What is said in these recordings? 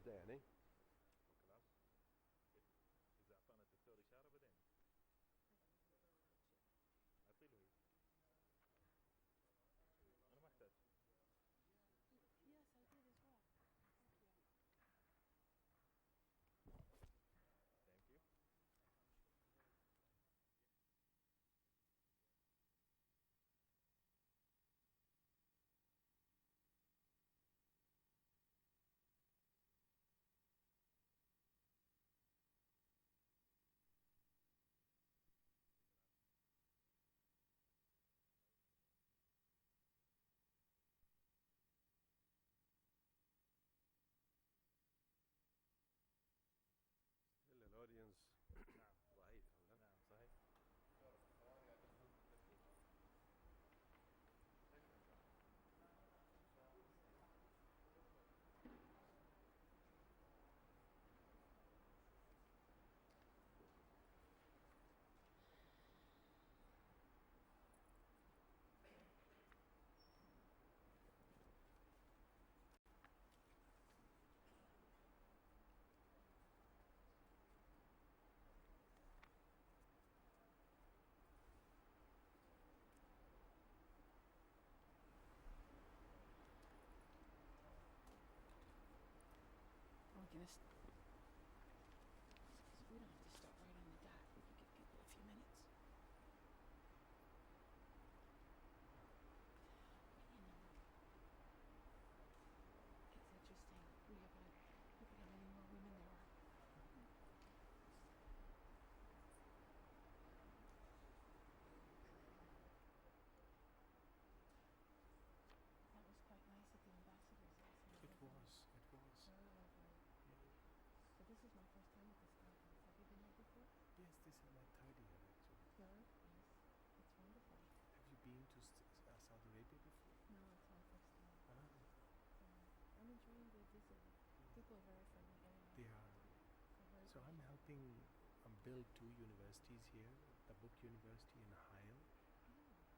نبدأ يعني. الأودينس ضعيف. نعم صحيح. So we don't have to start right on the dot. We can give people a few minutes. It's interesting. We have look at how many more women there are. That was quite nice at the ambassadors last night. It was. Very lovely. So this is my first time at this conference. Have you been here before? Yes, this is my third year actually. Third? Yes. It's wonderful. Have you been to Saudi Arabia before? No, it's my first time. Ah, So I'm enjoying the visit. People are very friendly, very nice. they are. Very So I'm helping build two universities here, the Book University and Hile.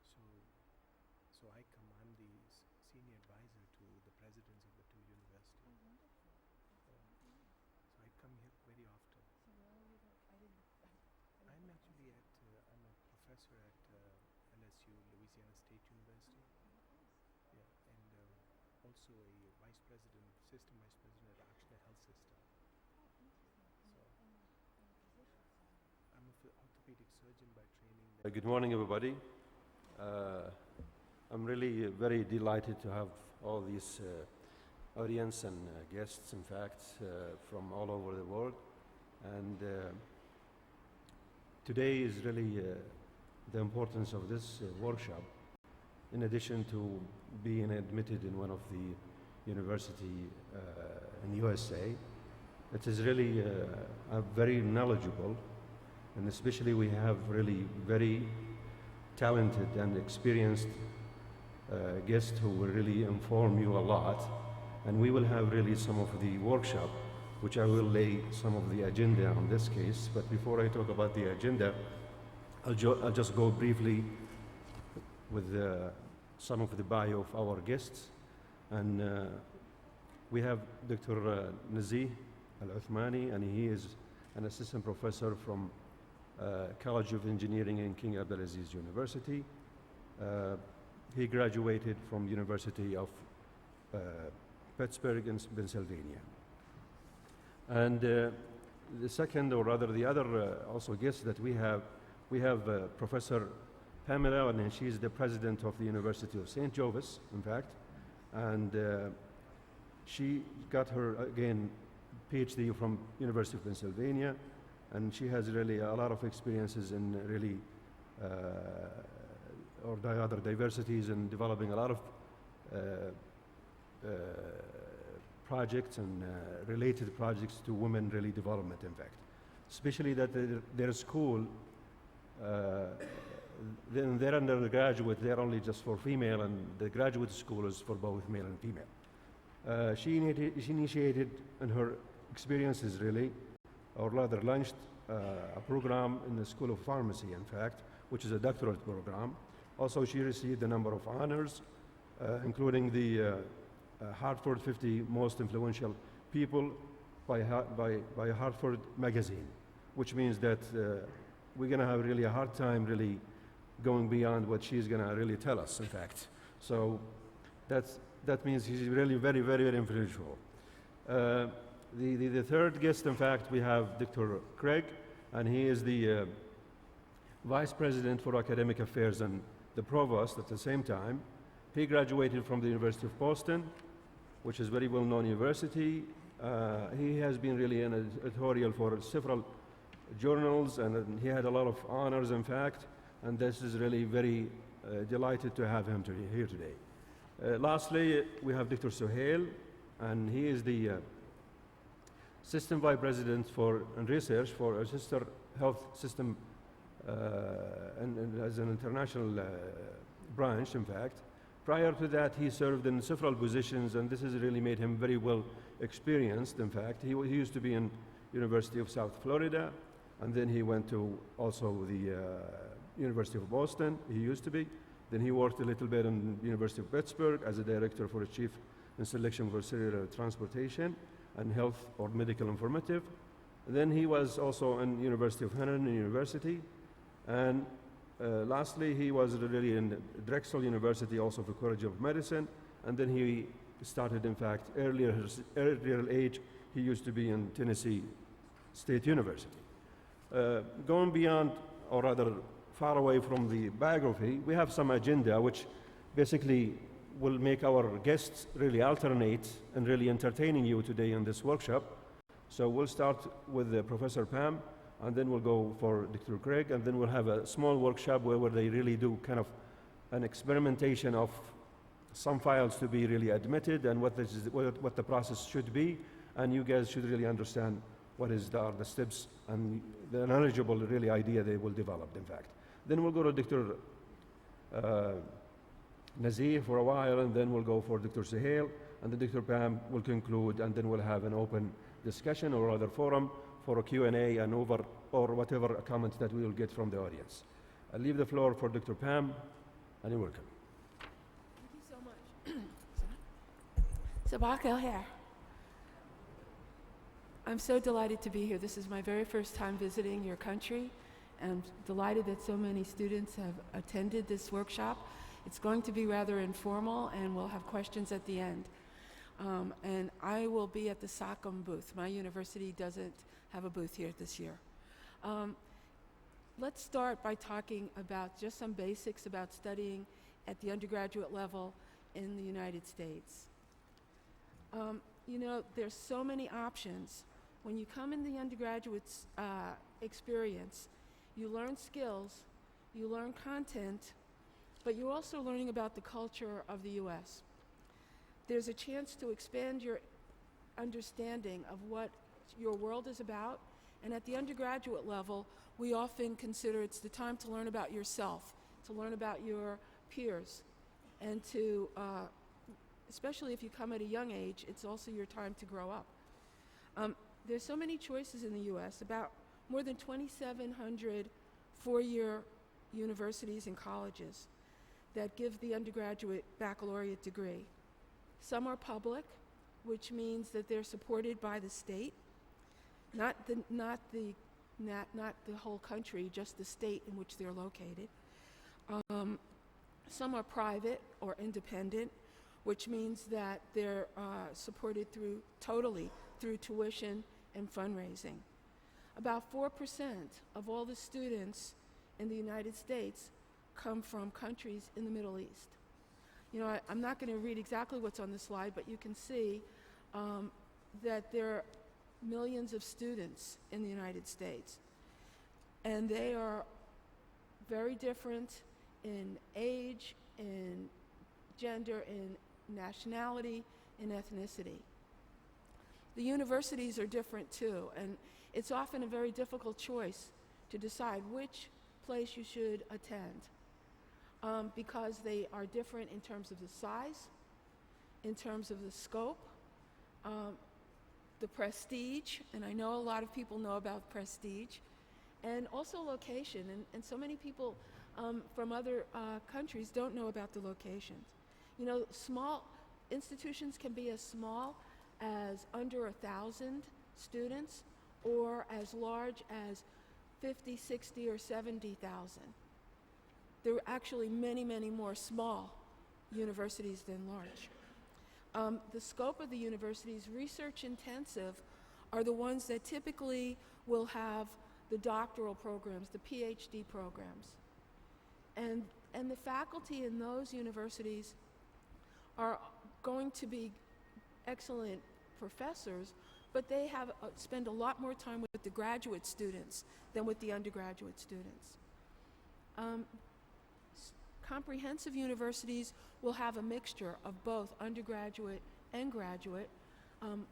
So I'm the senior advisor to the presidents of the two universities. Oh, wonderful. That's very nice. So I come here very often. So where are you? I didn't. I'm actually I'm a professor at LSU, Louisiana State University. Oh, Yeah, and also a assistant vice president at Oxford Health System. oh, interesting. So And a physician. So. I'm an orthopedic surgeon by training. Good morning, everybody. I'm really very delighted to have all these audience and guests, in fact, from all over the world. And today is really the importance of this workshop, in addition to being admitted in one of the university in USA. It is really very knowledgeable, and especially we have really very talented and experienced guests who will really inform you a lot. And we will have really some of the workshop, which I will lay some of the agenda on this case. But before I talk about the agenda, I'll just go briefly with some of the bio of our guests. And we have Dr. Nizيه Al-Uthmani, and he is an assistant professor from College of Engineering in King Abdulaziz University. He graduated from University of Pittsburgh in Pennsylvania. And the second, or rather the other also guest that we have Professor Pamela, and she's the president of the University of St. Jovis, in fact. And she got her, again, PhD from University of Pennsylvania, and she has really a lot of experiences in really other diversities and developing a lot of projects and related projects to women really development, in fact. Especially that their school, then their undergraduate, they're only just for female, and the graduate school is for both male and female. She initiated in her experiences really, or rather launched a program in the School of Pharmacy, in fact, which is a doctorate program. Also, she received a number of honors, including the Hartford 50 Most Influential People by Hartford Magazine, which means that we're going to have really a hard time really going beyond what she's going to really tell us, in fact. So that means she's really very, very, very influential. The third guest, in fact, we have Dr. Craig, and he is the Vice President for Academic Affairs and the Provost at the same time. He graduated from the University of Boston, which is a very well-known university. He has been really an editorial for several journals, and he had a lot of honors, in fact, and this is really very delighted to have him here today. Lastly, we have Dr. Suhail, and he is the System Vice President for Research for a sister health system and as an international branch, in fact. Prior to that, he served in several positions, and this has really made him very well experienced, in fact. He used to be in University of South Florida, and then he went to also the University of Boston, he used to be. Then he worked a little bit in University of Pittsburgh as a director for a chief in selection for cellular transportation and health or medical informative. Then he was also in University of Huntington University. And lastly, he was really in Drexel University, also for College of Medicine. And then he started, in fact, earlier age, he used to be in Tennessee State University. Going beyond, or rather far away from the biography, we have some agenda which basically will make our guests really alternate and really entertaining you today in this workshop. So we'll start with Professor Pam, and then we'll go for Dr. Craig, and then we'll have a small workshop where they really do kind of an experimentation of some files to be really admitted and what the process should be, and you guys should really understand what are the steps and the knowledgeable really idea they will develop, in fact. Then we'll go to Dr. Nzih for a while, and then we'll go for Dr. Suhail, and then Dr. Pam will conclude, and then we'll have an open discussion or other forum for a Q&A and or whatever comments that we will get from the audience. I'll leave the floor for Dr. Pam, and you're welcome. Thank you so much. Sabak el-Khair. I'm so delighted to be here. This is my very first time visiting your country, and I'm delighted that so many students have attended this workshop. It's going to be rather informal, and we'll have questions at the end. And I will be at the SACM booth. My university doesn't have a booth here this year. Let's start by talking about just some basics about studying at the undergraduate level in the United States. You know, there's so many options. When you come in the undergraduate experience, you learn skills, you learn content, but you're also learning about the culture of the U.S. There's a chance to expand your understanding of what your world is about, and at the undergraduate level, we often consider it's the time to learn about yourself, to learn about your peers, and to, especially if you come at a young age, it's also your time to grow up. There's so many choices in the U.S., about more than 2,700 four-year universities and colleges that give the undergraduate baccalaureate degree. Some are public, which means that they're supported by the state, not the whole country, just the state in which they're located. Some are private or independent, which means that they're supported totally through tuition and fundraising. About 4% of all the students in the United States come from countries in the Middle East. You know, I'm not going to read exactly what's on the slide, but you can see that there are millions of students in the United States, and they are very different in age, in gender, in nationality, in ethnicity. The universities are different too, and it's often a very difficult choice to decide which place you should attend because they are different in terms of the size, in terms of the scope, the prestige, and I know a lot of people know about prestige, and also location, and so many people from other countries don't know about the locations. You know, small institutions can be as small as under 1,000 students or as large as 50, 60, or 70,000. There are actually many, many more small universities than large. The scope of the universities, research intensive, are the ones that typically will have the doctoral programs, the PhD programs. And the faculty in those universities are going to be excellent professors, but they have spend a lot more time with the graduate students than with the undergraduate students. Comprehensive universities will have a mixture of both undergraduate and graduate.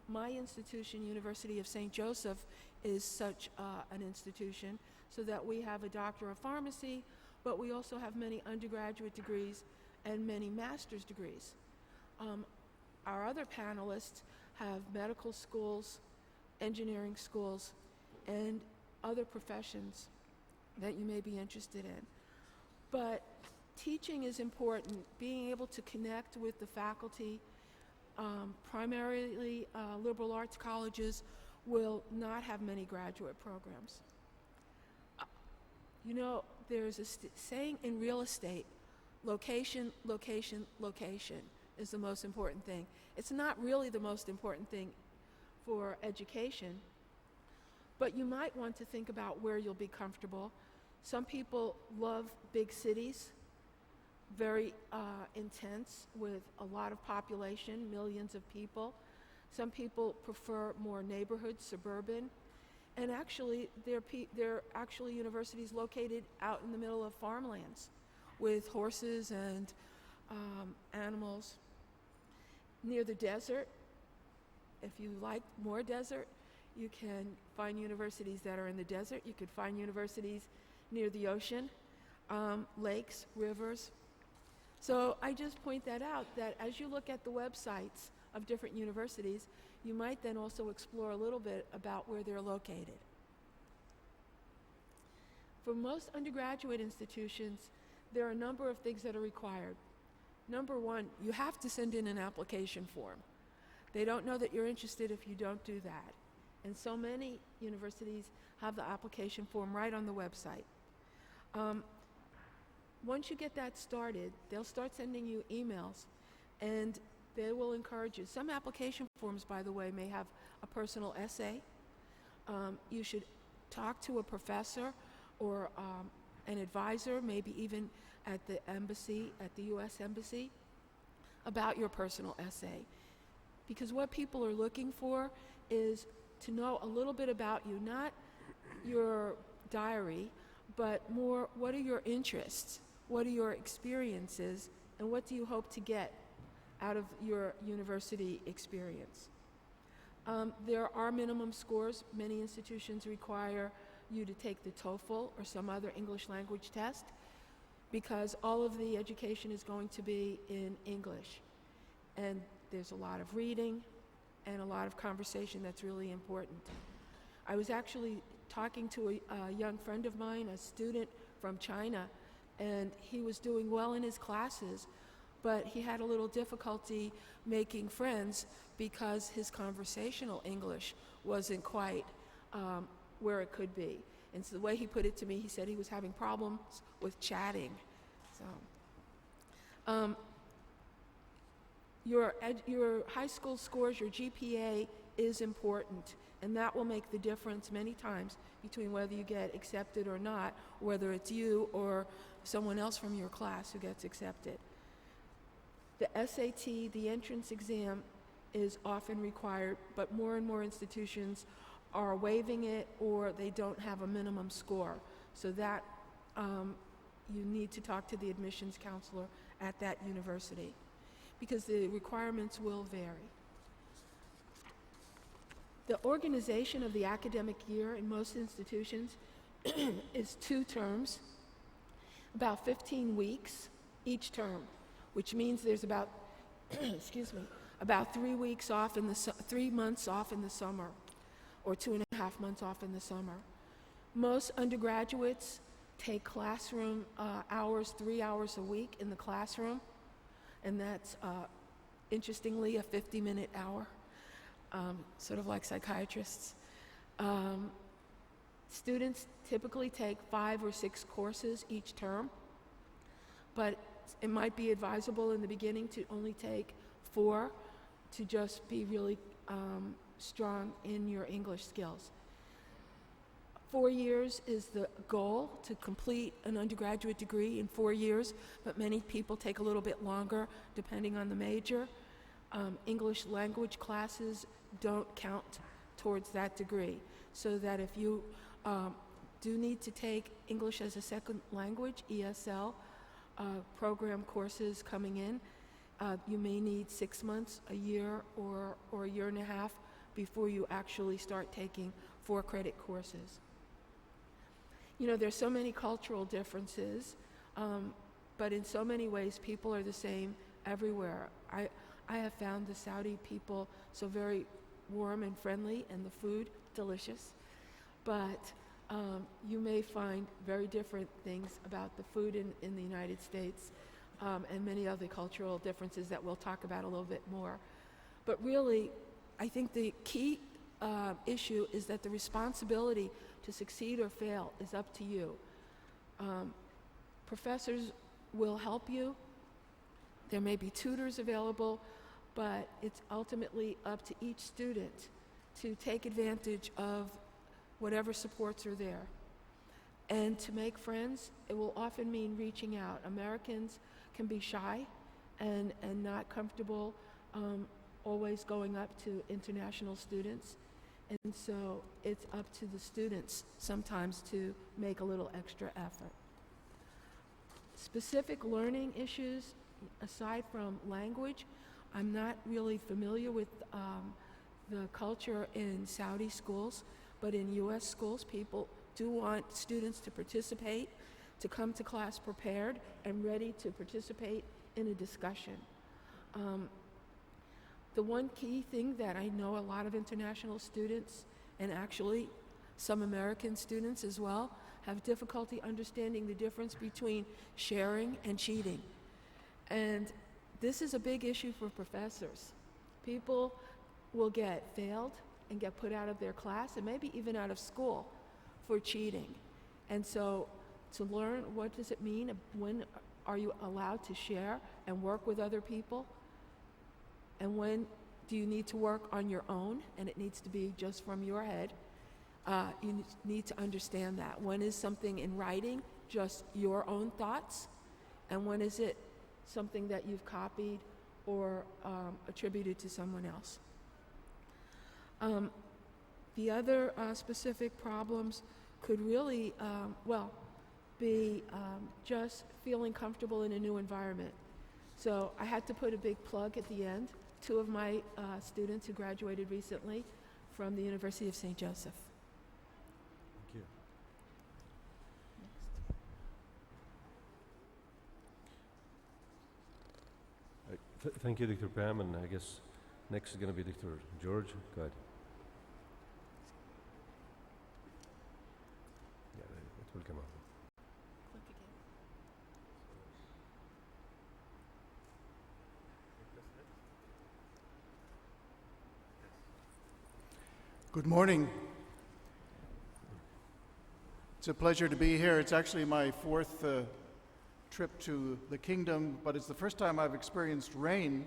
My institution, University of St. Joseph, is such an institution, so that we have a Doctor of Pharmacy, but we also have many undergraduate degrees and many master's degrees. Our other panelists have medical schools, engineering schools, and other professions that you may be interested in. But teaching is important, being able to connect with the faculty. Primarily, liberal arts colleges will not have many graduate programs. You know, there's a saying in real estate, location, location, location is the most important thing. It's not really the most important thing for education, but you might want to think about where you'll be comfortable. Some people love big cities, very intense with a lot of population, millions of people. Some people prefer more neighborhood, suburban, and actually there are actually universities located out in the middle of farmlands with horses and animals. Near the desert, if you like more desert, you can find universities that are in the desert. You could find universities near the ocean, lakes, rivers. So I just point that out, that as you look at the websites of different universities, you might then also explore a little bit about where they're located. For most undergraduate institutions, there are a number of things that are required. Number one, you have to send in an application form. They don't know that you're interested if you don't do that. And so many universities have the application form right on the website. Once you get that started, they'll start sending you emails, and they will encourage you. Some application forms, by the way, may have a personal essay. You should talk to a professor or an advisor, maybe even at the embassy, at the U.S. Embassy, about your personal essay. Because what people are looking for is to know a little bit about you, not your diary, but more, what are your interests? What are your experiences? And what do you hope to get out of your university experience? There are minimum scores. Many institutions require you to take the TOEFL or some other English language test, because all of the education is going to be in English. And there's a lot of reading and a lot of conversation that's really important. I was actually talking to a young friend of mine, a student from China, and he was doing well in his classes, but he had a little difficulty making friends because his conversational English wasn't quite where it could be. And so the way he put it to me, he said he was having problems with chatting. So, your high school scores, your GPA is important, and that will make the difference many times between whether you get accepted or not, whether it's you or someone else from your class who gets accepted. The SAT, the entrance exam, is often required, but more and more institutions are waiving it, or they don't have a minimum score. So that you need to talk to the admissions counselor at that university, because the requirements will vary. The organization of the academic year in most institutions is 2 terms, about 15 weeks each term, which means there's about, about 3 weeks off in the 3 months off in the summer, or 2.5 months off in the summer. Most undergraduates take classroom hours, 3 hours a week in the classroom, and that's interestingly a 50-minute hour. sort of like psychiatrists. Students typically take 5 or 6 courses each term, but it might be advisable in the beginning to only take 4 to just be really strong in your English skills. 4 years is the goal to complete an undergraduate degree in 4 years, but many people take a little bit longer depending on the major. English language classes don't count towards that degree, so that if you do need to take English as a second language, ESL, program courses coming in, you may need 6 months, a year, or a year and a half before you actually start taking 4 credit courses. You know, there's so many cultural differences, but in so many ways people are the same everywhere. I have found the Saudi people so very warm and friendly, and the food delicious, but you may find very different things about the food in the United States, and many other cultural differences that we'll talk about a little bit more. But really, I think the key issue is that the responsibility to succeed or fail is up to you. Professors will help you. There may be tutors available, but it's ultimately up to each student to take advantage of whatever supports are there. And to make friends, it will often mean reaching out. Americans can be shy and not comfortable always going up to international students. And so it's up to the students sometimes to make a little extra effort. Specific learning issues, aside from language, I'm not really familiar with the culture in Saudi schools, but in US schools, people do want students to participate, to come to class prepared and ready to participate in a discussion. The one key thing that I know a lot of international students, and actually some American students as well, have difficulty understanding the difference between sharing and cheating. And this is a big issue for professors. People will get failed and get put out of their class and maybe even out of school for cheating. And so to learn what does it mean, when are you allowed to share and work with other people, and when do you need to work on your own and it needs to be just from your head, you need to understand that. When is something in writing just your own thoughts, and when is it something that you've copied or attributed to someone else? The other specific problems could really, be just feeling comfortable in a new environment. So I had to put a big plug at the end. 2 of my students who graduated recently from the University of St. Joseph. Thank you. Thank you, Dr. Pam, and I guess next is going to be Dr. George. Go ahead. Yeah, it will come up. Click again. Good morning. It's a pleasure to be here. It's actually my 4th trip to the kingdom, but it's the first time I've experienced rain,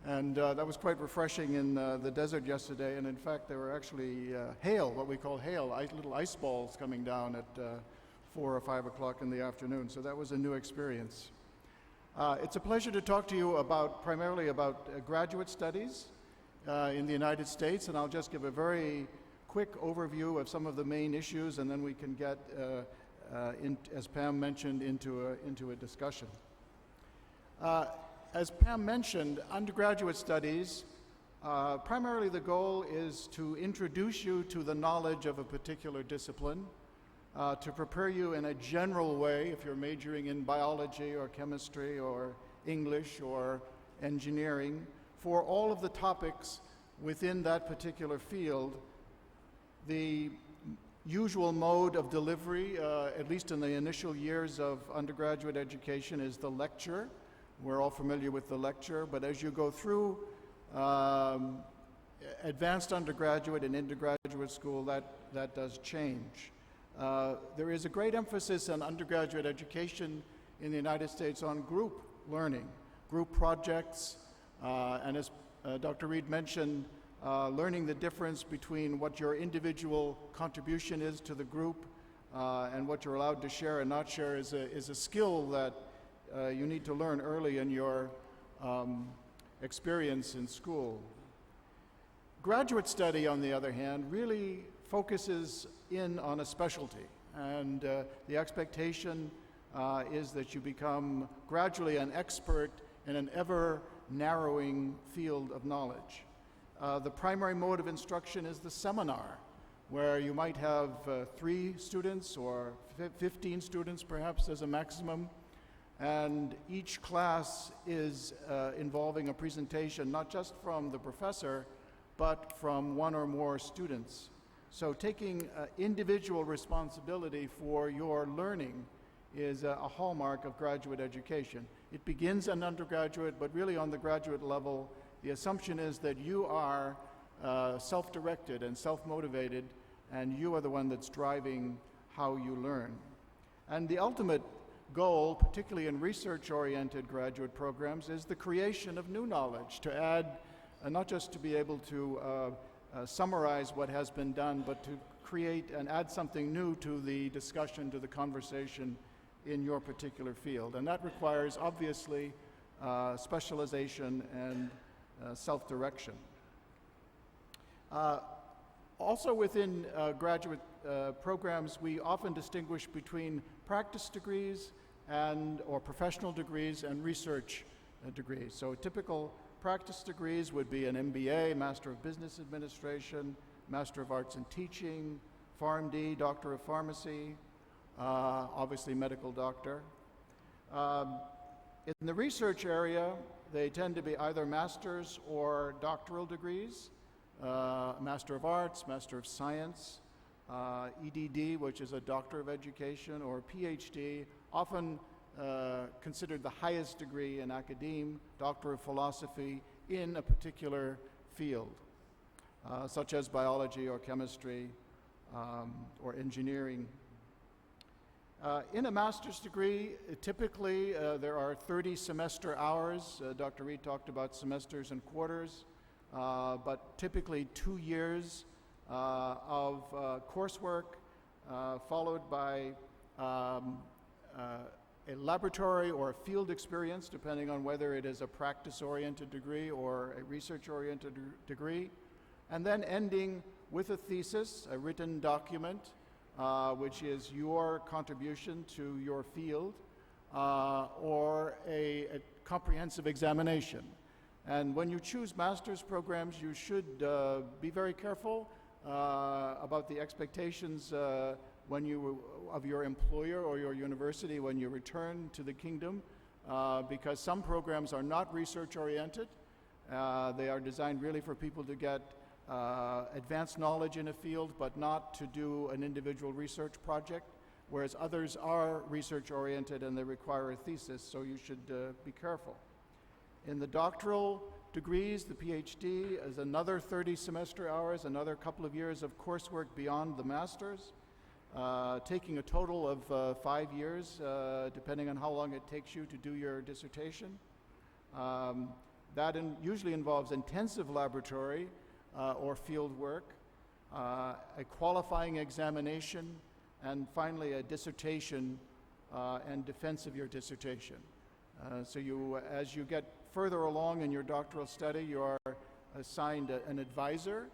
and that was quite refreshing in the desert yesterday. And in fact, there were actually hail, what we call hail, little ice balls coming down at 4 or 5 o'clock in the afternoon. So that was a new experience. It's a pleasure to talk to you primarily about graduate studies in the United States, and I'll just give a very quick overview of some of the main issues, and then we can get, as Pam mentioned, into a discussion. As Pam mentioned, undergraduate studies, primarily the goal is to introduce you to the knowledge of a particular discipline, to prepare you in a general way, if you're majoring in biology or chemistry or English or engineering, for all of the topics within that particular field. The usual mode of delivery, at least in the initial years of undergraduate education, is the lecture. We're all familiar with the lecture, but as you go through advanced undergraduate and into graduate school, that does change. There is a great emphasis on undergraduate education in the United States on group learning, group projects, and as Dr. Reed mentioned, learning the difference between what your individual contribution is to the group and what you're allowed to share and not share is a skill that you need to learn early in your experience in school. Graduate study, on the other hand, really focuses in on a specialty, and the expectation is that you become gradually an expert in an ever-narrowing field of knowledge. The primary mode of instruction is the seminar, where you might have 3 students or 15 students perhaps as a maximum, and each class is involving a presentation not just from the professor, but from one or more students. So taking individual responsibility for your learning is a hallmark of graduate education. It begins in undergraduate, but really on the graduate level, the assumption is that you are self-directed and self-motivated, and you are the one that's driving how you learn. And the ultimate goal, particularly in research-oriented graduate programs, is the creation of new knowledge, to add, not just to be able to summarize what has been done, but to create and add something new to the discussion, to the conversation in your particular field. And that requires, obviously, specialization and self-direction. Also within graduate programs, we often distinguish between practice degrees or professional degrees and research degrees. So typical practice degrees would be an MBA, Master of Business Administration, Master of Arts in Teaching, PharmD, Doctor of Pharmacy, obviously medical doctor. In the research area, they tend to be either master's or doctoral degrees, Master of Arts, Master of Science, EDD, which is a Doctor of Education, or PhD, often considered the highest degree in academia, Doctor of Philosophy in a particular field, such as biology or chemistry or engineering. In a master's degree, typically there are 30 semester hours. Dr. Reed talked about semesters and quarters, but typically 2 years of coursework followed by a laboratory or a field experience, depending on whether it is a practice-oriented degree or a research-oriented degree, and then ending with a thesis, a written document, which is your contribution to your field, or a comprehensive examination. And when you choose master's programs, you should be very careful about the expectations of your employer or your university when you return to the kingdom, because some programs are not research-oriented. They are designed really for people to get advanced knowledge in a field, but not to do an individual research project, whereas others are research-oriented and they require a thesis, so you should be careful. In the doctoral degrees, the PhD is another 30 semester hours, another couple of years of coursework beyond the master's, taking a total of 5 years, depending on how long it takes you to do your dissertation. That usually involves intensive laboratory or field work, a qualifying examination, and finally a dissertation and defense of your dissertation. So as you get further along in your doctoral study, you are assigned an advisor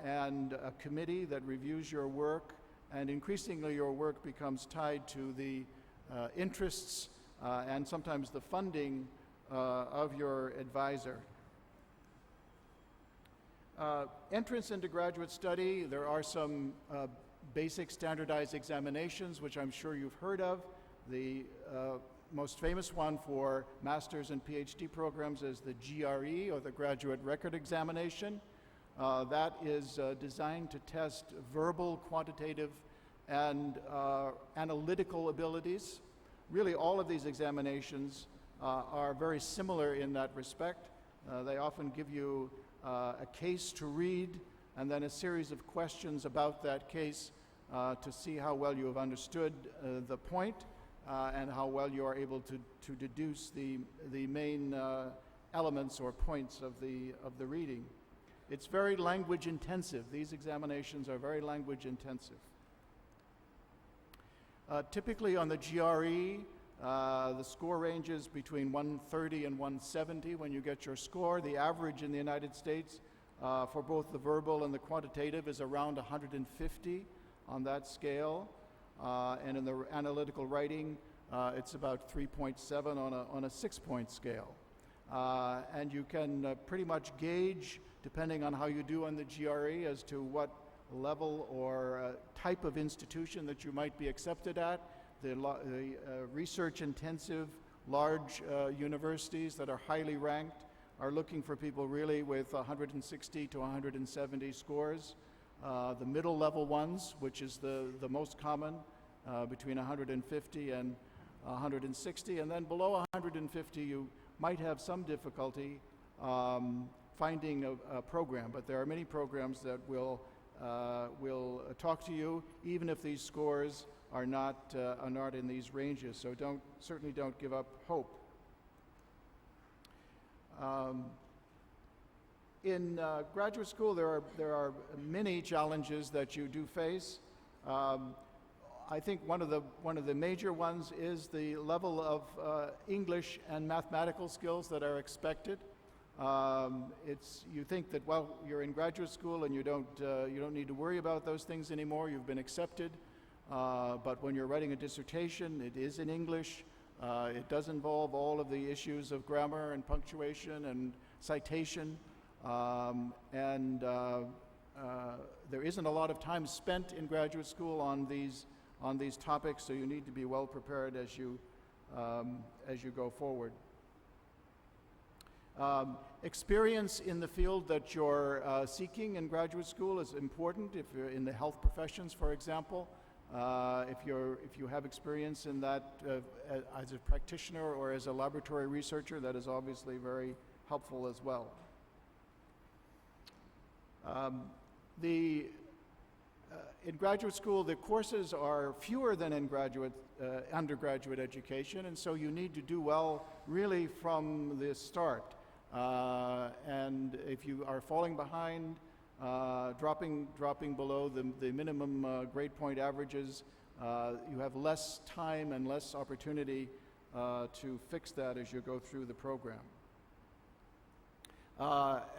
and a committee that reviews your work, and increasingly your work becomes tied to the interests and sometimes the funding of your advisor. Entrance into graduate study, there are some basic standardized examinations, which I'm sure you've heard of. The most famous one for master's and PhD programs is the GRE, or the Graduate Record Examination. That is designed to test verbal, quantitative, and analytical abilities. Really, all of these examinations are very similar in that respect. They often give you a case to read, and then a series of questions about that case to see how well you have understood the point and how well you are able to deduce the main elements or points of the reading. It's very language intensive. These examinations are very language intensive. Typically on the GRE, the score ranges between 130 and 170 when you get your score. The average in the United States for both the verbal and the quantitative is around 150 on that scale. And in the analytical writing, it's about 3.7 on a 6-point scale. And you can pretty much gauge, depending on how you do on the GRE, as to what level or type of institution that you might be accepted at. The research-intensive, large universities that are highly ranked are looking for people really with 160 to 170 scores. The middle-level ones, which is the most common, between 150 and 160, and then below 150 you might have some difficulty finding a program, but there are many programs that will talk to you even if these scores are not in these ranges. So certainly don't give up hope. In graduate school, there are many challenges that you do face. I think one of the major ones is the level of English and mathematical skills that are expected. You think that, well, you're in graduate school and you don't need to worry about those things anymore. You've been accepted. But when you're writing a dissertation, it is in English. It does involve all of the issues of grammar and punctuation and citation. There isn't a lot of time spent in graduate school on these topics, so you need to be well prepared as you go forward. Experience in the field that you're seeking in graduate school is important. If you're in the health professions, for example, if you have experience in that as a practitioner or as a laboratory researcher, that is obviously very helpful as well. In graduate school, the courses are fewer than in undergraduate education, and so you need to do well really from the start. And if you are falling behind, dropping below the minimum grade point averages, you have less time and less opportunity to fix that as you go through the program.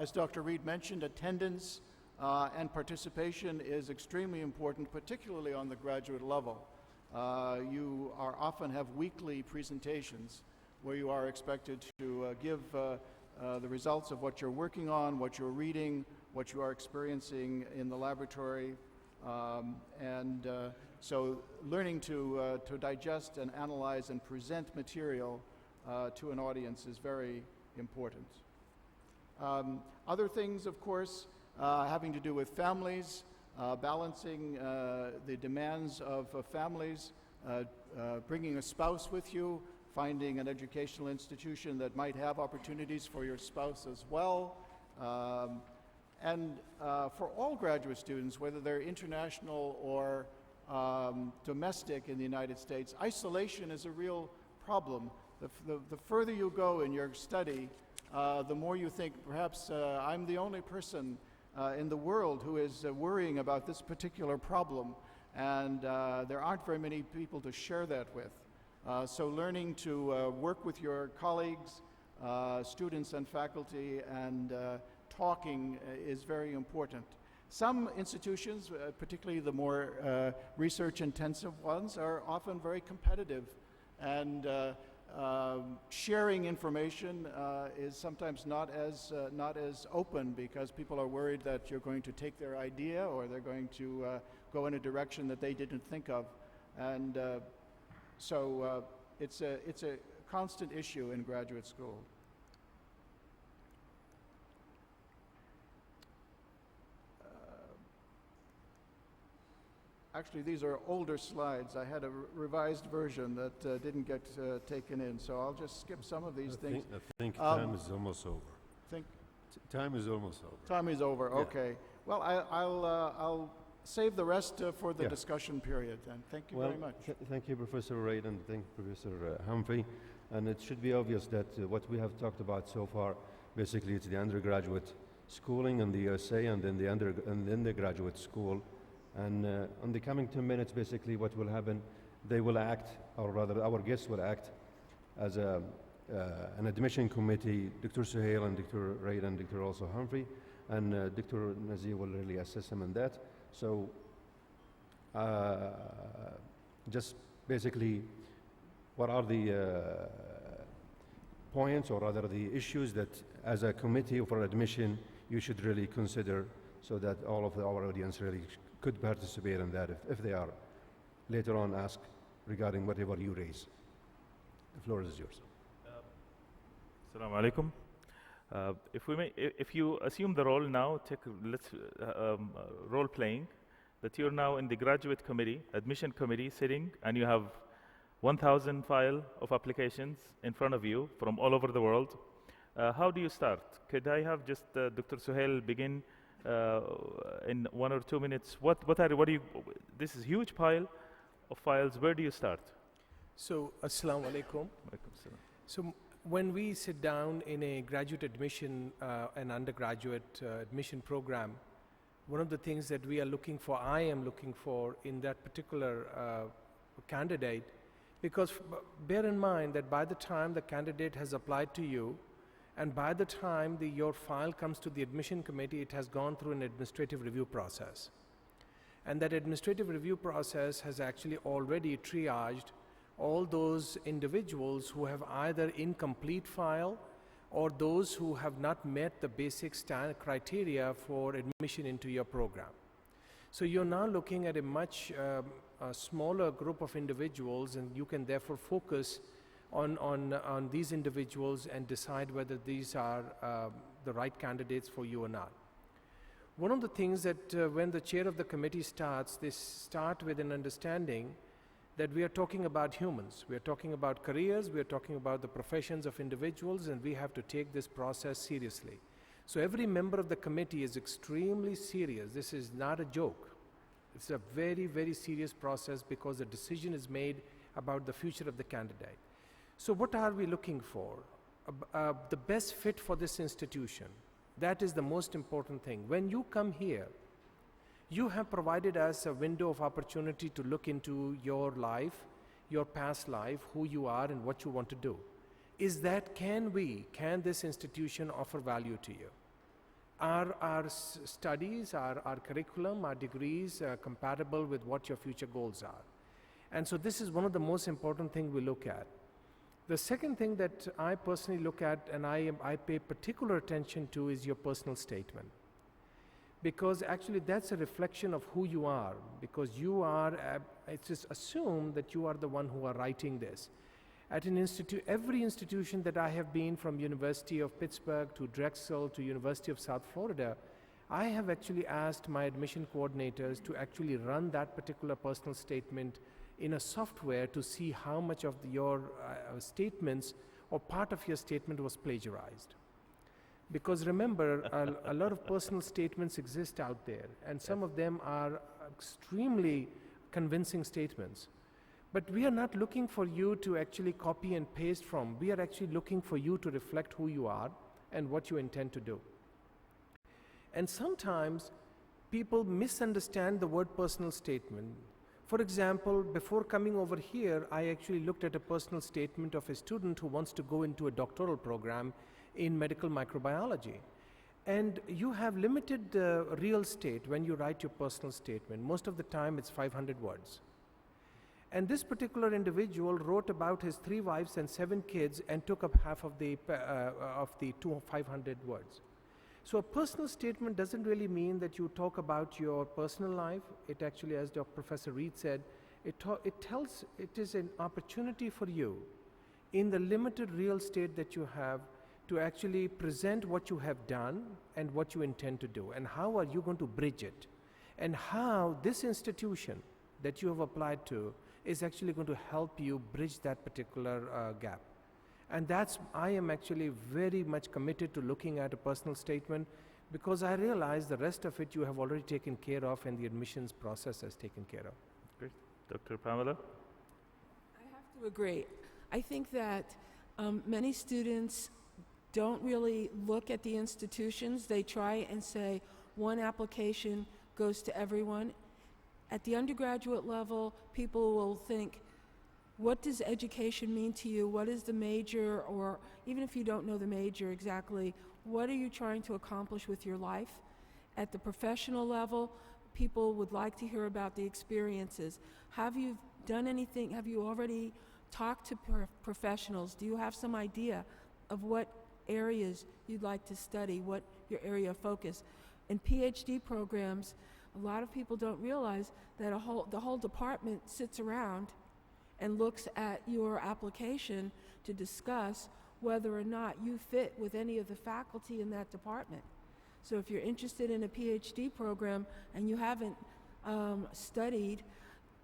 As Dr. Reed mentioned, attendance and participation is extremely important, particularly on the graduate level. You often have weekly presentations where you are expected to give the results of what you're working on, what you're reading, what you are experiencing in the laboratory. So learning to digest and analyze and present material to an audience is very important. Other things, of course, having to do with families, balancing the demands of families, bringing a spouse with you, finding an educational institution that might have opportunities for your spouse as well. And for all graduate students, whether they're international or domestic in the United States, isolation is a real problem. The further you go in your study, the more you think, perhaps I'm the only person in the world who is worrying about this particular problem, and there aren't very many people to share that with. So learning to work with your colleagues, students and faculty, and talking is very important. Some institutions, particularly the more research-intensive ones, are often very competitive, and sharing information is sometimes not as open because people are worried that you're going to take their idea or they're going to go in a direction that they didn't think of, and so it's a constant issue in graduate school. Actually, these are older slides. I had a revised version that didn't get taken in, so I'll just skip some of these things. I think time is almost over. Time is almost over. Time is over, Yeah. okay. Well, I'll save the rest for the Yeah. discussion period then. Thank you Well, very much. thank you, Professor Reid, and thank Professor Humphrey. And it should be obvious that what we have talked about so far, basically it's the undergraduate schooling in the USA and then the graduate school. And in the coming 10 minutes, basically what will happen, they will act, or rather our guests will act as an admission committee, Dr. Suhail and Dr. Reid and Dr. also Humphrey, and Dr. Nzih will really assist him in that. So just basically, what are the points, or rather the issues that as a committee for admission you should really consider, so that all of our audience really could participate in that if they are later on asked regarding whatever you raise. The floor is yours. Assalamu alaikum. If you assume the role now, let's role playing that you're now in the graduate committee, admission committee, sitting, and you have 1,000 file of applications in front of you from all over the world. How do you start? Could I have just Dr. Suhail begin in 1 or 2 minutes? What do you? This is huge pile of files. Where do you start? So, Assalamu alaikum. So, when we sit down in a graduate admission and undergraduate admission program, one of the things that we are looking for, I am looking for in that particular candidate, because bear in mind that by the time the candidate has applied to you, and by the time your file comes to the admission committee, it has gone through an administrative review process. And that administrative review process has actually already triaged all those individuals who have either incomplete file or those who have not met the basic criteria for admission into your program. So you're now looking at a much smaller group of individuals, and you can therefore focus on these individuals and decide whether these are the right candidates for you or not. One of the things that when the chair of the committee starts, they start with an understanding that we are talking about humans, we are talking about careers, we are talking about the professions of individuals, and we have to take this process seriously. So every member of the committee is extremely serious. This is not a joke. It's a very, very serious process because the decision is made about the future of the candidate. So what are we looking for? The best fit for this institution. That is the most important thing. When you come here, you have provided us a window of opportunity to look into your life, your past life, who you are and what you want to do. Is that, can this institution offer value to you? Are our studies, our curriculum, our degrees compatible with what your future goals are? And so this is one of the most important things we look at. The second thing that I personally look at and I pay particular attention to is your personal statement. Because actually that's a reflection of who you are, because you are, it's just assumed that you are the one who are writing this. At an every institution that I have been, from University of Pittsburgh to Drexel to University of South Florida, I have actually asked my admission coordinators to actually run that particular personal statement in a software to see how much of your statements or part of your statement was plagiarized. Because remember, a lot of personal statements exist out there, and some of them are extremely convincing statements. But we are not looking for you to actually copy and paste from. We are actually looking for you to reflect who you are and what you intend to do. And sometimes people misunderstand the word personal statement. For example, before coming over here, I actually looked at a personal statement of a student who wants to go into a doctoral program in medical microbiology. And you have limited real estate when you write your personal statement. Most of the time it's 500 words. And this particular individual wrote about his 3 wives and 7 kids and took up half of the 500 words. So a personal statement doesn't really mean that you talk about your personal life. It actually, as Professor Reid said, it is an opportunity for you in the limited real estate that you have to actually present what you have done and what you intend to do, and how are you going to bridge it, and how this institution that you have applied to is actually going to help you bridge that particular gap. And I am actually very much committed to looking at a personal statement, because I realize the rest of it you have already taken care of and the admissions process has taken care of. Great. Dr. Pamela? I have to agree. I think that many students don't really look at the institutions. They try and say one application goes to everyone. At the undergraduate level, people will think, what does education mean to you? What is the major? Or even if you don't know the major exactly, what are you trying to accomplish with your life? At the professional level, people would like to hear about the experiences. Have you done anything? Have you already talked to professionals? Do you have some idea of what areas you'd like to study, what your area of focus? In PhD programs, a lot of people don't realize that the whole department sits around and looks at your application to discuss whether or not you fit with any of the faculty in that department. So if you're interested in a PhD program and you haven't studied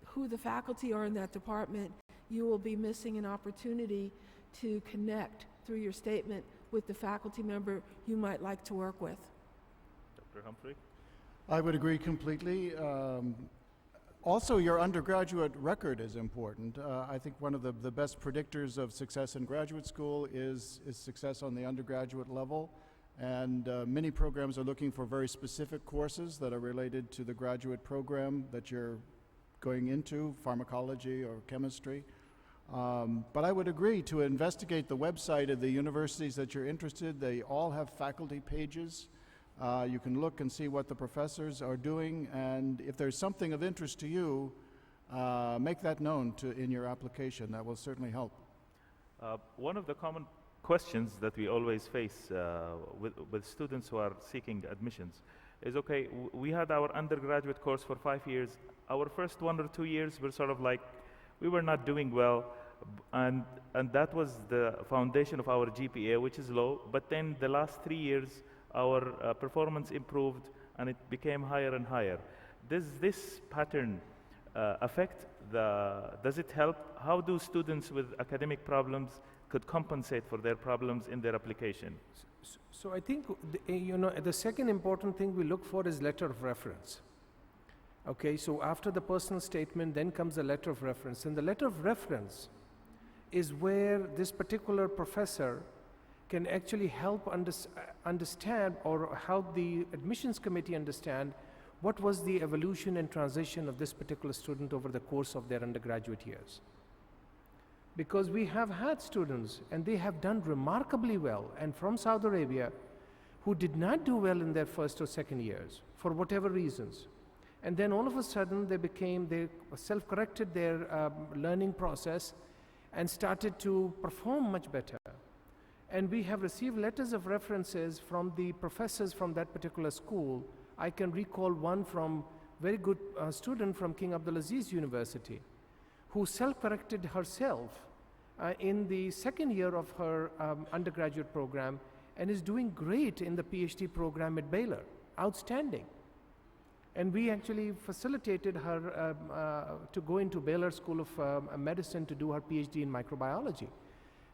who the faculty are in that department, you will be missing an opportunity to connect through your statement with the faculty member you might like to work with. Dr. Humphrey? I would agree completely. Also, your undergraduate record is important. I think one of the best predictors of success in graduate school is success on the undergraduate level. And many programs are looking for very specific courses that are related to the graduate program that you're going into, pharmacology or chemistry. But I would agree to investigate the website of the universities that you're interested. They all have faculty pages. You can look and see what the professors are doing, and if there's something of interest to you, make that known in your application. That will certainly help. One of the common questions that we always face with students who are seeking admissions is, okay, we had our undergraduate course for 5 years. Our first 1 or 2 years were sort of like, we were not doing well, and that was the foundation of our GPA, which is low, but then the last 3 years, our performance improved and it became higher and higher. Does this pattern affect does it help? How do students with academic problems could compensate for their problems in their application? So I think, the second important thing we look for is letter of reference. Okay, so after the personal statement, then comes the letter of reference. And the letter of reference is where this particular professor can actually help understand or help the admissions committee understand what was the evolution and transition of this particular student over the course of their undergraduate years. Because we have had students, and they have done remarkably well, and from Saudi Arabia, who did not do well in their first or second years, for whatever reasons. And then all of a sudden, they self-corrected their learning process and started to perform much better. And we have received letters of references from the professors from that particular school. I can recall one from very good student from King Abdulaziz University, who self-corrected herself in the second year of her undergraduate program and is doing great in the PhD program at Baylor. Outstanding. And we actually facilitated her to go into Baylor School of Medicine to do her PhD in microbiology.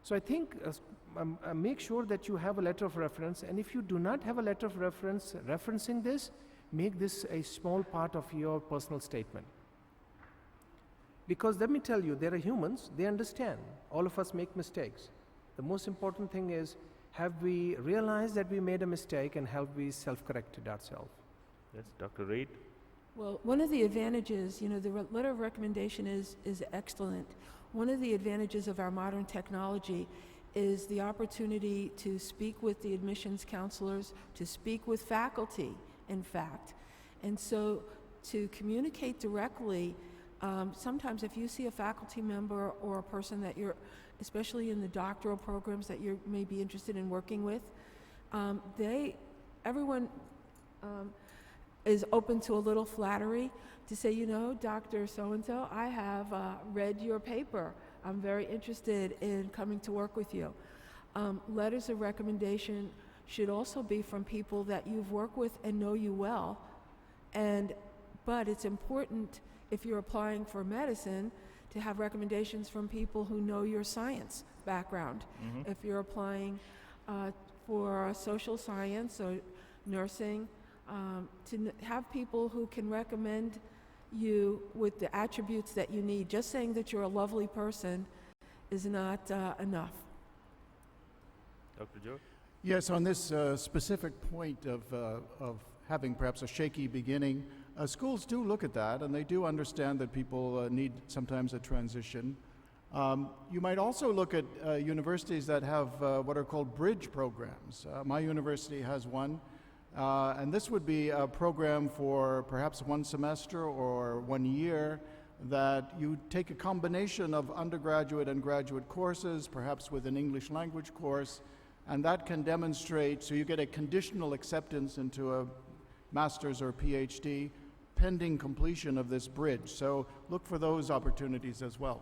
So I think make sure that you have a letter of reference, and if you do not have a letter of reference referencing this, make this a small part of your personal statement. Because let me tell you, there are humans, they understand. All of us make mistakes. The most important thing is, have we realized that we made a mistake and have we self-corrected ourselves? Yes, Dr. Reed? Well, one of the advantages, the letter of recommendation is excellent. One of the advantages of our modern technology is the opportunity to speak with the admissions counselors, to speak with faculty, in fact. And so to communicate directly, sometimes if you see a faculty member or a person that you're, especially in the doctoral programs that you may be interested in working with, everyone is open to a little flattery to say, Dr. So-and-so, I have read your paper. I'm very interested in coming to work with you. Letters of recommendation should also be from people that you've worked with and know you well. But it's important, if you're applying for medicine, to have recommendations from people who know your science background. If you're applying for social science or nursing, have people who can recommend you with the attributes that you need. Just saying that you're a lovely person is not enough. Dr. George? Yes, on this specific point of having perhaps a shaky beginning, schools do look at that, and they do understand that people need sometimes a transition. You might also look at universities that have what are called bridge programs. My university has one, and this would be a program for perhaps 1 semester or 1 year that you take a combination of undergraduate and graduate courses, perhaps with an English language course, and that can demonstrate, so you get a conditional acceptance into a master's or PhD pending completion of this bridge. So look for those opportunities as well.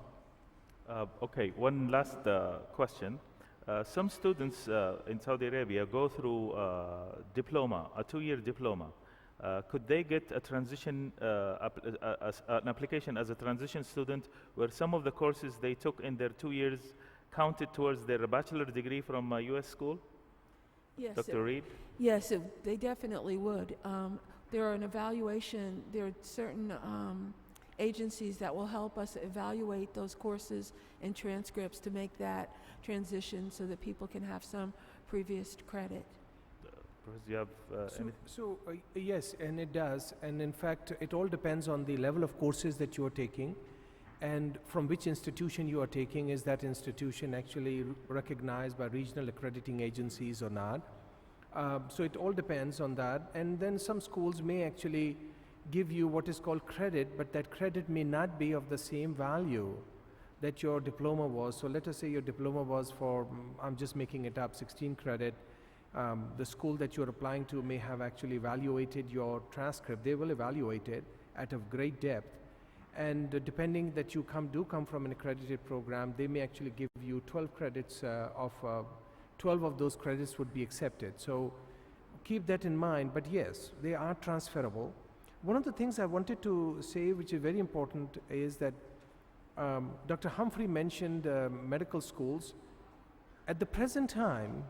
Okay, one last question. Some students in Saudi Arabia go through diploma, a 2-year diploma. Could they get a transition, an application as a transition student where some of the courses they took in their 2 years counted towards their bachelor degree from a U.S. school? Yes. Dr. Reed? Yes, they definitely would. There are there are certain agencies that will help us evaluate those courses and transcripts to make that transition so that people can have some previous credit. Professor, you have anything? Yes, and it does. And in fact, it all depends on the level of courses that you are taking and from which institution you are taking. Is that institution actually recognized by regional accrediting agencies or not? So it all depends on that. And then some schools may actually give you what is called credit, but that credit may not be of the same value that your diploma was. So let us say your diploma was for, I'm just making it up, 16 credit. The school that you're applying to may have actually evaluated your transcript. They will evaluate it at a great depth. And depending that you come from an accredited program, they may actually give you 12 credits 12 of those credits would be accepted. So keep that in mind, but yes, they are transferable. One of the things I wanted to say, which is very important, is that Dr. Humphrey mentioned medical schools. At the present time,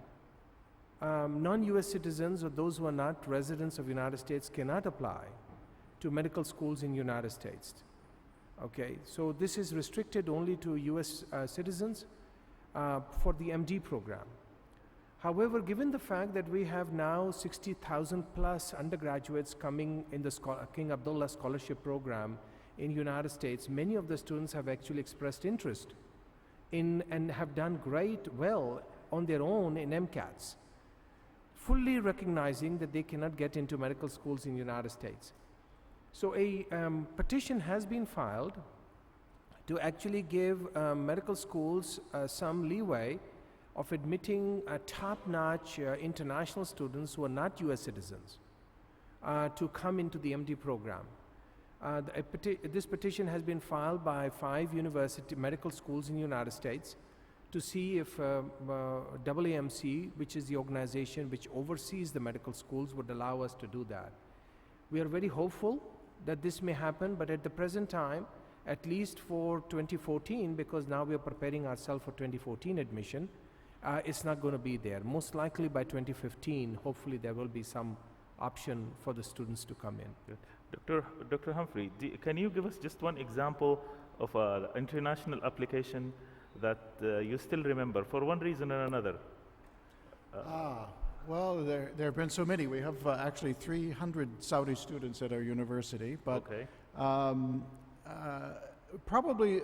non-US citizens or those who are not residents of the United States cannot apply to medical schools in the United States. Okay, so this is restricted only to US citizens for the MD program. However, given the fact that we have now 60,000 plus undergraduates coming in the King Abdullah Scholarship Program in the United States, many of the students have actually expressed interest in and have done well on their own in MCATs, fully recognizing that they cannot get into medical schools in the United States. So a petition has been filed to actually give medical schools some leeway of admitting top-notch international students who are not US citizens to come into the MD program. This petition has been filed by 5 medical schools in the United States to see if AAMC, which is the organization which oversees the medical schools, would allow us to do that. We are very hopeful that this may happen, but at the present time, at least for 2014, because now we are preparing ourselves for 2014 admission, it's not going to be there. Most likely by 2015, hopefully there will be some option for the students to come in. Good. Dr. Humphrey, can you give us just one example of an international application that you still remember for one reason or another? Well, there have been so many. We have actually 300 Saudi students at our university, but okay. Probably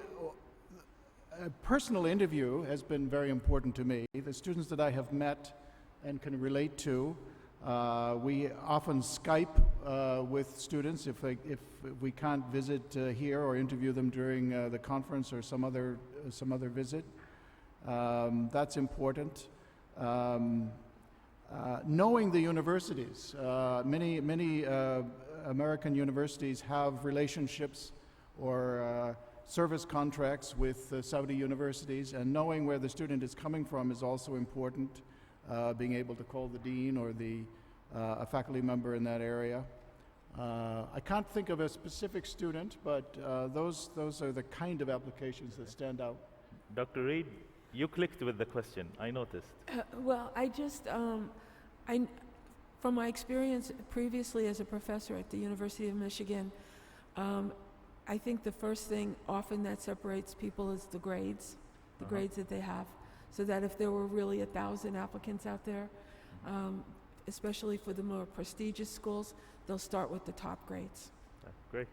a personal interview has been very important to me. The students that I have met and can relate to, we often Skype with students if we can't visit here or interview them during the conference or some other visit. That's important. Knowing the universities, many American universities have relationships or service contracts with Saudi universities, and knowing where the student is coming from is also important. Being able to call the dean or a faculty member in that area. I can't think of a specific student, but those are the kind of applications that stand out. Dr. Reed, You clicked with the question, I noticed. Well, I just, from my experience previously as a professor at the University of Michigan, I think the first thing often that separates people is the grades that they have. So that if there were really 1,000 applicants out there, especially for the more prestigious schools, they'll start with the top grades, Great,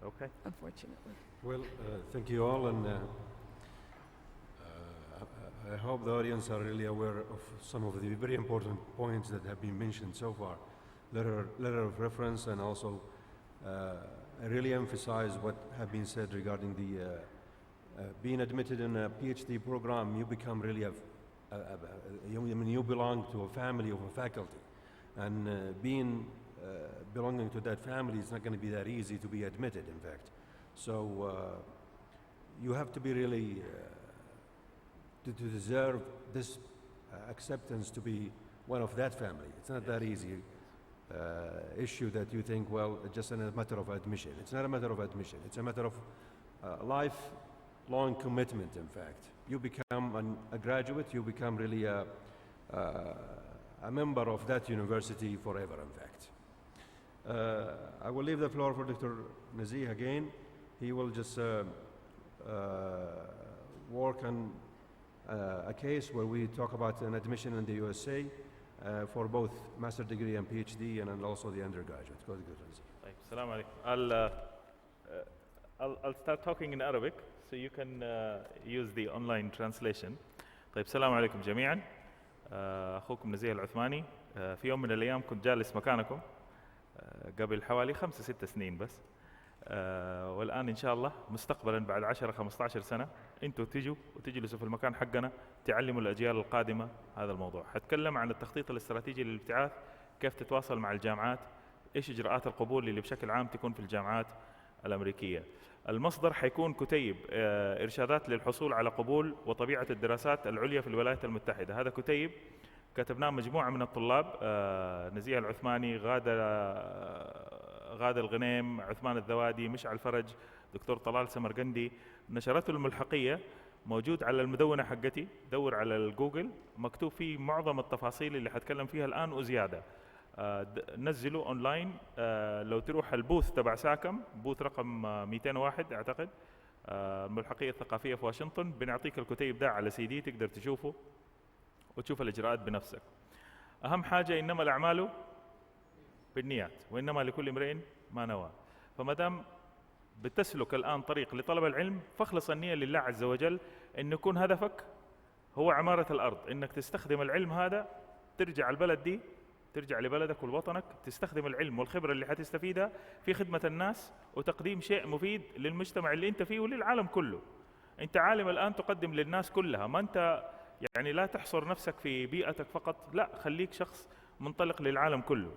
okay. unfortunately. Well, thank you all, and I hope the audience are really aware of some of the very important points that have been mentioned so far. Letter of reference, and also I really emphasize what have been said regarding the being admitted in a PhD program. You become really you belong to a family of a faculty, and belonging to that family is not going to be that easy to be admitted, in fact. So you have to be really to deserve this acceptance to be one of that family. It's not that easy issue that you think, well, it's just a matter of admission. It's not a matter of admission. It's a matter of lifelong commitment, in fact. You become a graduate, you become really a member of that university forever, in fact. I will leave the floor for Dr. Nzih again. He will just work on a case where we talk about an admission in the USA for both master degree and PhD, and then also the undergraduate. Go ahead, Dr. Nzih. Assalamu alaikum. I'll start talking in Arabic so you can use the online translation. طيب السلام عليكم جميعا. أخوكم نزيه العثماني. في يوم من الأيام كنت جالس مكانكم قبل حوالي 5-6 سنين بس. والآن إن شاء الله مستقبلا بعد 10-15 سنة أنتوا تجوا وتجلسوا في المكان حقنا تعلموا الأجيال القادمة هذا الموضوع. حتكلم عن التخطيط الاستراتيجي للابتعاث، كيف تتواصل مع الجامعات، إيش إجراءات القبول اللي بشكل عام تكون في الجامعات الأمريكية. المصدر حيكون كتيب إرشادات للحصول على قبول وطبيعة الدراسات العليا في الولايات المتحدة. هذا كتيب كتبناه مجموعة من الطلاب، نزيه العثماني، غادة الغنيم، عثمان الذوادي، مشعل فرج، دكتور طلال سمرقندي. نشرته الملحقية، موجود على المدونة حقتي، دور على الجوجل، مكتوب فيه معظم التفاصيل اللي حتكلم فيها الآن وزيادة. نزلوا اونلاين. لو تروح البوث تبع ساكم، بوث رقم 201 اعتقد، الملحقية الثقافية في واشنطن، بنعطيك الكتيب ده على CD تقدر تشوفه وتشوف الإجراءات بنفسك. أهم حاجة إنما الأعمال بالنيات وإنما لكل امرئ ما نوى. فما دام بتسلك الآن طريق لطلب العلم فاخلص النية لله عز وجل، إن يكون هدفك هو عمارة الأرض، إنك تستخدم العلم هذا، ترجع البلد دي، ترجع لبلدك ولوطنك، تستخدم العلم والخبرة اللي حتستفيدها في خدمة الناس وتقديم شيء مفيد للمجتمع اللي انت فيه وللعالم كله. انت عالم الآن تقدم للناس كلها، ما انت يعني لا تحصر نفسك في بيئتك فقط، لا خليك شخص منطلق للعالم كله.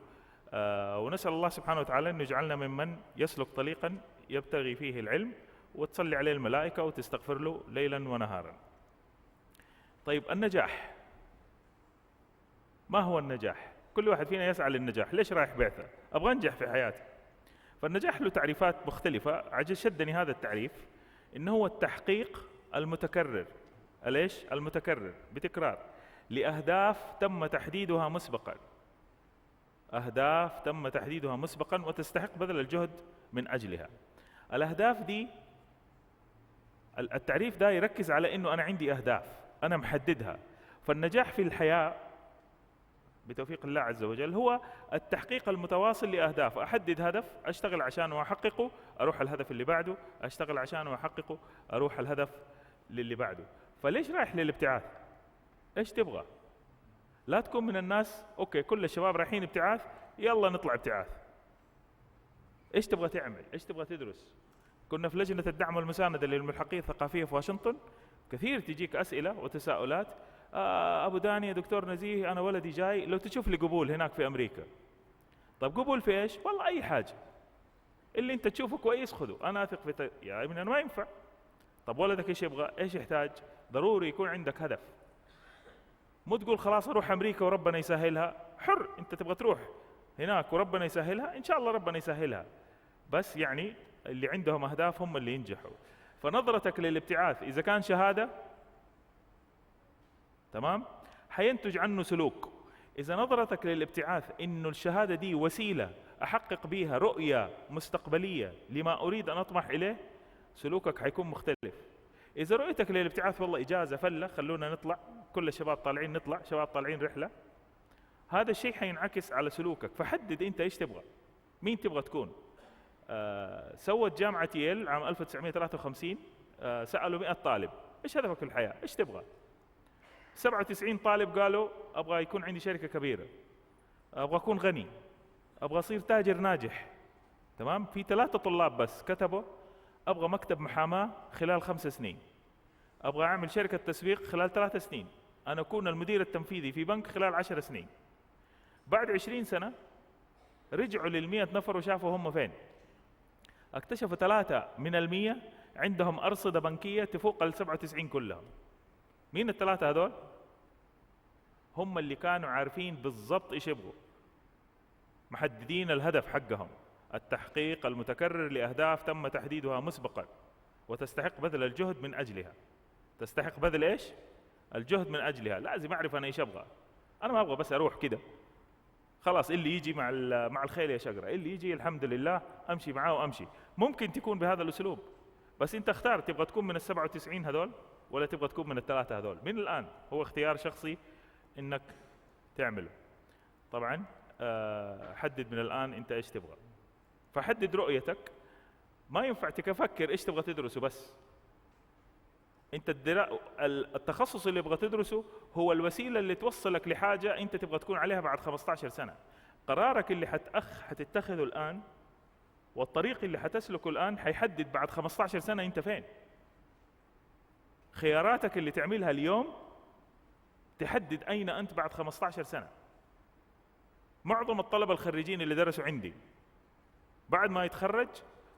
ونسأل الله سبحانه وتعالى أن يجعلنا ممن يسلك طريقا يبتغي فيه العلم وتصلي عليه الملائكة وتستغفر له ليلا ونهارا. طيب النجاح، ما هو النجاح؟ كل واحد فينا يسعى للنجاح. ليش رايح بعثة؟ أبغى أنجح في حياتي. فالنجاح له تعريفات مختلفة. عجل شدني هذا التعريف، إنه هو التحقيق المتكرر، ليش؟ المتكرر بتكرار لأهداف تم تحديدها مسبقا، أهداف تم تحديدها مسبقا وتستحق بذل الجهد من أجلها. الأهداف دي، التعريف ده يركز على إنه أنا عندي أهداف أنا محددها. فالنجاح في الحياة بتوفيق الله عز وجل هو التحقيق المتواصل لأهداف. أحدد هدف أشتغل عشانه وأحققه، أروح الهدف اللي بعده، أشتغل عشانه وأحققه، أروح الهدف للي بعده. فليش رايح للابتعاث؟ إيش تبغى؟ لا تكون من الناس أوكي كل الشباب رايحين ابتعاث يلا نطلع ابتعاث. إيش تبغى تعمل؟ إيش تبغى تدرس؟ كنا في لجنة الدعم والمساندة للملحقية الثقافية في واشنطن، كثير تجيك أسئلة وتساؤلات. أبو داني يا دكتور نزيه أنا ولدي جاي، لو تشوف لي قبول هناك في أمريكا. طب قبول في إيش؟ والله أي حاجة، اللي أنت تشوفه كويس خذه، أنا أثق في يا ابني أنا ما ينفع. طب ولدك إيش يبغى؟ إيش يحتاج؟ ضروري يكون عندك هدف. مو تقول خلاص أروح أمريكا وربنا يسهلها، حر، أنت تبغى تروح هناك وربنا يسهلها، إن شاء الله ربنا يسهلها، بس يعني اللي عندهم أهداف هم اللي ينجحوا. فنظرتك للابتعاث إذا كان شهادة تمام؟ حينتج عنه سلوك. إذا نظرتك للابتعاث إنه الشهادة دي وسيلة أحقق بيها رؤية مستقبلية لما أريد أن أطمح إليه، سلوكك حيكون مختلف. إذا رؤيتك للابتعاث والله إجازة فلة، خلونا نطلع، كل الشباب طالعين نطلع، شباب طالعين رحلة، هذا الشيء حينعكس على سلوكك. فحدد أنت إيش تبغى، مين تبغى تكون. سوت جامعة ييل عام 1953 سألوا 100 طالب إيش هدفك في الحياة، إيش تبغى؟ 97 طالب قالوا أبغى يكون عندي شركة كبيرة، أبغى أكون غني، أبغى أصير تاجر ناجح. تمام؟ في 3 طلاب بس كتبوا أبغى مكتب محاماة خلال 5 سنين، أبغى أعمل شركة تسويق خلال 3 سنين، أنا أكون المدير التنفيذي في بنك خلال 10 سنين. بعد 20 سنة رجعوا لل100 نفر وشافوا هم فين. اكتشفوا 3 من ال100 عندهم أرصدة بنكية تفوق ال97 كلهم. مين ال3 هذول؟ هم اللي كانوا عارفين بالضبط إيش يبغوا، محددين الهدف حقهم، التحقيق المتكرر لأهداف تم تحديدها مسبقا وتستحق بذل الجهد من أجلها. تستحق بذل إيش؟ الجهد من أجلها. لازم أعرف أنا إيش أبغى. أنا ما أبغى بس أروح كده خلاص، اللي يجي مع الخيل يا شقرة، اللي يجي الحمد لله أمشي معاه وأمشي. ممكن تكون بهذا الأسلوب، بس أنت اختار تبغى تكون من ال97 هذول ولا تبغى تكون من ال3 هذول. من الآن هو اختيار شخصي إنك تعمله. طبعا حدد من الآن أنت إيش تبغى. فحدد رؤيتك. ما ينفع تفكر إيش تبغى تدرسه بس. أنت التخصص اللي تبغى تدرسه هو الوسيلة اللي توصلك لحاجة أنت تبغى تكون عليها بعد 15 سنة. قرارك اللي حتتخذه الآن والطريق اللي حتسلكه الآن حيحدد بعد 15 سنة أنت فين. خياراتك اللي تعملها اليوم تحدد أين أنت بعد 15 سنة. معظم الطلبة الخريجين اللي درسوا عندي بعد ما يتخرج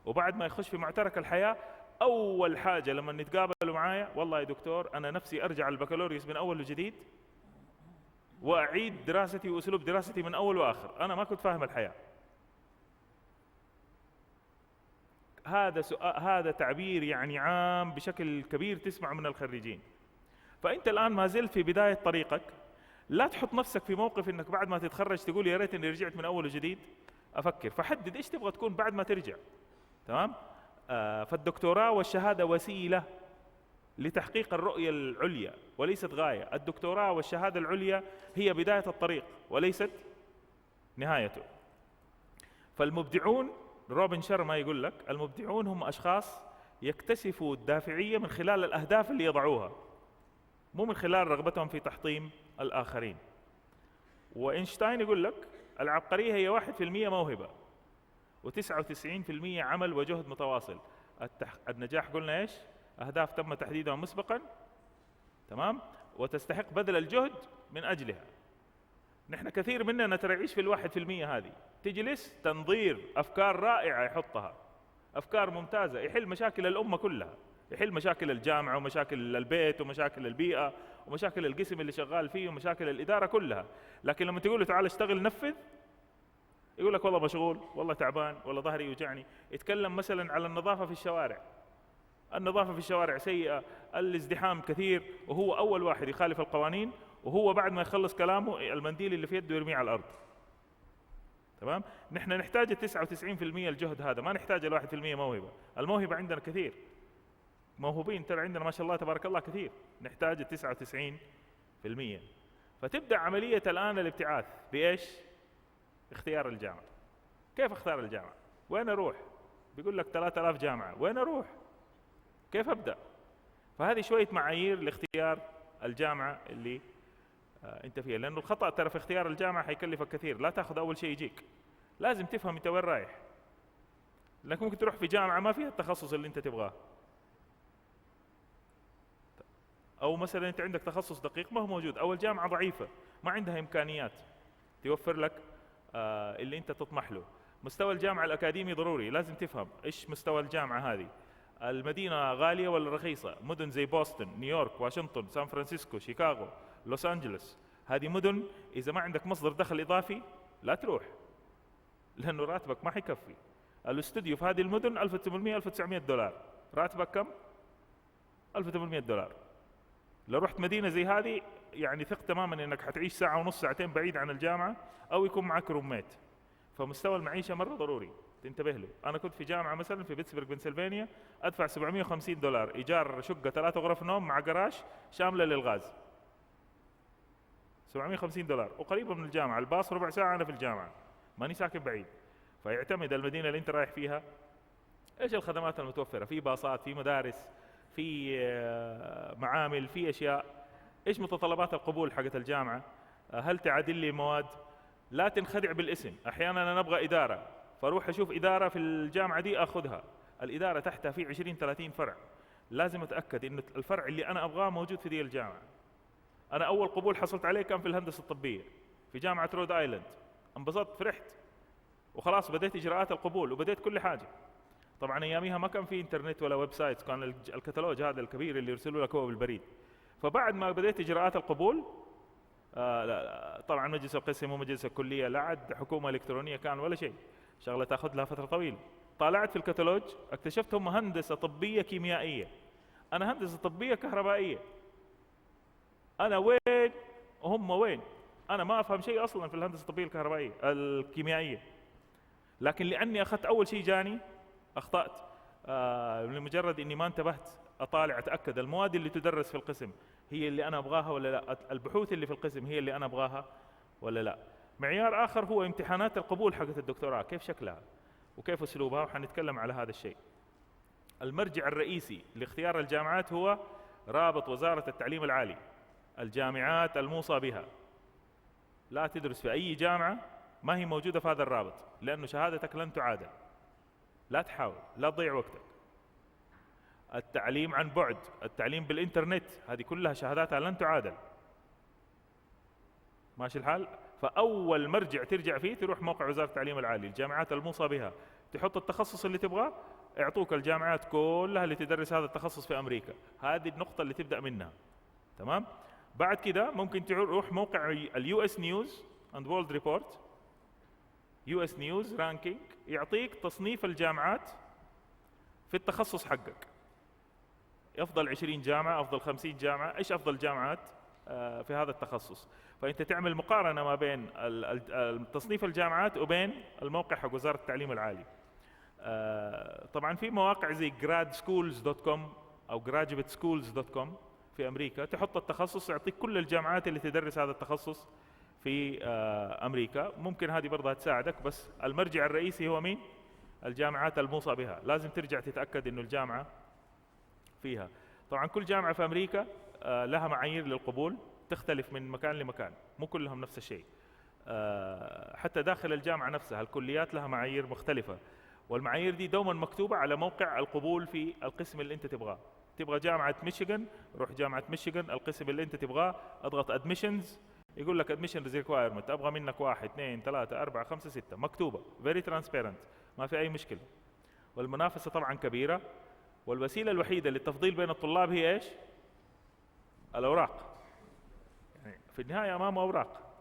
وبعد ما يخش في معترك الحياة، أول حاجة لما نتقابلوا معايا والله يا دكتور أنا نفسي أرجع البكالوريوس من أول وجديد وأعيد دراستي وأسلوب دراستي من أول وآخر، أنا ما كنت فاهم الحياة. هذا تعبير يعني عام بشكل كبير تسمع من الخريجين. فأنت الآن ما زلت في بداية طريقك، لا تحط نفسك في موقف إنك بعد ما تتخرج تقول يا ريت إني رجعت من أول وجديد أفكر. فحدد إيش تبغى تكون بعد ما ترجع. تمام؟ فالدكتوراه والشهادة وسيلة لتحقيق الرؤية العليا وليست غاية. الدكتوراه والشهادة العليا هي بداية الطريق وليست نهايته. فالمبدعون، روبن شرما يقول لك المبدعون هم أشخاص يكتسبوا الدافعية من خلال الأهداف اللي يضعوها، مو من خلال رغبتهم في تحطيم الآخرين. وإينشتاين يقول لك العبقرية هي 1% موهبة و99% عمل وجهد متواصل. النجاح قلنا إيش؟ أهداف تم تحديدها مسبقا، تمام؟ وتستحق بذل الجهد من أجلها. نحن كثير مننا ترى يعيش في 1% هذه، تجلس تنظير أفكار رائعة يحطها، أفكار ممتازة، يحل مشاكل الأمة كلها، يحل مشاكل الجامعة ومشاكل البيت ومشاكل البيئة ومشاكل القسم اللي شغال فيه ومشاكل الإدارة كلها. لكن لما تقول له تعال اشتغل نفذ يقول لك والله مشغول، والله تعبان، والله ظهري يوجعني. يتكلم مثلا على النظافة في الشوارع، النظافة في الشوارع سيئة، الازدحام كثير، وهو أول واحد يخالف القوانين، وهو بعد ما يخلص كلامه المنديل اللي في يده يرميه على الأرض. تمام؟ نحن نحتاج 99% الجهد هذا، ما نحتاج 1% موهبة. الموهبة عندنا كثير، موهوبين ترى عندنا ما شاء الله تبارك الله كثير، نحتاج 99%. فتبدأ عملية الآن الابتعاث بإيش؟ اختيار الجامعة. كيف اختار الجامعة؟ وين أروح؟ بيقول لك 3000 جامعة، وين أروح؟ كيف أبدأ؟ فهذه شوية معايير لاختيار الجامعة اللي أنت فيها، لأنه الخطأ ترى في اختيار الجامعة حيكلفك كثير. لا تأخذ أول شيء يجيك، لازم تفهم أنت وين رايح. لكن ممكن تروح في جامعة ما فيها التخصص اللي أنت تبغاه، أو مثلا أنت عندك تخصص دقيق ما هو موجود، أو الجامعة ضعيفة ما عندها إمكانيات توفر لك اللي أنت تطمح له. مستوى الجامعة الأكاديمي ضروري، لازم تفهم إيش مستوى الجامعة هذه. المدينة غالية ولا رخيصة؟ مدن زي بوسطن، نيويورك، واشنطن، سان فرانسيسكو، شيكاغو، لوس أنجلوس، هذه مدن إذا ما عندك مصدر دخل إضافي لا تروح، لأنه راتبك ما حيكفي. الاستوديو في هذه المدن 1800 $1900. راتبك كم؟ $1800. لو رحت مدينة زي هذه يعني ثق تماما انك حتعيش ساعه ونص ساعتين بعيد عن الجامعه، او يكون معك روميت. فمستوى المعيشه مره ضروري تنتبه له. انا كنت في جامعه مثلا في بيتسبرغ بنسلفانيا، ادفع $750 ايجار شقه 3 غرف نوم مع جراج شامله للغاز. $750 وقريبه من الجامعه، الباص ربع ساعه انا في الجامعه، ماني ساكن بعيد. فيعتمد المدينه اللي انت رايح فيها ايش الخدمات المتوفره، في باصات، في مدارس، في معامل، في اشياء. ايش متطلبات القبول حقت الجامعه؟ هل تعادل لي مواد؟ لا تنخدع بالاسم. احيانا انا ابغى اداره، فاروح اشوف اداره في الجامعه دي اخذها، الاداره تحتها في 20-30 فرع، لازم اتاكد انه الفرع اللي انا ابغاه موجود في دي الجامعه. انا اول قبول حصلت عليه كان في الهندسه الطبيه في جامعه رود ايلاند، انبسطت فرحت وخلاص بديت اجراءات القبول وبديت كل حاجه. طبعا اياميها ما كان في انترنت ولا ويب سايتس، كان الكتالوج هذا الكبير اللي يرسلوا لك هو بالبريد. فبعد ما بديت اجراءات القبول طبعا مجلس القسم ومجلس الكليه لا عاد حكومه الكترونيه كان ولا شيء، شغله تاخذ لها فتره طويله. طالعت في الكتالوج اكتشفت هم هندسه طبيه كيميائيه، انا هندسه طبيه كهربائيه. انا وين وهم وين؟ انا ما افهم شيء اصلا في الهندسه الطبيه الكهربائيه الكيميائيه، لكن لاني اخذت اول شيء جاني اخطات لمجرد اني ما انتبهت اطالع اتاكد المواد اللي تدرس في القسم هي اللي انا ابغاها ولا لا، البحوث اللي في القسم هي اللي انا ابغاها ولا لا. معيار اخر هو امتحانات القبول حقت الدكتوراه، كيف شكلها وكيف اسلوبها، وحنتكلم على هذا الشيء. المرجع الرئيسي لاختيار الجامعات هو رابط وزارة التعليم العالي، الجامعات الموصى بها. لا تدرس في اي جامعة ما هي موجودة في هذا الرابط، لانه شهادتك لن تعادل. لا تحاول، لا تضيع وقتك. التعليم عن بعد، التعليم بالإنترنت، هذه كلها شهاداتها لن تعادل. ماشي الحال؟ فأول مرجع ترجع فيه تروح موقع وزارة التعليم العالي، الجامعات الموصى بها، تحط التخصص اللي تبغاه، يعطوك الجامعات كلها اللي تدرس هذا التخصص في أمريكا. هذه النقطة اللي تبدأ منها. تمام؟ بعد كده ممكن تروح موقع اليو اس نيوز اند وورلد ريبورت، يو اس نيوز رانكينج، يعطيك تصنيف الجامعات في التخصص حقك. افضل 20 جامعه، افضل 50 جامعه، ايش افضل جامعات في هذا التخصص. فانت تعمل مقارنه ما بين تصنيف الجامعات وبين الموقع حق وزاره التعليم العالي. طبعا في مواقع زي gradschools.com او graduateschools.com في امريكا، تحط التخصص يعطيك كل الجامعات اللي تدرس هذا التخصص في امريكا. ممكن هذه برضها تساعدك، بس المرجع الرئيسي هو مين؟ الجامعات الموصى بها. لازم ترجع تتاكد انه الجامعه فيها. طبعا كل جامعه في امريكا لها معايير للقبول، تختلف من مكان لمكان، مو كلهم نفس الشيء. حتى داخل الجامعه نفسها الكليات لها معايير مختلفه، والمعايير دي دوما مكتوبه على موقع القبول في القسم اللي انت تبغاه. تبغى جامعه ميشيغان، روح جامعه ميشيغان، القسم اللي انت تبغاه، اضغط ادميشنز، يقول لك admission requirement، ابغى منك 1 2 3 4 5 6، مكتوبه very transparent، ما في اي مشكله. والمنافسه طبعا كبيره، والوسيله الوحيده للتفضيل بين الطلاب هي ايش؟ الاوراق. يعني في النهايه امامه اوراق،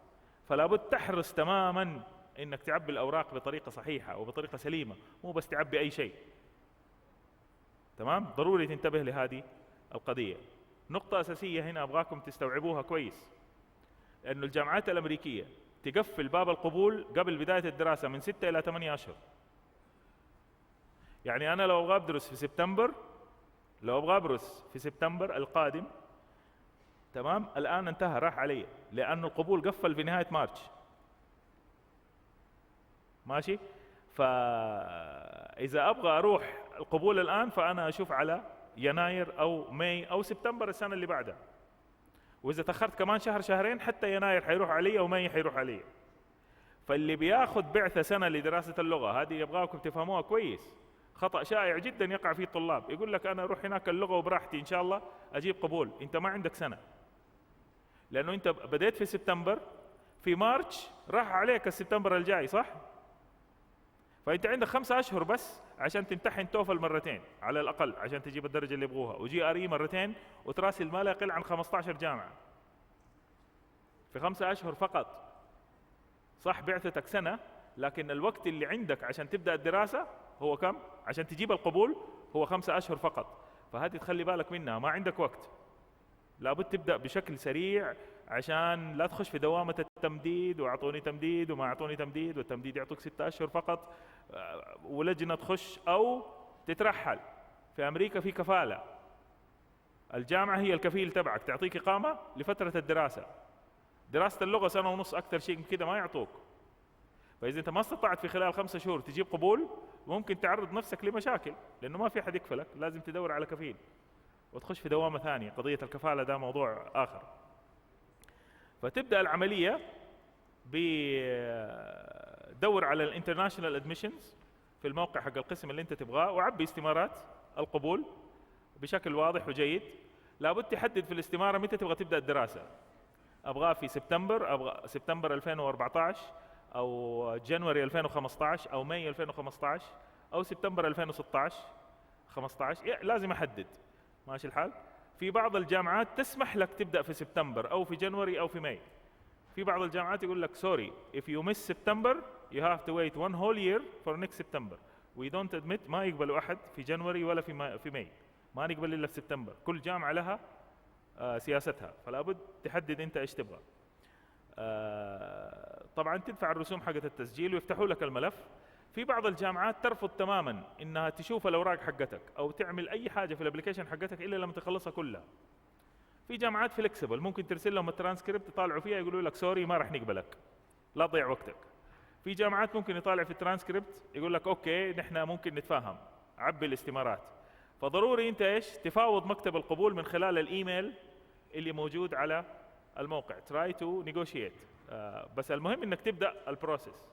فلا بد تحرص تماما انك تعبي الاوراق بطريقه صحيحه وبطريقه سليمه، مو بس تعبي اي شيء. تمام؟ ضروري تنتبه لهذه القضيه. نقطه اساسيه هنا ابغاكم تستوعبوها كويس، انه الجامعات الامريكيه تقفل باب القبول قبل بدايه الدراسه من 6 الى 8 اشهر. يعني انا لو ابغى ادرس في سبتمبر، القادم، تمام، الان انتهى، راح علي، لانه القبول قفل في نهايه مارس. ماشي؟ فاذا ابغى اروح القبول الان فانا اشوف على يناير او ماي او سبتمبر السنه اللي بعدها. واذا تاخرت كمان شهر شهرين حتى يناير حيروح علي وماي حيروح علي. فاللي بياخذ بعثه سنه لدراسه اللغه، هذه يبغاكم تفهموها كويس، خطا شائع جدا يقع فيه الطلاب. يقول لك انا اروح هناك اللغه وبراحتي ان شاء الله اجيب قبول. انت ما عندك سنه، لانه انت بديت في سبتمبر، في مارس راح عليك السبتمبر الجاي، صح؟ فانت عندك 5 اشهر بس عشان تمتحن توفل مرتين على الاقل عشان تجيب الدرجه اللي يبغوها، وجي ار اي مرتين، وتراسل ما لا يقل عن 15 جامعه في 5 اشهر فقط. صح بعثتك سنه، لكن الوقت اللي عندك عشان تبدا الدراسه هو كم؟ عشان تجيب القبول هو 5 اشهر فقط. فهذه تخلي بالك منها، ما عندك وقت، لابد تبدا بشكل سريع عشان لا تخش في دوامة التمديد، واعطوني تمديد وما اعطوني تمديد، والتمديد يعطوك 6 أشهر فقط ولجنة تخش أو تترحل. في أمريكا في كفالة، الجامعة هي الكفيل تبعك، تعطيك إقامة لفترة الدراسة. دراسة اللغة 1.5 سنة أكثر شيء من كده ما يعطوك. فإذا أنت ما استطعت في خلال 5 شهور تجيب قبول، ممكن تعرض نفسك لمشاكل، لأنه ما في أحد يكفلك، لازم تدور على كفيل وتخش في دوامة ثانية. قضية الكفالة ده موضوع آخر. فتبدأ العملية بدور على الانترناشونال ادميشنز في الموقع حق القسم اللي انت تبغاه، وعبي استمارات القبول بشكل واضح وجيد. لابد تحدد في الاستمارة متى تبغى تبدأ الدراسة. أبغاه في سبتمبر، أبغى سبتمبر 2014 أو جانوري 2015 أو ماي 2015 أو سبتمبر 2016 15. لازم أحدد. ماشي الحال؟ في بعض الجامعات تسمح لك تبدأ في سبتمبر أو في جانوري أو في ماي. في بعض الجامعات يقول لك sorry, if you miss September you have to wait 1 whole year for next September. We don't admit. ما يقبلوا أحد في جانوري ولا في ماي. ما نقبل إلا في سبتمبر. كل جامعة لها سياستها، فلا بد تحدد أنت إيش تبغى. طبعا تدفع الرسوم حقة التسجيل ويفتحوا لك الملف. في بعض الجامعات ترفض تماما انها تشوف الاوراق حقتك او تعمل اي حاجه في الابلكيشن حقتك الا لما تخلصها كلها. في جامعات فليكسبل، ممكن ترسل لهم الترانسكريبت يطالعوا فيها يقولوا لك سوري ما راح نقبلك، لا تضيع وقتك. في جامعات ممكن يطالع في الترانسكريبت يقول لك اوكي نحن ممكن نتفاهم، عبي الاستمارات. فضروري انت ايش؟ تفاوض مكتب القبول من خلال الايميل اللي موجود على الموقع. try to negotiate. بس المهم انك تبدا البروسيس.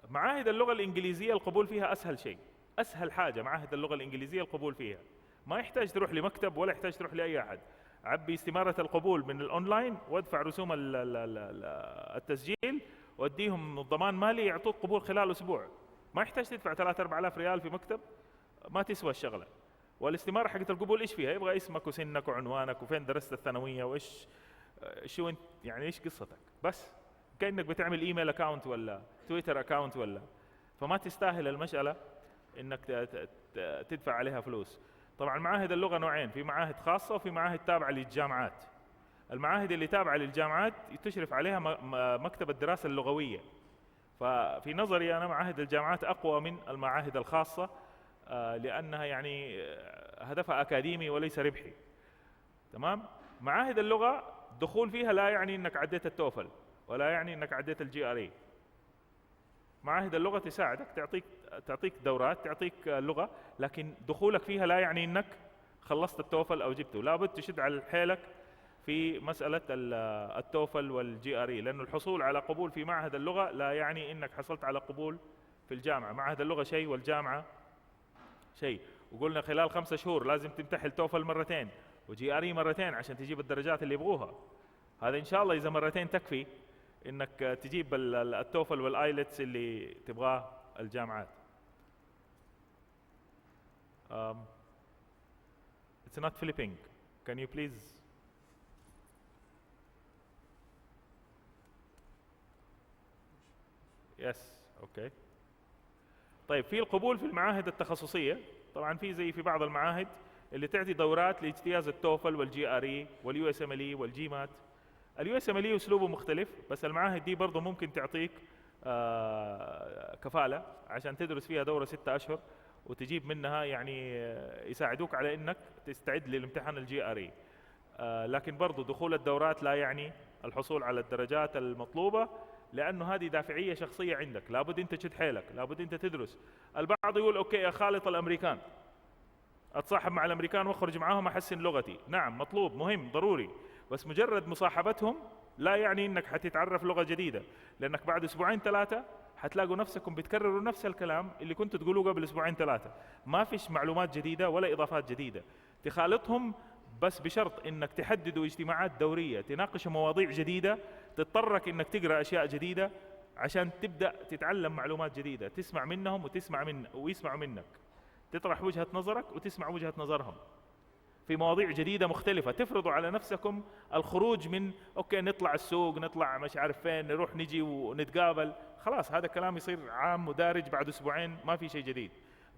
معاهد اللغة الإنجليزية القبول فيها أسهل شيء، أسهل حاجة. معاهد اللغة الإنجليزية القبول فيها ما يحتاج تروح لمكتب ولا يحتاج تروح لأي أحد. عبي استمارة القبول من الأونلاين وادفع رسوم التسجيل واديهم ضمان مالي يعطوك قبول خلال أسبوع. ما يحتاج تدفع 3-4 آلاف ريال في مكتب، ما تسوى الشغلة. والاستمارة حقت القبول إيش فيها؟ يبغى اسمك وسنك وعنوانك وفين درست الثانوية وإيش شو أنت يعني إيش قصتك، بس كأنك بتعمل ايميل اكاونت ولا تويتر اكاونت ولا. فما تستاهل المسألة انك تدفع عليها فلوس. طبعا معاهد اللغة نوعين، في معاهد خاصة وفي معاهد تابعة للجامعات. المعاهد اللي تابعة للجامعات تشرف عليها مكتب الدراسة اللغوية. ففي نظري انا معاهد الجامعات اقوى من المعاهد الخاصة، لانها يعني هدفها اكاديمي وليس ربحي. تمام؟ معاهد اللغة الدخول فيها لا يعني انك عديت التوفل ولا يعني انك عديت الGRE. معاهد اللغة تساعدك، تعطيك دورات، تعطيك لغة، لكن دخولك فيها لا يعني انك خلصت التوفل او جبته. لابد تشد على حيلك في مسألة التوفل والGRE، لأنه الحصول على قبول في معهد اللغة لا يعني انك حصلت على قبول في الجامعة. معهد اللغة شيء والجامعة شيء. وقلنا خلال 5 شهور لازم تمتحن توفل مرتين وGRE مرتين عشان تجيب الدرجات اللي يبغوها. هذا ان شاء الله اذا مرتين تكفي انك تجيب التوفل والايلتس اللي تبغاه الجامعات. It's not flipping. Can you please? Yes. Okay. طيب في القبول في المعاهد التخصصية، طبعا في بعض المعاهد اللي تعطي دورات لاجتياز التوفل والGRE والUSMLE والجيمات. الUSMLE اسلوبه مختلف، بس المعاهد دي برضه ممكن تعطيك كفالة عشان تدرس فيها دورة 6 أشهر وتجيب منها يعني يساعدوك على انك تستعد للامتحان الGRE. لكن برضه دخول الدورات لا يعني الحصول على الدرجات المطلوبة، لانه هذه دافعية شخصية عندك. لابد انت تشد حيلك، لابد انت تدرس. البعض يقول اوكي اخالط الامريكان، اتصاحب مع الامريكان واخرج معاهم احسن لغتي. نعم مطلوب، مهم، ضروري، بس مجرد مصاحبتهم لا يعني انك حتتعرف لغة جديدة، لانك بعد 2-3 حتلاقوا نفسكم بتكرروا نفس الكلام اللي كنتوا تقولوه قبل 2-3. ما فيش معلومات جديدة ولا اضافات جديدة. تخالطهم بس بشرط انك تحددوا اجتماعات دورية تناقشوا مواضيع جديدة، تضطرك انك تقرأ اشياء جديدة عشان تبدأ تتعلم معلومات جديدة، تسمع منهم ويسمعوا منك، تطرح وجهة نظرك وتسمع وجهة نظرهم في مواضيع جديدة مختلفة. تفرضوا على نفسكم الخروج من اوكي نطلع السوق، نطلع مش عارف فين، نروح نجي ونتقابل. خلاص هذا الكلام يصير عام ودارج بعد 2 ما في شيء جديد.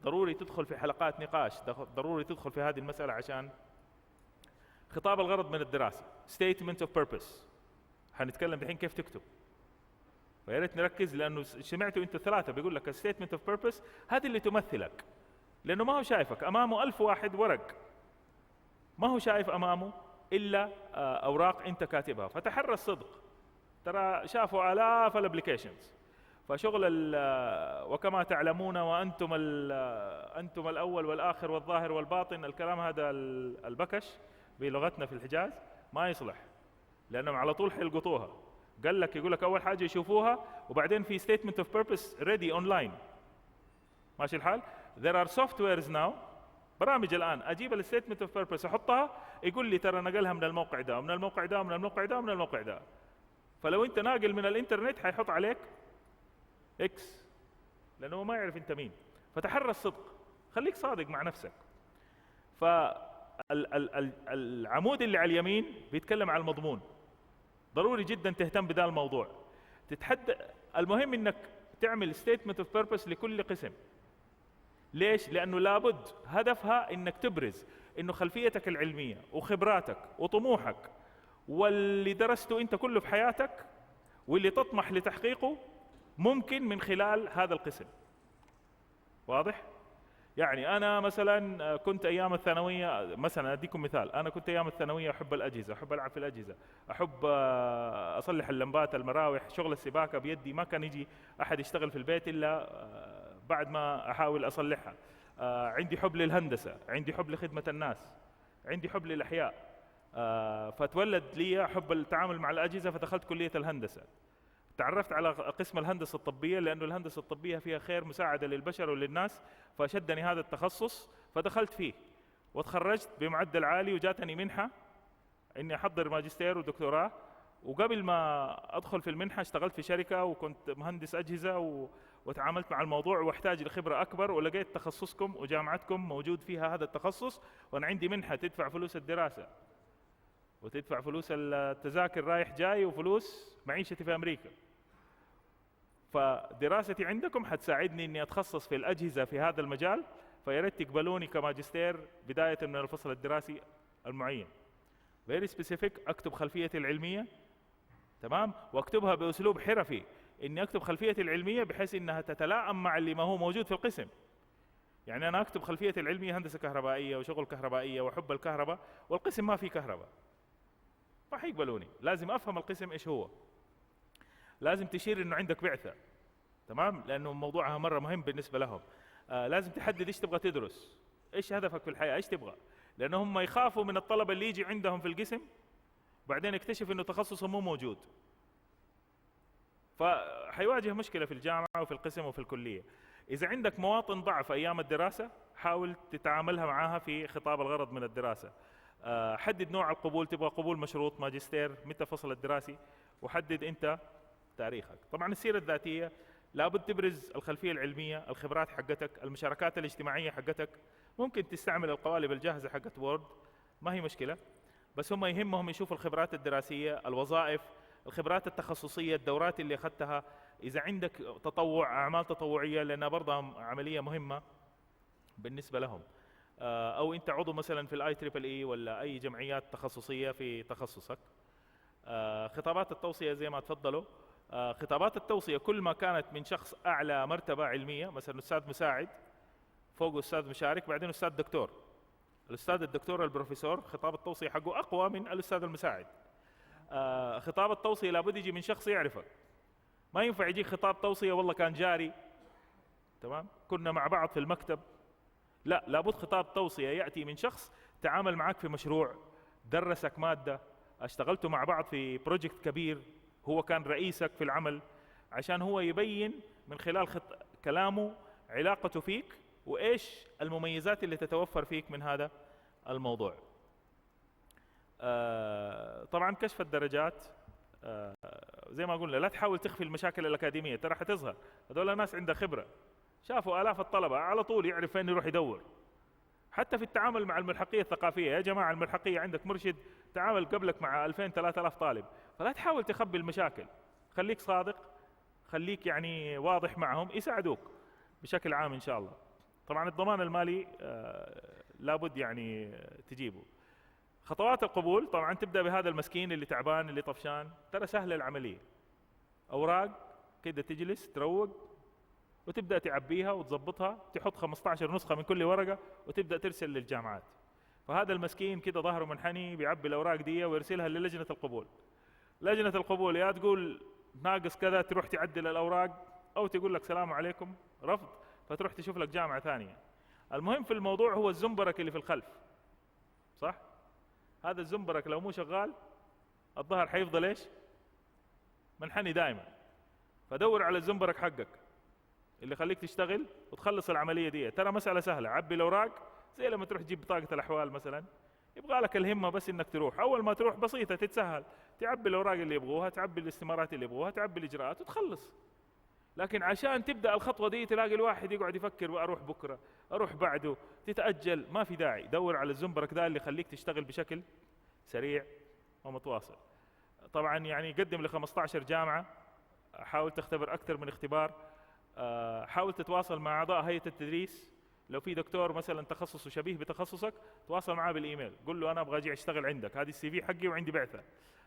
ضروري تدخل في حلقات نقاش، ضروري تدخل في هذه المسألة عشان خطاب الغرض من الدراسة statement of purpose، حنتكلم الحين كيف تكتب. فيا ريت نركز، لأنه سمعتوا أنتوا الثلاثة بيقول لك statement of purpose هذه اللي تمثلك، لأنه ما هو شايفك، أمامه 1000 واحد ورق، ما هو شايف أمامه إلا أوراق أنت كاتبها. فتحرى الصدق، ترى شافوا آلاف الابليكيشنز. فشغل وكما تعلمون وأنتم أنتم الأول والآخر والظاهر والباطن، الكلام هذا البكش بلغتنا في الحجاز ما يصلح، لأنهم على طول حيلقطوها. قال لك يقول لك أول حاجة يشوفوها، وبعدين في statement of purpose ready online. ماشي الحال؟ there are softwares now، برامج الآن أجيب الستيتمنت اوف بيربس أحطها، يقول لي ترى نقلها من الموقع ده ومن الموقع ده ومن الموقع ده ومن الموقع ده. فلو أنت ناقل من الإنترنت حيحط عليك إكس، لأنه ما يعرف أنت مين. فتحرى الصدق، خليك صادق مع نفسك. فالعمود اللي على اليمين بيتكلم عن المضمون، ضروري جدا تهتم بدا الموضوع. المهم انك تعمل ستيتمنت اوف بيربس لكل قسم. ليش؟ لانه لابد هدفها انك تبرز انه خلفيتك العلميه وخبراتك وطموحك واللي درسته انت كله في حياتك واللي تطمح لتحقيقه ممكن من خلال هذا القسم. واضح؟ يعني أنا مثلا كنت أيام الثانوية، مثلا أديكم مثال، أنا كنت أيام الثانوية أحب الأجهزة، أحب ألعب في الأجهزة، أحب أصلح اللمبات، المراوح، شغل السباكة بيدي، ما كان يجي أحد يشتغل في البيت إلا بعد ما أحاول أصلحها. عندي حب للهندسة، عندي حب لخدمة الناس، عندي حب للأحياء، فتولد لي حب التعامل مع الأجهزة، فدخلت كلية الهندسة. تعرفت على قسم الهندسة الطبية لأنه الهندسة الطبية فيها خير، مساعدة للبشر وللناس، فشدني هذا التخصص فدخلت فيه وتخرجت بمعدل عالي، وجاتني منحة إني أحضر ماجستير ودكتوراه. وقبل ما أدخل في المنحة اشتغلت في شركة وكنت مهندس أجهزة وتعاملت مع الموضوع واحتاج لخبرة أكبر، ولقيت تخصصكم وجامعتكم موجود فيها هذا التخصص، وأنا عندي منحة تدفع فلوس الدراسة وتدفع فلوس التذاكر رايح جاي وفلوس معيشتي في أمريكا. فدراستي عندكم حتساعدني اني اتخصص في الاجهزه في هذا المجال، فيا ريت تقبلوني كماجستير بدايه من الفصل الدراسي المعين. فيري سبيسيفيك، اكتب خلفيتي العلميه، تمام، واكتبها باسلوب حرفي، اني اكتب خلفيتي العلميه بحيث انها تتلائم مع اللي ما هو موجود في القسم. يعني انا اكتب خلفيتي العلميه هندسه كهربائيه وشغل كهربائيه وحب الكهرباء، والقسم ما فيه كهرباء، ما حيقبلوني. لازم افهم القسم ايش هو، لازم تشير انه عندك بعثة، تمام، لانه موضوعها مرة مهم بالنسبة لهم. لازم تحدد ايش تبغى تدرس، ايش هدفك في الحياة، ايش تبغى، لانهم يخافوا من الطلبة اللي يجي عندهم في القسم بعدين يكتشف انه تخصصه مو موجود، فحيواجه مشكلة في الجامعة وفي القسم وفي الكلية. اذا عندك مواطن ضعف ايام الدراسة حاول تتعاملها معاها في خطاب الغرض من الدراسة. حدد نوع القبول، تبغى قبول مشروط، ماجستير، متى فصل الدراسي، وحدد انت تاريخك. طبعا السيرة الذاتية لابد تبرز الخلفية العلمية، الخبرات حقتك، المشاركات الاجتماعية حقتك. ممكن تستعمل القوالب الجاهزة حقت وورد، ما هي مشكلة، بس هم يهمهم يشوفوا الخبرات الدراسية، الوظائف، الخبرات التخصصية، الدورات اللي أخذتها، إذا عندك تطوع، أعمال تطوعية، لأنها برضه عملية مهمة بالنسبة لهم، أو أنت عضو مثلا في الIEEE ولا أي جمعيات تخصصية في تخصصك. خطابات التوصية زي ما تفضلوا. خطابات التوصية كل ما كانت من شخص أعلى مرتبة علمية، مثلا أستاذ مساعد، فوق أستاذ مشارك، بعدين أستاذ دكتور. الأستاذ الدكتور البروفيسور خطاب التوصية حقه أقوى من الأستاذ المساعد. خطاب التوصية لابد يجي من شخص يعرفك، ما ينفع يجيك خطاب توصية والله كان جاري، تمام، كنا مع بعض في المكتب. لا، لابد خطاب توصية يأتي من شخص تعامل معك في مشروع، درسك مادة، اشتغلتوا مع بعض في بروجكت كبير، هو كان رئيسك في العمل، عشان هو يبين من خلال كلامه علاقته فيك وإيش المميزات اللي تتوفر فيك من هذا الموضوع. طبعا كشف الدرجات، زي ما قلنا لا تحاول تخفي المشاكل الأكاديمية، ترى حتظهر. هذول ناس عندها خبرة، شافوا آلاف الطلبة، على طول يعرف فين يروح يدور. حتى في التعامل مع الملحقية الثقافية، يا جماعة الملحقية عندك مرشد تعامل قبلك مع 2000-3000 طالب، فلا تحاول تخبي المشاكل، خليك صادق، خليك يعني واضح معهم، يساعدوك بشكل عام إن شاء الله. طبعا الضمان المالي لابد يعني تجيبه. خطوات القبول طبعا تبدا بهذا المسكين اللي تعبان اللي طفشان، ترى سهله العمليه. اوراق كده تجلس تروق وتبدا تعبيها وتظبطها، تحط 15 نسخه من كل ورقه وتبدا ترسل للجامعات. فهذا المسكين كده ظهره منحني بيعبي الاوراق دي ويرسلها للجنه القبول. لجنه القبول يا تقول ناقص كذا تروح تعدل الاوراق، او تقول لك سلام عليكم رفض، فتروح تشوف لك جامعه ثانيه. المهم في الموضوع هو الزنبرك اللي في الخلف، صح؟ هذا الزنبرك لو مو شغال الظهر حيفضل ايش؟ منحني دائما. فدور على الزنبرك حقك اللي يخليك تشتغل وتخلص العمليه دي. ترى مساله سهله، عبي الاوراق زي لما تروح تجيب بطاقه الاحوال مثلا، يبغى لك الهمه بس انك تروح. اول ما تروح بسيطه تتسهل، تعبي الاوراق اللي يبغوها، تعبي الاستمارات اللي يبغوها، تعبي الاجراءات وتخلص. لكن عشان تبدا الخطوه دي تلاقي الواحد يقعد يفكر اروح بكره، اروح بعده، تتاجل، ما في داعي. دور على الزنبرك ده اللي يخليك تشتغل بشكل سريع ومتواصل. طبعا يعني قدم ل 15 جامعه، حاول تختبر اكثر من اختبار، حاول تتواصل مع اعضاء هيئه التدريس. لو في دكتور مثلا تخصصه شبيه بتخصصك تواصل معاه بالايميل، قول له انا ابغى اجي اشتغل عندك، هذه السي في حقي وعندي بعثه.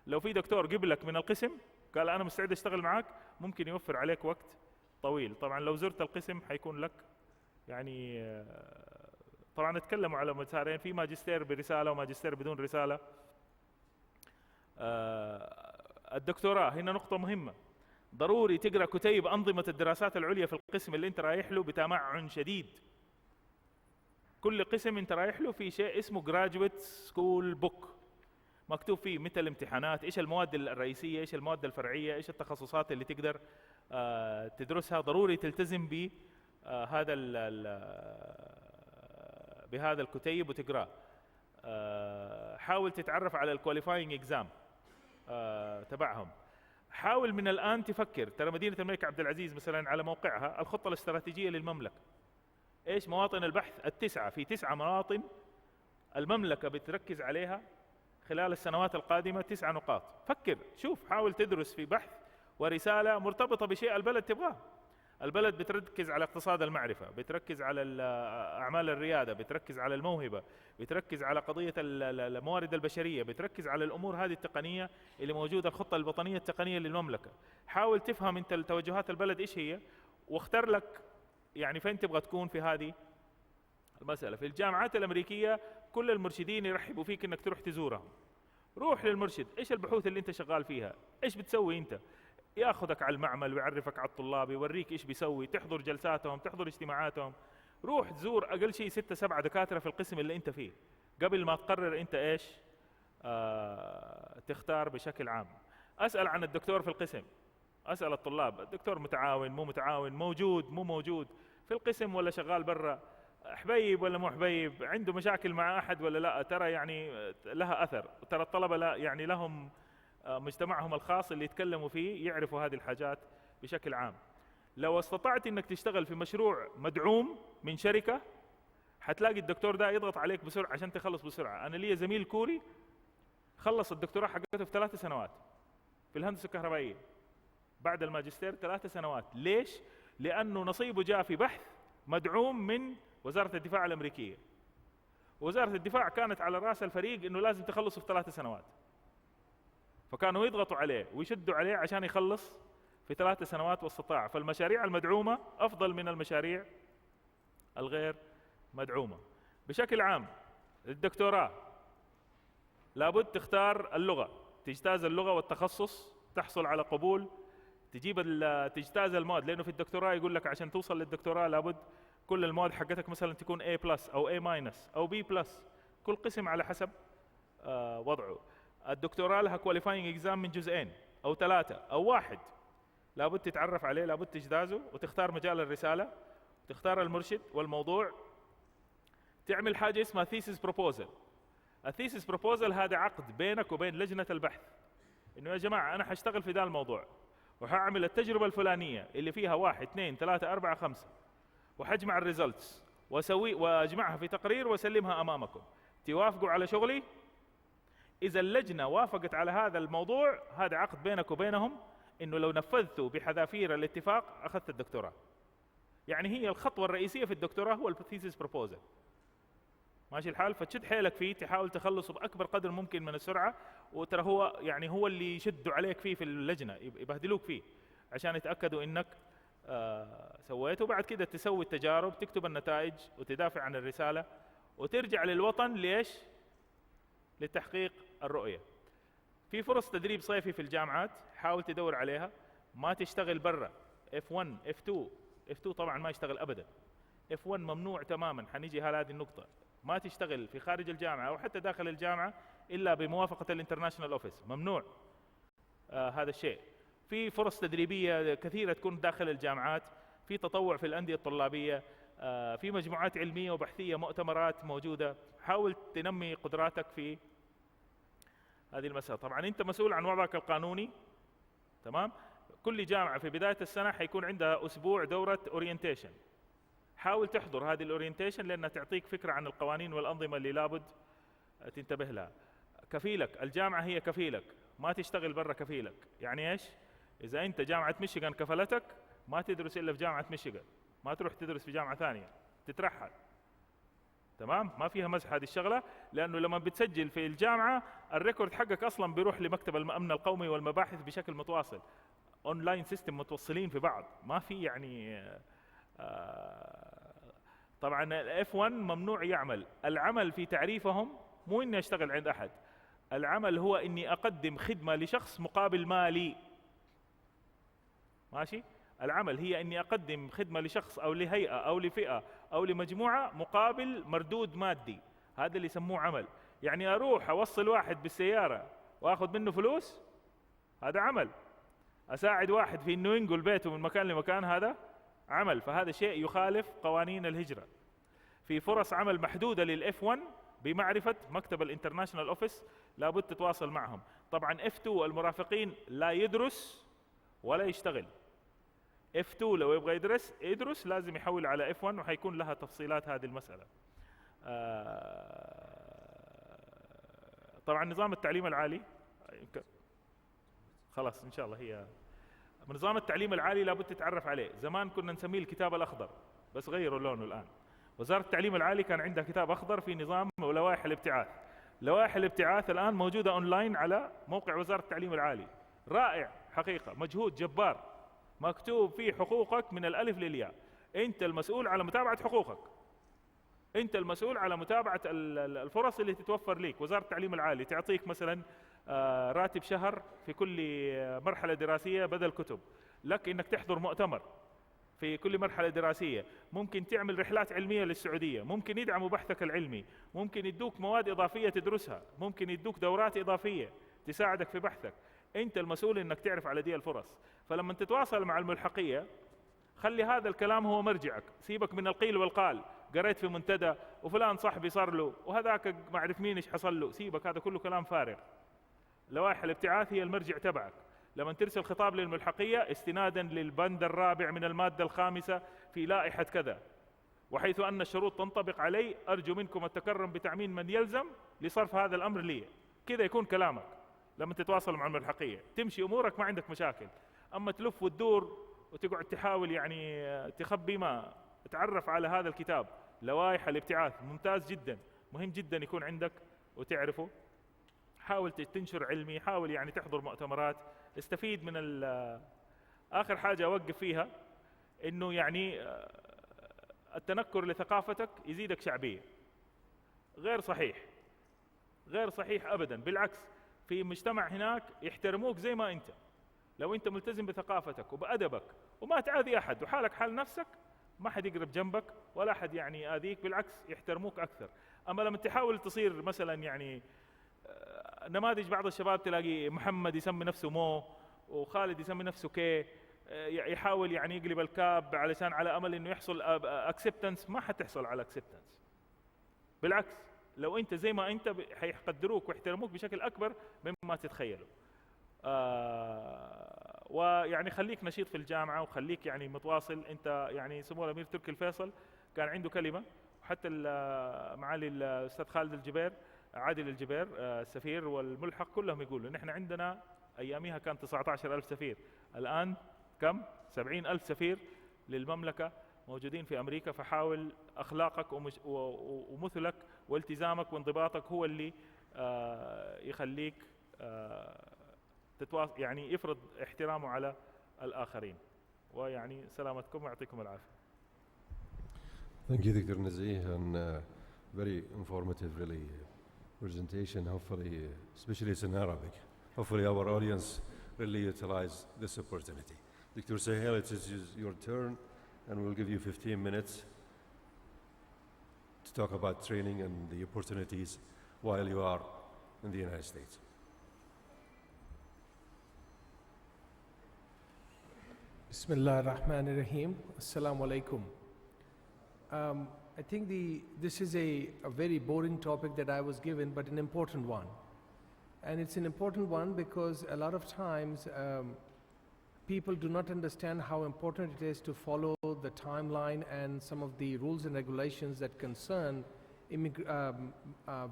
لو في دكتور قبلك من القسم قال انا مستعد اشتغل معاك، ممكن يوفر عليك وقت طويل. طبعا لو زرت القسم حيكون لك يعني طبعا اتكلموا على مسارين، في ماجستير برساله وماجستير بدون رساله. الدكتوراه هنا نقطه مهمه، ضروري تقرا كتيب انظمه الدراسات العليا في القسم اللي انت رايح له بتمعن شديد. كل قسم انت رايح له في شيء اسمه جراجويت سكول بوك، مكتوب فيه متى الامتحانات، ايش المواد الرئيسيه، ايش المواد الفرعيه، ايش التخصصات اللي تقدر تدرسها. ضروري تلتزم بهذا بهذا الكتيب وتقراه. حاول تتعرف على الكواليفاينج اكزام تبعهم. حاول من الان تفكر، ترى مدينه الملك عبد العزيز مثلا على موقعها الخطه الاستراتيجيه للمملكه. ايش مواطن البحث؟ التسعه، في 9 مواطن المملكه بتركز عليها خلال السنوات القادمه، 9 نقاط. فكر، شوف، حاول تدرس في بحث ورساله مرتبطه بشيء البلد تبغاه. البلد بتركز على اقتصاد المعرفه، بتركز على اعمال الرياده، بتركز على الموهبه، بتركز على قضيه الموارد البشريه، بتركز على الامور هذه التقنيه اللي موجوده، الخطه الوطنيه التقنيه للمملكه. حاول تفهم انت توجهات البلد ايش هي، واختار لك يعني فين تبغى تكون في هذه المساله. في الجامعات الامريكيه كل المرشدين يرحبوا فيك انك تروح تزورهم. روح للمرشد، ايش البحوث اللي انت شغال فيها، ايش بتسوي انت، ياخذك على المعمل ويعرفك على الطلاب، يوريك ايش بيسوي، تحضر جلساتهم، تحضر اجتماعاتهم. روح تزور اقل شيء 6 7 دكاتره في القسم اللي انت فيه قبل ما تقرر انت ايش تختار بشكل عام. اسال عن الدكتور في القسم، اسال الطلاب الدكتور متعاون مو متعاون، موجود مو موجود في القسم ولا شغال برا، حبيب ولا مو حبيب، عنده مشاكل مع احد ولا لا. ترى يعني لها اثر، ترى الطلبه لا يعني لهم مجتمعهم الخاص اللي يتكلموا فيه، يعرفوا هذه الحاجات بشكل عام. لو استطعت انك تشتغل في مشروع مدعوم من شركه، حتلاقي الدكتور ده يضغط عليك بسرعه عشان تخلص بسرعه. انا لي زميل كوري خلص الدكتوراه حقته في 3 سنوات في الهندسه الكهربائيه بعد الماجستير 3 سنوات. ليش؟ لانه نصيبه جاء في بحث مدعوم من وزاره الدفاع الامريكيه. وزاره الدفاع كانت على راس الفريق انه لازم تخلصه في 3 سنوات، فكانوا يضغطوا عليه ويشدوا عليه عشان يخلص في 3 سنوات واستطاع. فالمشاريع المدعومه افضل من المشاريع الغير مدعومه. بشكل عام الدكتوراه لابد تختار اللغه، تجتاز اللغه والتخصص، تحصل على قبول، تجتاز المواد. لانه في الدكتوراه يقول لك عشان توصل للدكتوراه لابد كل المواد حقتك مثلا تكون A+ او A- او B+، كل قسم على حسب وضعه. الدكتوراه لها كواليفاينج اكزام من 2 أو 3 أو 1، لابد تتعرف عليه، لابد تجتازه، وتختار مجال الرساله، وتختار المرشد والموضوع. تعمل حاجه اسمها ثيسيس بروبوزل. الثيسيس بروبوزل هذا عقد بينك وبين لجنه البحث، انه يا جماعه انا حاشتغل في ذا الموضوع وحاعمل التجربه الفلانيه اللي فيها 1 2 3 4 5، وحجمع الريزلتس واجمعها في تقرير واسلمها امامكم. توافقوا على شغلي؟ اذا اللجنه وافقت على هذا الموضوع، هذا عقد بينك وبينهم انه لو نفذتوا بحذافير الاتفاق اخذت الدكتوراه. يعني هي الخطوه الرئيسيه في الدكتوراه هو الثيسيس بروبوزل. ماشي الحال، فتشد حيلك فيه، تحاول تخلصه باكبر قدر ممكن من السرعه، وترى هو يعني هو اللي يشدوا عليك فيه في اللجنه، يبهدلوك فيه عشان يتاكدوا انك سويته. وبعد كده تسوي التجارب، تكتب النتائج وتدافع عن الرساله، وترجع للوطن. ليش؟ لتحقيق الرؤيه. في فرص تدريب صيفي في الجامعات، حاول تدور عليها. ما تشتغل برا F1 F2 طبعا ما يشتغل ابدا. F1 ممنوع تماما، حنيجي على هذه النقطه. ما تشتغل في خارج الجامعه او حتى داخل الجامعه الا بموافقه الانترناشونال اوفيس، ممنوع هذا الشيء. في فرص تدريبيه كثيره تكون داخل الجامعات، في تطوع في الانديه الطلابيه، في مجموعات علميه وبحثيه، مؤتمرات موجوده. حاول تنمي قدراتك في هذه المسألة. طبعا انت مسؤول عن وضعك القانوني، تمام؟ كل جامعة في بداية السنة حيكون عندها اسبوع دورة اورينتيشن. حاول تحضر هذه الاورينتيشن لانها تعطيك فكرة عن القوانين والانظمة اللي لابد تنتبه لها. كفيلك، الجامعة هي كفيلك، ما تشتغل برا كفيلك. يعني ايش؟ اذا انت جامعة ميشيغان كفلتك، ما تدرس الا في جامعة ميشيغان، ما تروح تدرس في جامعة ثانية، تترحل. تمام؟ ما فيها مزح هذه الشغله، لانه لما بتسجل في الجامعه الريكورد حقك اصلا بيروح لمكتب الامن القومي والمباحث بشكل متواصل، اونلاين سيستم متوصلين في بعض، ما في يعني طبعا الاف 1 ممنوع يعمل. العمل في تعريفهم مو اني اشتغل عند احد، العمل هو اني اقدم خدمه لشخص مقابل مالي. ماشي؟ العمل هي اني اقدم خدمه لشخص او لهيئه او لفئه او لمجموعه مقابل مردود مادي، هذا اللي يسموه عمل. يعني اروح اوصل واحد بالسياره واخذ منه فلوس، هذا عمل. اساعد واحد في انه ينقل بيته من مكان لمكان، هذا عمل. فهذا شيء يخالف قوانين الهجره. في فرص عمل محدوده للاف 1 بمعرفه مكتب الانترناشونال اوفيس، لابد تتواصل معهم. طبعا اف 2 المرافقين لا يدرس ولا يشتغل. F2 لو يبغى يدرس لازم يحول على F1، وحيكون لها تفصيلات هذه المسألة. طبعا نظام التعليم العالي خلاص إن شاء الله، هي نظام التعليم العالي لابد تتعرف عليه. زمان كنا نسميه الكتاب الأخضر، بس غيروا لونه الآن. وزارة التعليم العالي كان عندها كتاب أخضر في نظام ولوائح الابتعاث. لوائح الابتعاث الآن موجودة أونلاين على موقع وزارة التعليم العالي. رائع حقيقة، مجهود جبار، مكتوب فيه حقوقك من الألف للياء. أنت المسؤول على متابعة حقوقك، أنت المسؤول على متابعة الفرص اللي تتوفر لك. وزارة التعليم العالي تعطيك مثلا راتب شهر في كل مرحلة دراسية بدل كتب، لك إنك تحضر مؤتمر في كل مرحلة دراسية، ممكن تعمل رحلات علمية للسعودية، ممكن يدعموا بحثك العلمي، ممكن يدوك مواد إضافية تدرسها، ممكن يدوك دورات إضافية تساعدك في بحثك. أنت المسؤول إنك تعرف على دي الفرص. فلما تتواصل مع الملحقية خلي هذا الكلام هو مرجعك، سيبك من القيل والقال، قريت في منتدى وفلان صاحبي صار له وهذاك ما أعرف مين إيش حصل له، سيبك، هذا كله كلام فارغ. لوائح الابتعاث هي المرجع تبعك. لما ترسل خطاب للملحقية استنادا للبند الرابع من المادة الخامسة في لائحة كذا، وحيث أن الشروط تنطبق علي أرجو منكم التكرم بتعمين من يلزم لصرف هذا الأمر لي، كذا يكون كلامك. لما تتواصل مع الملحقية تمشي أمورك، ما عندك مشاكل. أما تلف وتدور وتقعد تحاول يعني تخبي، ما تعرف على هذا الكتاب لوائح الابتعاث، ممتاز جدا، مهم جدا يكون عندك وتعرفه. حاول تنشر علمي، حاول يعني تحضر مؤتمرات، استفيد من آخر حاجة أوقف فيها إنه يعني التنكر لثقافتك يزيدك شعبية. غير صحيح، غير صحيح أبدا، بالعكس في مجتمع هناك يحترموك زي ما أنت. لو أنت ملتزم بثقافتك وبأدبك وما تعادي أحد وحالك حال نفسك، ما حد يقرب جنبك ولا حد يعني يآذيك، بالعكس يحترموك أكثر. أما لما تحاول تصير مثلا يعني نماذج، بعض الشباب تلاقي محمد يسمي نفسه مو وخالد يسمي نفسه كي، يحاول يعني يقلب الكاب علشان على أمل إنه يحصل acceptance، ما حتحصل على acceptance. بالعكس لو أنت زي ما أنت حيقدروك ويحترموك بشكل أكبر مما تتخيلوا. ويعني خليك نشيط في الجامعة وخليك يعني متواصل. أنت يعني سمو الأمير تركي الفيصل كان عنده كلمة، وحتى معالي الأستاذ خالد الجبير، عادل الجبير السفير والملحق، كلهم يقولوا نحن عندنا أياميها كان 19,000 سفير، الآن كم؟ 70,000 سفير للمملكة موجودين في أمريكا، فحاول أخلاقك ومثلك والتزامك وانضباطك هو اللي يخليك يعني يفرض احترامه على الآخرين. ويعني سلامتكم ويعطيكم العافية. Thank you, Dr. Nizih, and very informative, really, presentation. Hopefully, especially it's in Arabic. Hopefully, our audience really utilize this opportunity. Dr. Sahel, it is your turn, and we'll give you 15 minutes to talk about training and the opportunities while you are in the United States. Bismillah ar-Rahman ar-Rahim. Assalamu alaikum. I think this is a very boring topic that I was given, but an important one. And it's an important one because a lot of times people do not understand how important it is to follow the timeline and some of the rules and regulations that concern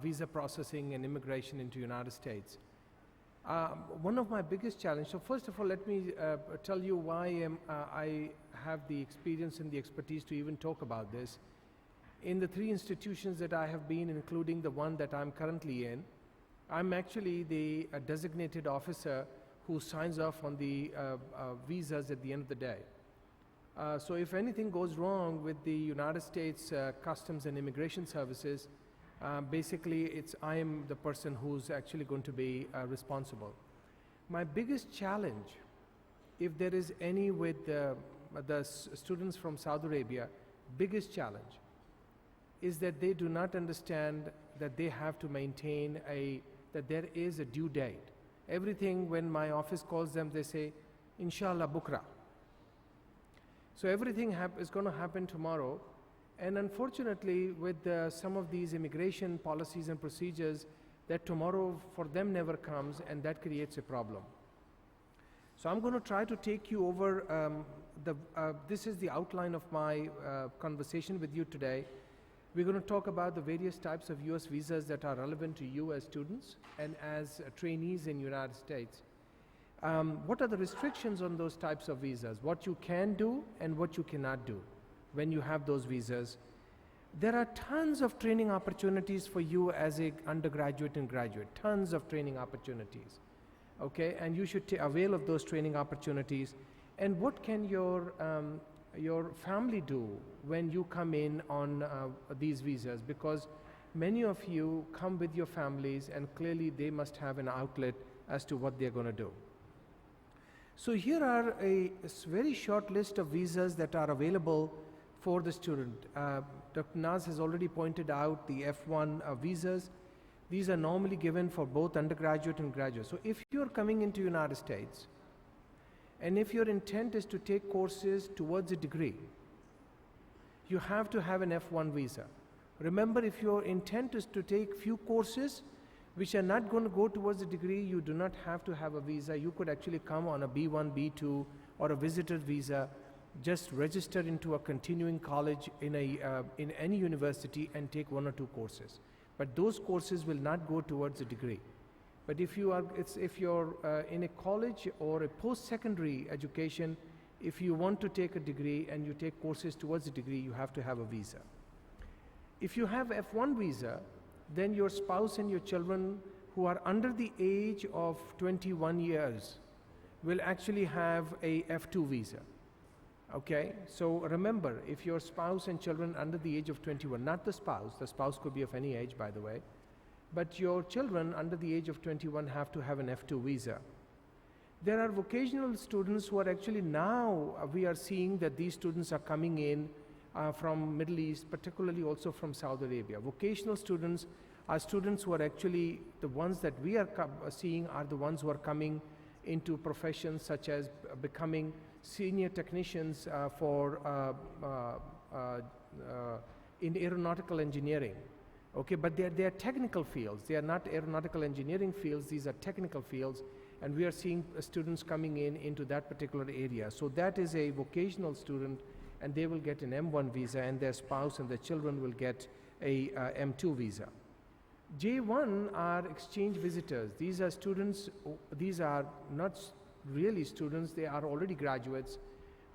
visa processing and immigration into the United States. One of my biggest challenges, so first of all, let me tell you why I have the experience and the expertise to even talk about this. In the 3 institutions that I have been, including the one that I'm currently in, I'm actually the designated officer who signs off on the visas at the end of the day. So if anything goes wrong with the United States Customs and Immigration Services, basically I am the person who's actually going to be responsible. My biggest challenge, if there is any with the students from Saudi Arabia, biggest challenge is that they do not understand that they have to maintain that there is a due date. Everything, when my office calls them, they say, Inshallah Bukra. So everything is going to happen tomorrow. And unfortunately, with some of these immigration policies and procedures, that tomorrow for them never comes, and that creates a problem. So I'm going to try to take you over, this is the outline of my conversation with you today. We're going to talk about the various types of US visas that are relevant to you as students and as trainees in the United States. What are the restrictions on those types of visas? What you can do and what you cannot do when you have those visas. There are tons of training opportunities for you as an undergraduate and graduate, tons of training opportunities, okay? And you should avail of those training opportunities. And what can your family do when you come in on these visas? Because many of you come with your families, and clearly they must have an outlet as to what they're going to do. So here are a very short list of visas that are available for the student. Dr. Naz has already pointed out the F1 visas. These are normally given for both undergraduate and graduate. So if you're coming into the United States, and if your intent is to take courses towards a degree, you have to have an F1 visa. Remember, if your intent is to take few courses which are not going to go towards a degree, you do not have to have a visa. You could actually come on a B1, B2, or a visitor visa, just register into a continuing college in any university and take 1 or 2 courses. But those courses will not go towards a degree. But if you're in a college or a post-secondary education, if you want to take a degree and you take courses towards a degree, you have to have a visa. If you have F1 visa, then your spouse and your children who are under the age of 21 years will actually have a F2 visa. Okay, so remember, if your spouse and children under the age of 21, not the spouse could be of any age, by the way, but your children under the age of 21 have to have an F2 visa. There are vocational students who are actually now, we are seeing that these students are coming in from Middle East, particularly also from Saudi Arabia. Vocational students are students who are actually, the ones that we are seeing are the ones who are coming into professions such as becoming senior technicians in aeronautical engineering. Okay, but they are technical fields. They are not aeronautical engineering fields. These are technical fields, and we are seeing students coming into that particular area. So that is a vocational student, and they will get an M1 visa, and their spouse and their children will get a M2 visa. J1 are exchange visitors. These are students, these are not really students, they are already graduates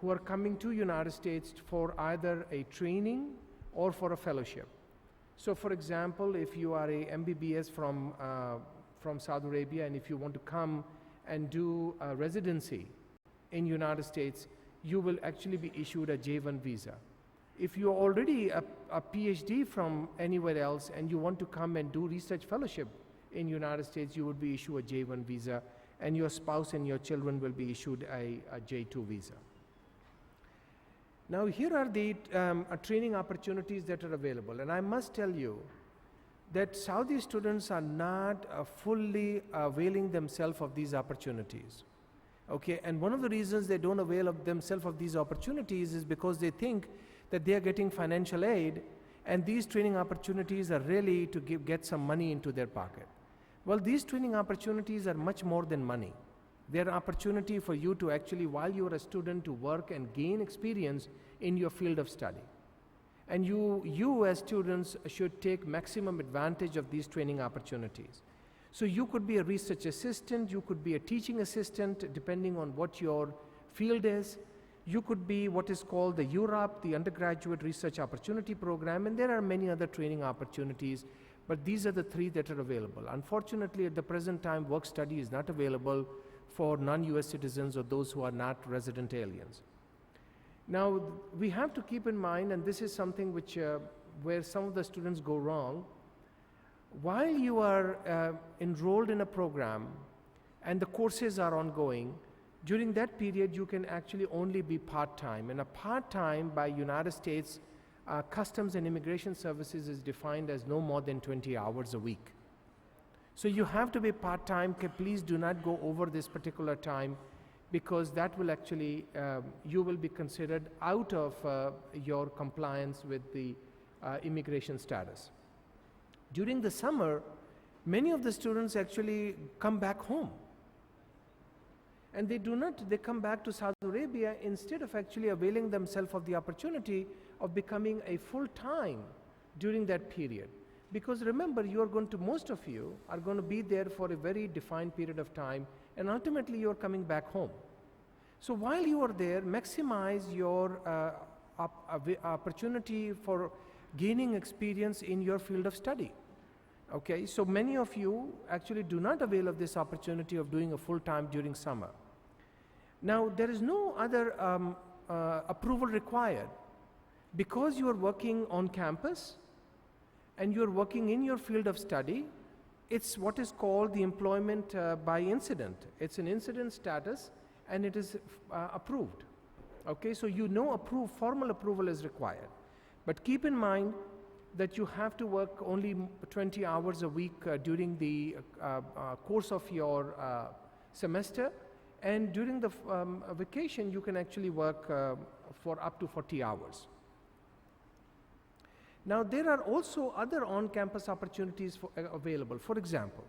who are coming to United States for either a training or for a fellowship. So for example, if you are a MBBS from Saudi Arabia, and if you want to come and do a residency in United States, you will actually be issued a J1 visa. If you're already a PhD from anywhere else and you want to come and do research fellowship in United States, you would be issued a J1 visa, and your spouse and your children will be issued a J2 visa. Now here are the training opportunities that are available, and I must tell you that Saudi students are not fully availing themselves of these opportunities. Okay, and one of the reasons they don't avail of themselves of these opportunities is because they think that they are getting financial aid, and these training opportunities are really to get some money into their pocket. Well, these training opportunities are much more than money. They're an opportunity for you to actually, while you're a student, to work and gain experience in your field of study. And you as students should take maximum advantage of these training opportunities. So you could be a research assistant, you could be a teaching assistant, depending on what your field is. You could be what is called the UROP, the Undergraduate Research Opportunity Program, and there are many other training opportunities, but these are the three that are available. Unfortunately, at the present time, work study is not available for non-US citizens or those who are not resident aliens. Now, we have to keep in mind, and this is something which, where some of the students go wrong, while you are enrolled in a program and the courses are ongoing, during that period you can actually only be part-time, and a part-time by United States Customs and Immigration Services is defined as no more than 20 hours a week. So you have to be part-time. Please do not go over this particular time, because that will actually, you will be considered out of your compliance with the immigration status. During the summer, many of the students actually come back home. And they come back to Saudi Arabia instead of actually availing themselves of the opportunity of becoming a full-time during that period. Because remember, most of you are going to be there for a very defined period of time, and ultimately you are coming back home. So while you are there, maximize your opportunity for gaining experience in your field of study. Okay, so many of you actually do not avail of this opportunity of doing a full-time during summer. Now, there is no other approval required. Because you are working on campus and you are working in your field of study, it's what is called the employment by incident. It's an incident status, and it is approved. Okay, so formal approval is required. But keep in mind that you have to work only 20 hours a week during the course of your semester, and during the vacation you can actually work for up to 40 hours. Now, there are also other on-campus opportunities available. For example,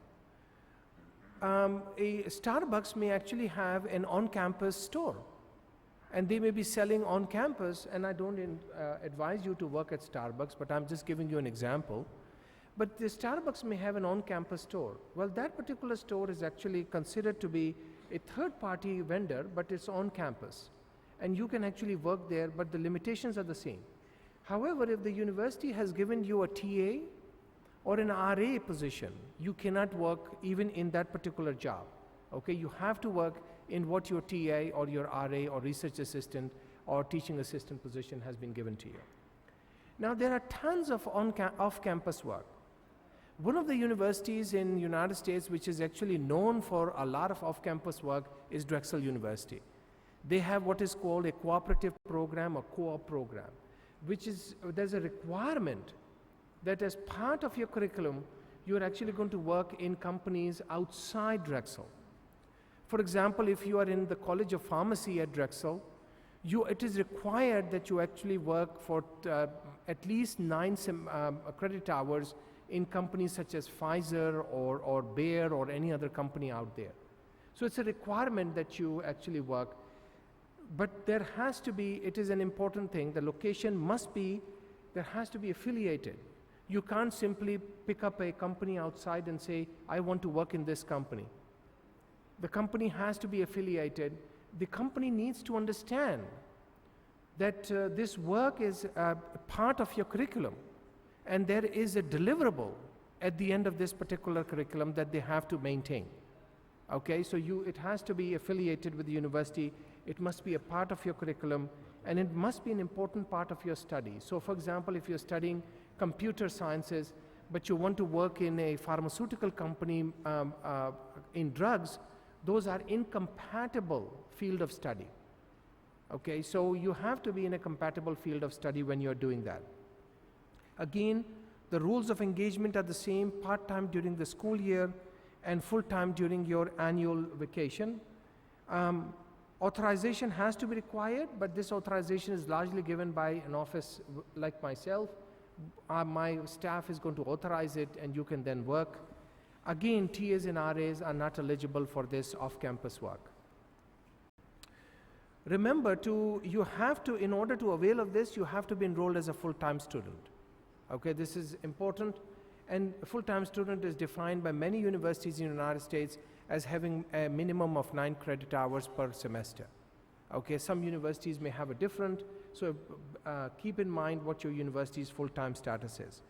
a Starbucks may actually have an on-campus store, and they may be selling on campus, and I don't advise you to work at Starbucks, but I'm just giving you an example. But the Starbucks may have an on-campus store. Well, that particular store is actually considered to be a third-party vendor, but it's on campus. And you can actually work there, but the limitations are the same. However, if the university has given you a TA or an RA position, you cannot work even in that particular job. Okay, you have to work in what your TA or your RA or research assistant or teaching assistant position has been given to you. Now, there are tons of off-campus work. One of the universities in the United States which is actually known for a lot of off-campus work is Drexel University. They have what is called a cooperative program or co-op program, which is, there's a requirement that as part of your curriculum, you're actually going to work in companies outside Drexel. For example, if you are in the College of Pharmacy at Drexel, it is required that you actually work for at least 9 credit hours in companies such as Pfizer or Bayer or any other company out there. So it's a requirement that you actually work. But there has to be, it is an important thing, the location must be, there has to be affiliated. You can't simply pick up a company outside and say, I want to work in this company. The company has to be affiliated. The company needs to understand that this work is part of your curriculum, and there is a deliverable at the end of this particular curriculum that they have to maintain. Okay, so it has to be affiliated with the university, it must be a part of your curriculum, and it must be an important part of your study. So for example, if you're studying computer sciences, but you want to work in a pharmaceutical company in drugs, those are incompatible field of study. Okay, so you have to be in a compatible field of study when you're doing that. Again, the rules of engagement are the same, part-time during the school year and full-time during your annual vacation. Authorization has to be required, but this authorization is largely given by an office like myself. My staff is going to authorize it, and you can then work. Again, TAs and RAs are not eligible for this off-campus work. Remember, you have to, in order to avail of this, you have to be enrolled as a full-time student. Okay, this is important, and a full-time student is defined by many universities in the United States as having a minimum of 9 credit hours per semester. Okay, some universities may have a different, so keep in mind what your university's full-time status is.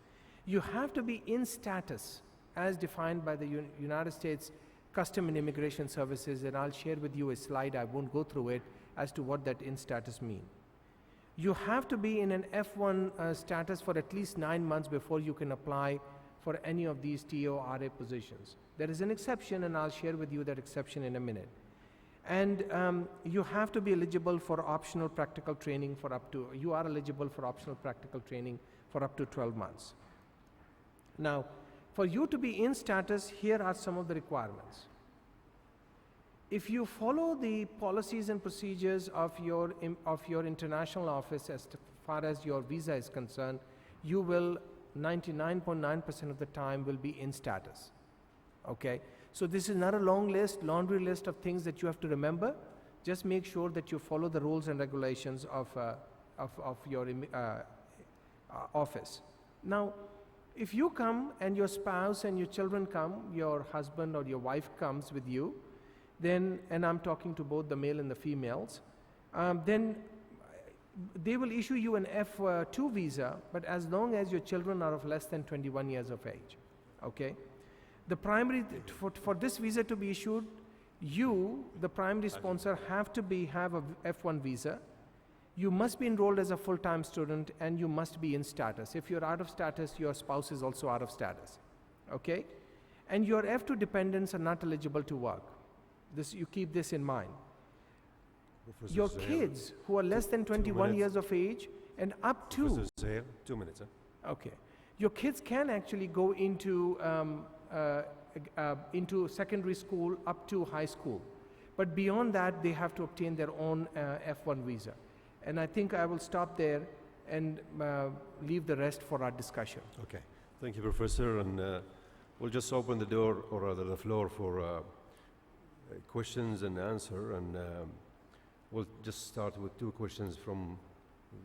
You have to be in status as defined by the United States Custom and Immigration Services, and I'll share with you a slide, I won't go through it, as to what that in status means. You have to be in an F1 status for at least 9 months before you can apply for any of these TORA positions. There is an exception, and I'll share with you that exception in a minute. And you have to be eligible for optional practical training for you are eligible for optional practical training for up to 12 months. Now, for you to be in status, here are some of the requirements. If you follow the policies and procedures of your international office as far as your visa is concerned, you will 99.9% of the time will be in status. Okay, so this is not a long list, laundry list of things that you have to remember. Just make sure that you follow the rules and regulations of your office. Now, if you come and your spouse and your children come, your husband or your wife comes with you, then, and I'm talking to both the male and the females, then they will issue you an F2 visa, but as long as your children are of less than 21 years of age, okay? The primary, for this visa to be issued, you, the primary sponsor, have a F1 visa. You must be enrolled as a full-time student, and you must be in status. If you're out of status, your spouse is also out of status, okay? And your F2 dependents are not eligible to work. You keep this in mind. Professor Your Zahir, kids who are less than 21 years of age and up to... Professor Zahir, 2 minutes. Okay. Your kids can actually go into secondary school up to high school. But beyond that, they have to obtain their own F1 visa. And I think I will stop there and leave the rest for our discussion. Okay. Thank you, Professor. And we'll just open the door, or rather the floor, for questions and answer. And we'll just start with 2 questions from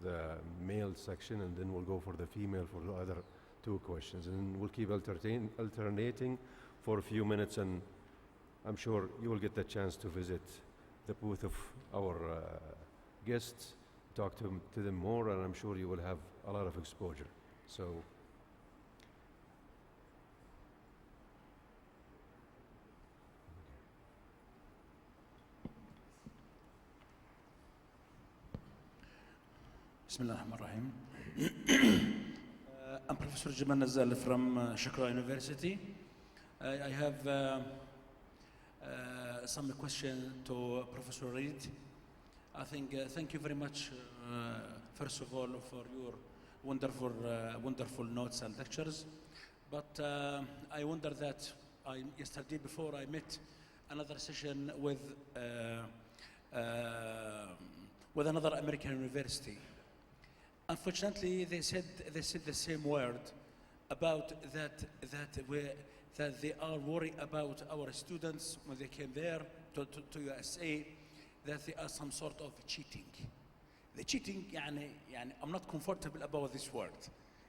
the male section, and then we'll go for the female for the other 2 questions. And we'll keep alternating for a few minutes, and I'm sure you will get the chance to visit the booth of our guests, talk to them more, and I'm sure you will have a lot of exposure. So. Bismillahirrahmanirrahim. I'm Professor Jamal Nazal from Shakra University. I have some question to Professor Reed. I think thank you very much, first of all, for your wonderful notes and lectures. But I wonder that yesterday before I met another session with another American university. Unfortunately, they said the same word about that they are worried about our students when they came there to USA, that they are some sort of cheating. The cheating, I'm not comfortable about this word.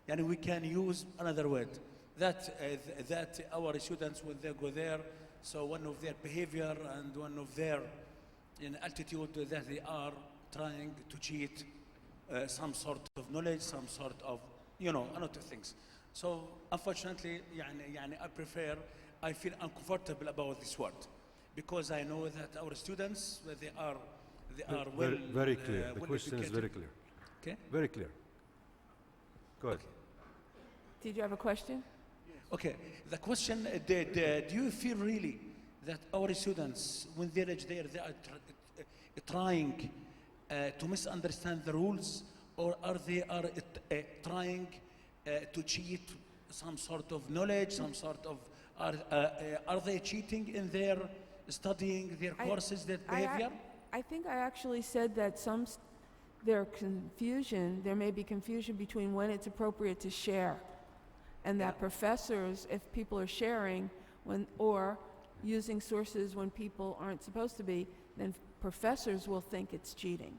We can use another word, that our students, when they go there, so one of their behavior and one of their attitude, that they are trying to cheat some sort of knowledge, some sort of, you know, a lot of things. So unfortunately, I feel uncomfortable about this word, because I know that our students, they are well, very clear. The well question is educated. very clear. Okay. Very clear. Go ahead. Did you have a question? Okay. The question: do you feel really that our students, when they reach there, they are trying to misunderstand the rules, or are they trying to cheat some sort of knowledge, some sort of are they cheating in their studying their courses, their behavior? I think I actually said that there may be confusion between when it's appropriate to share, and that professors, if people are sharing or using sources when people aren't supposed to be, then professors will think it's cheating.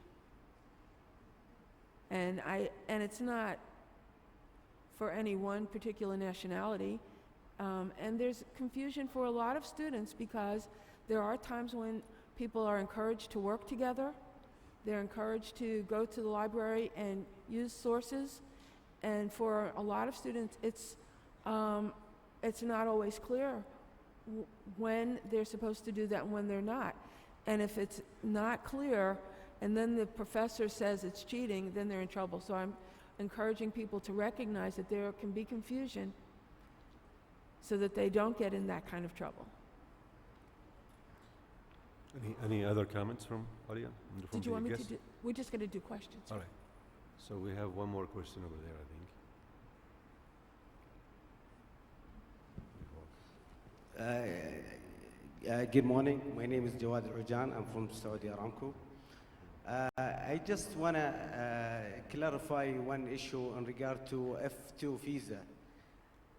And it's not for any one particular nationality. And there's confusion for a lot of students, because there are times when people are encouraged to work together. They're encouraged to go to the library and use sources. And for a lot of students, it's not always clear when they're supposed to do that and when they're not. And if it's not clear, and then the professor says it's cheating, then they're in trouble. So I'm encouraging people to recognize that there can be confusion, so that they don't get in that kind of trouble. Any other comments from audience? Did you want me to do? We're just going to do questions. All right. So we have one more question over there, I think. Good morning. My name is Jawad Rujan. I'm from Saudi Aramco. I just want to clarify one issue in regard to F2 visa.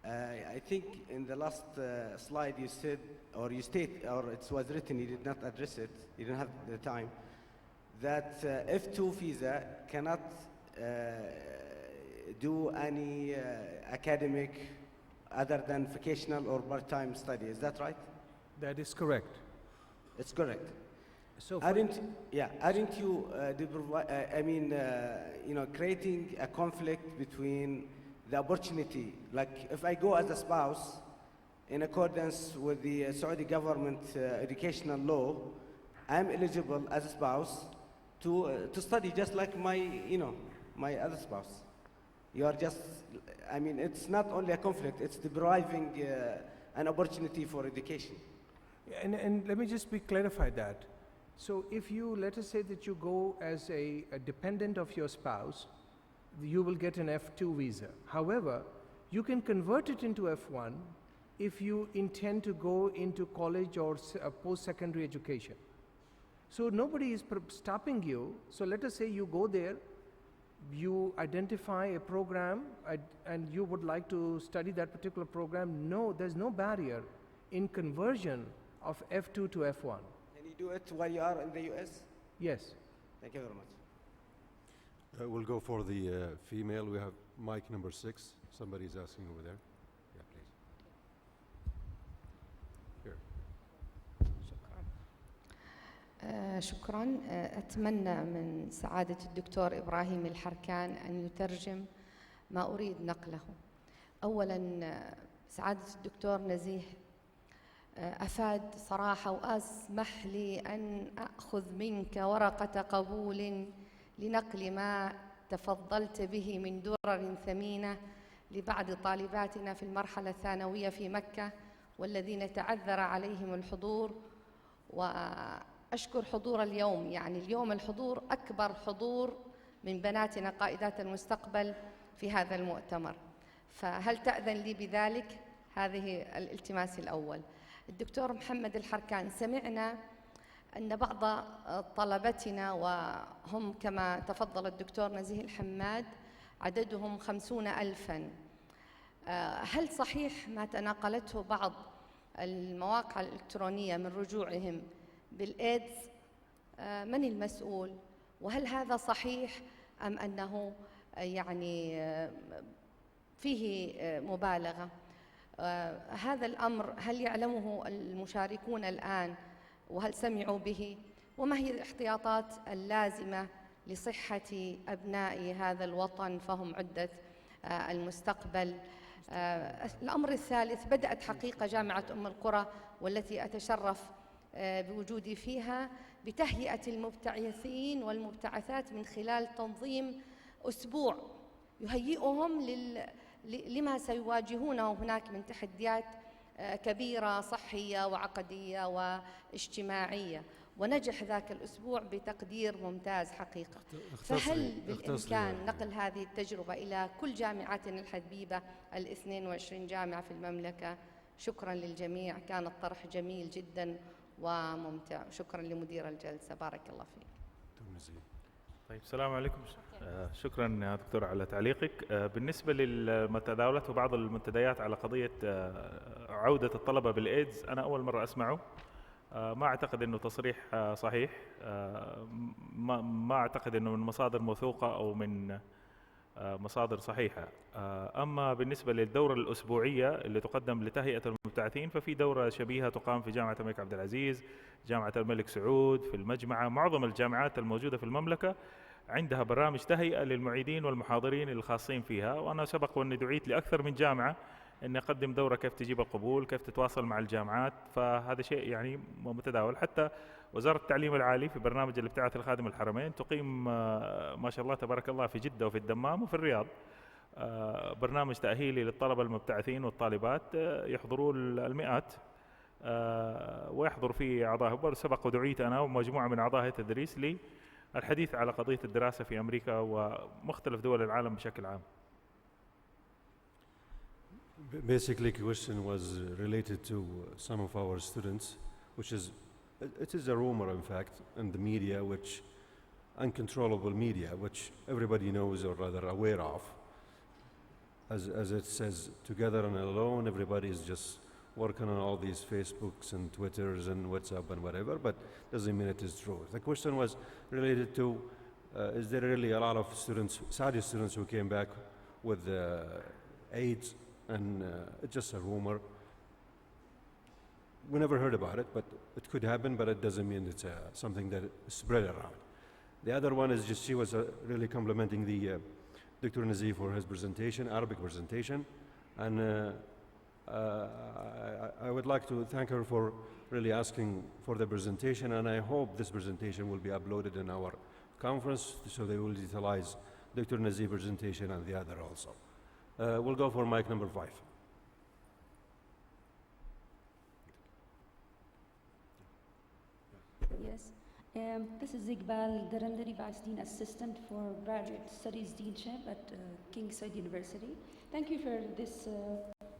I think in the last slide you said, or you state, or it was written, you did not address it, you didn't have the time, that F2 visa cannot do any academic other than vocational or part-time study. Is that right? That is correct. It's correct. So Aren't you creating a conflict between the opportunity? Like if I go as a spouse, in accordance with the Saudi government educational law, I'm eligible as a spouse to study just like my other spouse. You are just, it's not only a conflict, it's depriving an opportunity for education. And let me just clarify that. So if you, let us say that you go as a dependent of your spouse, you will get an F2 visa. However, you can convert it into F1 if you intend to go into college or post-secondary education. So nobody is stopping you. So let us say you go there, you identify a program, and you would like to study that particular program. No, there's no barrier in conversion of F2 to F1. Can you do it while you are in the US? Yes. Thank you very much. We'll go for the female. We have mic number 6. Somebody's asking over there. Yeah, please. Here. شكرا. أتمنى من سعادة الدكتور إبراهيم الحركان أن يترجم ما أريد نقله. أولا سعادة الدكتور نزيه أفاد صراحة، وأسمح لي أن أخذ منك ورقة قبول لنقل ما تفضلت به من درر ثمينة لبعض طالباتنا في المرحلة الثانوية في مكة، والذين تعذر عليهم الحضور. وأشكر حضور اليوم، يعني اليوم الحضور أكبر حضور من بناتنا قائدات المستقبل في هذا المؤتمر، فهل تأذن لي بذلك؟ هذه الالتماس الأول. الدكتور محمد الحركان، سمعنا أن بعض طلبتنا، وهم كما تفضل الدكتور نزيه الحماد عددهم 50,000، هل صحيح ما تناقلته بعض المواقع الإلكترونية من رجوعهم بالإيدز؟ من المسؤول؟ وهل هذا صحيح أم أنه يعني فيه مبالغة؟ هذا الأمر هل يعلمه المشاركون الآن، وهل سمعوا به؟ وما هي الاحتياطات اللازمة لصحة أبناء هذا الوطن، فهم عدة المستقبل. الأمر الثالث، بدأت حقيقة جامعة أم القرى والتي أتشرف بوجودي فيها بتهيئة المبتعثين والمبتعثات من خلال تنظيم أسبوع يهيئهم لما سيواجهونه هناك من تحديات كبيرة صحية وعقدية واجتماعية، ونجح ذاك الأسبوع بتقدير ممتاز حقيقة. فهل بالإمكان نقل هذه التجربة إلى كل جامعاتنا الحبيبة 22 جامعة في المملكة؟ شكرا للجميع، كان الطرح جميل جدا وممتع. شكرا لمدير الجلسة، بارك الله فيك. طيب، السلام عليكم. شكرا يا دكتور على تعليقك. بالنسبة لما تداولته بعض المنتديات على قضية عودة الطلبة بالإيدز، أنا أول مرة أسمعه. ما أعتقد أنه تصريح صحيح. ما أعتقد أنه من مصادر موثوقة أو من مصادر صحيحة. أما بالنسبة للدورة الأسبوعية اللي تقدم لتهيئة المبتعثين، ففي دورة شبيهة تقام في جامعة الملك عبد العزيز، جامعة الملك سعود، في المجمعة. معظم الجامعات الموجودة في المملكة عندها برامج تهيئة للمعيدين والمحاضرين الخاصين فيها، وأنا سبق وأني دعيت لأكثر من جامعة أن أقدم دورة كيف تجيب القبول، كيف تتواصل مع الجامعات، فهذا شيء يعني متداول. حتى وزارة التعليم العالي في برنامج الابتعاث الخادم الحرمين تقيم ما شاء الله تبارك الله في جدة وفي الدمام وفي الرياض برنامج تأهيلي للطلبة المبتعثين والطالبات، يحضروا المئات ويحضر فيه أعضاء. سبق ودعيت أنا ومجموعة من أعضاء هيئة التدريس للحديث على قضية الدراسة في أمريكا ومختلف دول العالم بشكل عام. Basically, the question was related to some of our students, which is, it is a rumor, in fact, in the media, which uncontrollable media, which everybody knows or rather aware of. As it says, together and alone, everybody is just working on all these Facebooks and Twitters and WhatsApp and whatever, but doesn't mean it is true. The question was related to, is there really a lot of students, Saudi students, who came back with AIDS? And it's just a rumor. We never heard about it, but it could happen, but it doesn't mean it's something that is spread around. The other one is just she was really complimenting the Dr. Nizيه for his presentation, Arabic presentation, and I would like to thank her for really asking for the presentation, and I hope this presentation will be uploaded in our conference so they will utilize Dr. Nizie's presentation and the other also. We'll go for mic number 5. Yes, this is Iqbal Darandari, Vice Dean Assistant for Graduate Studies Deanship at King Said University. Thank you for this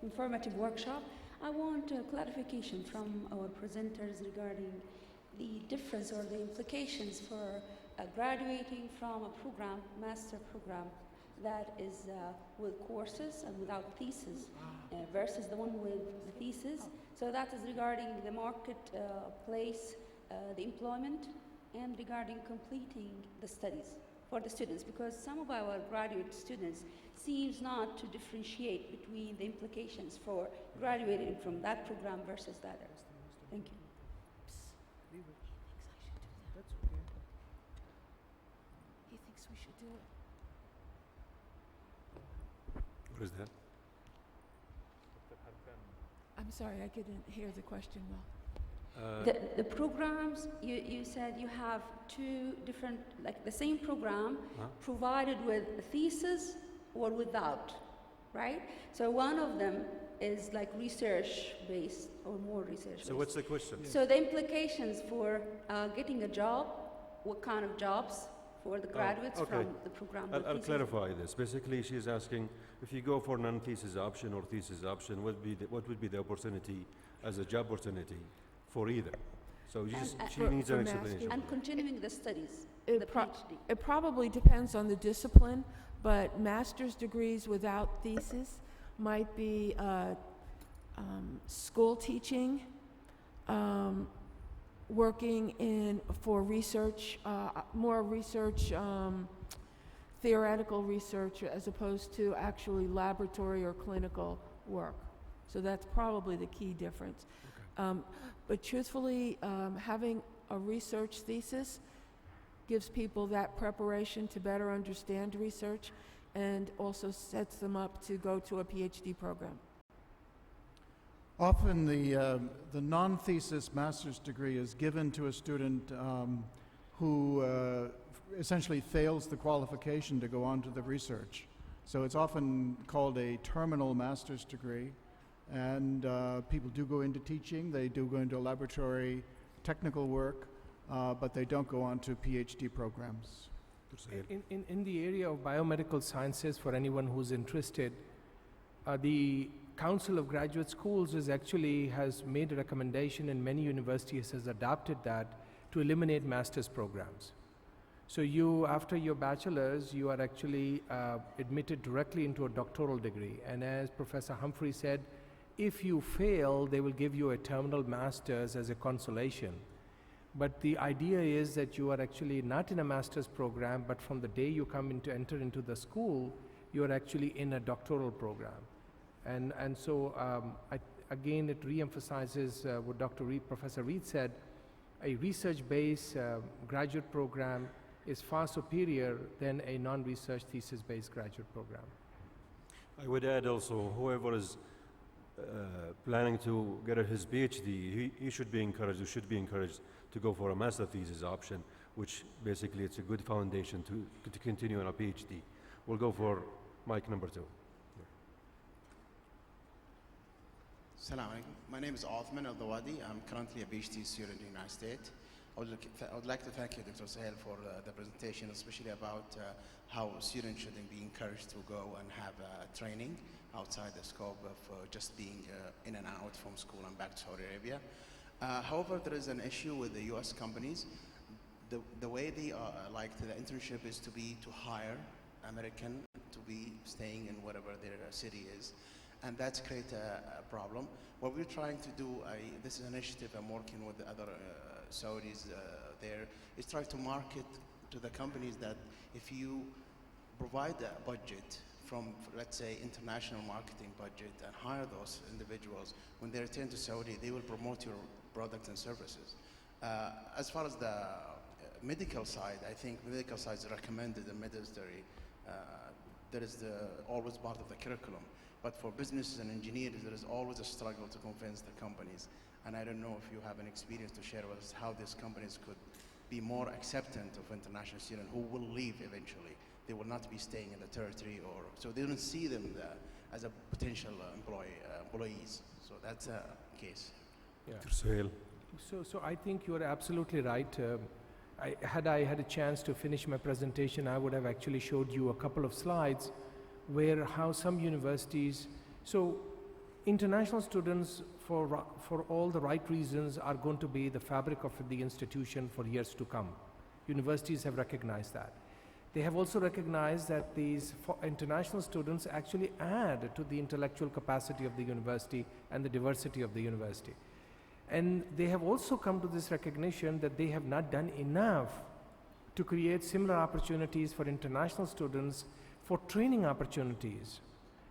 informative workshop. I want clarification from our presenters regarding the difference or the implications for graduating from a program, master program, that is with courses and without thesis versus the one with the thesis. So that is regarding the marketplace, the employment, and regarding completing the studies for the students, because some of our graduate students seems not to differentiate between the implications for graduating from that program versus the others. Thank you. He thinks we should do it. What is that? I'm sorry, I didn't hear the question well. The programs, you said you have two different, like the same program provided with a thesis or without, right? So one of them is like research-based or more research-based. So what's the question? So the implications for getting a job, what kind of jobs for the graduates from the program? I'll clarify this. Basically, she's asking if you go for non-thesis option or thesis option, what would be the opportunity as a job opportunity for either? So she needs an explanation. And continuing the studies, It the PhD. It probably depends on the discipline, but master's degrees without thesis might be school teaching, working for research, more research, theoretical research as opposed to actually laboratory or clinical work. So that's probably the key difference. Okay. But truthfully, having a research thesis gives people that preparation to better understand research and also sets them up to go to a PhD program. Often the non-thesis master's degree is given to a student who essentially fails the qualification to go on to the research. So it's often called a terminal master's degree, and people do go into teaching, they do go into laboratory technical work, but they don't go on to PhD programs. In the area of biomedical sciences, for anyone who's interested, the Council of Graduate Schools has made a recommendation, and many universities has adopted that to eliminate master's programs. So you, after your bachelor's, you are actually admitted directly into a doctoral degree. And as Professor Humphrey said, if you fail, they will give you a terminal master's as a consolation. But the idea is that you are actually not in a master's program, but from the day you enter into the school, you are actually in a doctoral program. And so, again, it re-emphasizes what Professor Reed said, a research-based graduate program is far superior than a non-research thesis-based graduate program. I would add also, whoever is planning to get his PhD, he should be encouraged, or should be encouraged to go for a master thesis option, which basically it's a good foundation to continue on a PhD. We'll go for mic number 2. Assalamu alaikum. My name is Othman al-Dawadi. I'm currently a PhD student in the United States. I would like to thank you, Dr. Sahel, for the presentation, especially about how students should be encouraged to go and have training outside the scope of just being in and out from school and back to Saudi Arabia. However, there is an issue with the U.S. companies. The way they like the internship is to hire American to be staying in whatever their city is. And that's create a problem. What we're trying to do, this is an initiative I'm working with the other Saudis there, is try to market to the companies that if you provide a budget from, let's say, international marketing budget and hire those individuals, when they return to Saudi, they will promote your products and services. As far as the medical side, I think medical side is recommended in military. That is always part of the curriculum. But for businesses and engineers, there is always a struggle to convince the companies. And I don't know if you have an experience to share with us how these companies could be more acceptant of international students who will leave eventually. They will not be staying in the territory, so they don't see them as a potential employees. So that's a case. Yeah. So I think you are absolutely right. Had I had a chance to finish my presentation, I would have actually showed you a couple of slides where how some universities, so international students for all the right reasons are going to be the fabric of the institution for years to come. Universities have recognized that. They have also recognized that these international students actually add to the intellectual capacity of the university and the diversity of the university. And they have also come to this recognition that they have not done enough to create similar opportunities for international students for training opportunities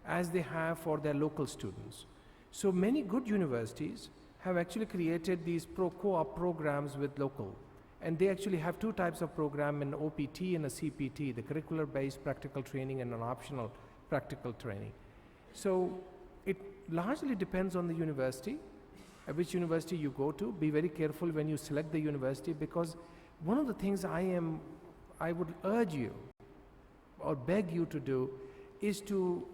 as they have for their local students. So many good universities have actually created these co-op programs with local. And they actually have two types of program, an OPT and a CPT, the curricular-based practical training and an optional practical training. So it largely depends on the university, at which university you go to. Be very careful when you select the university, because one of the things I would urge you or beg you to do is to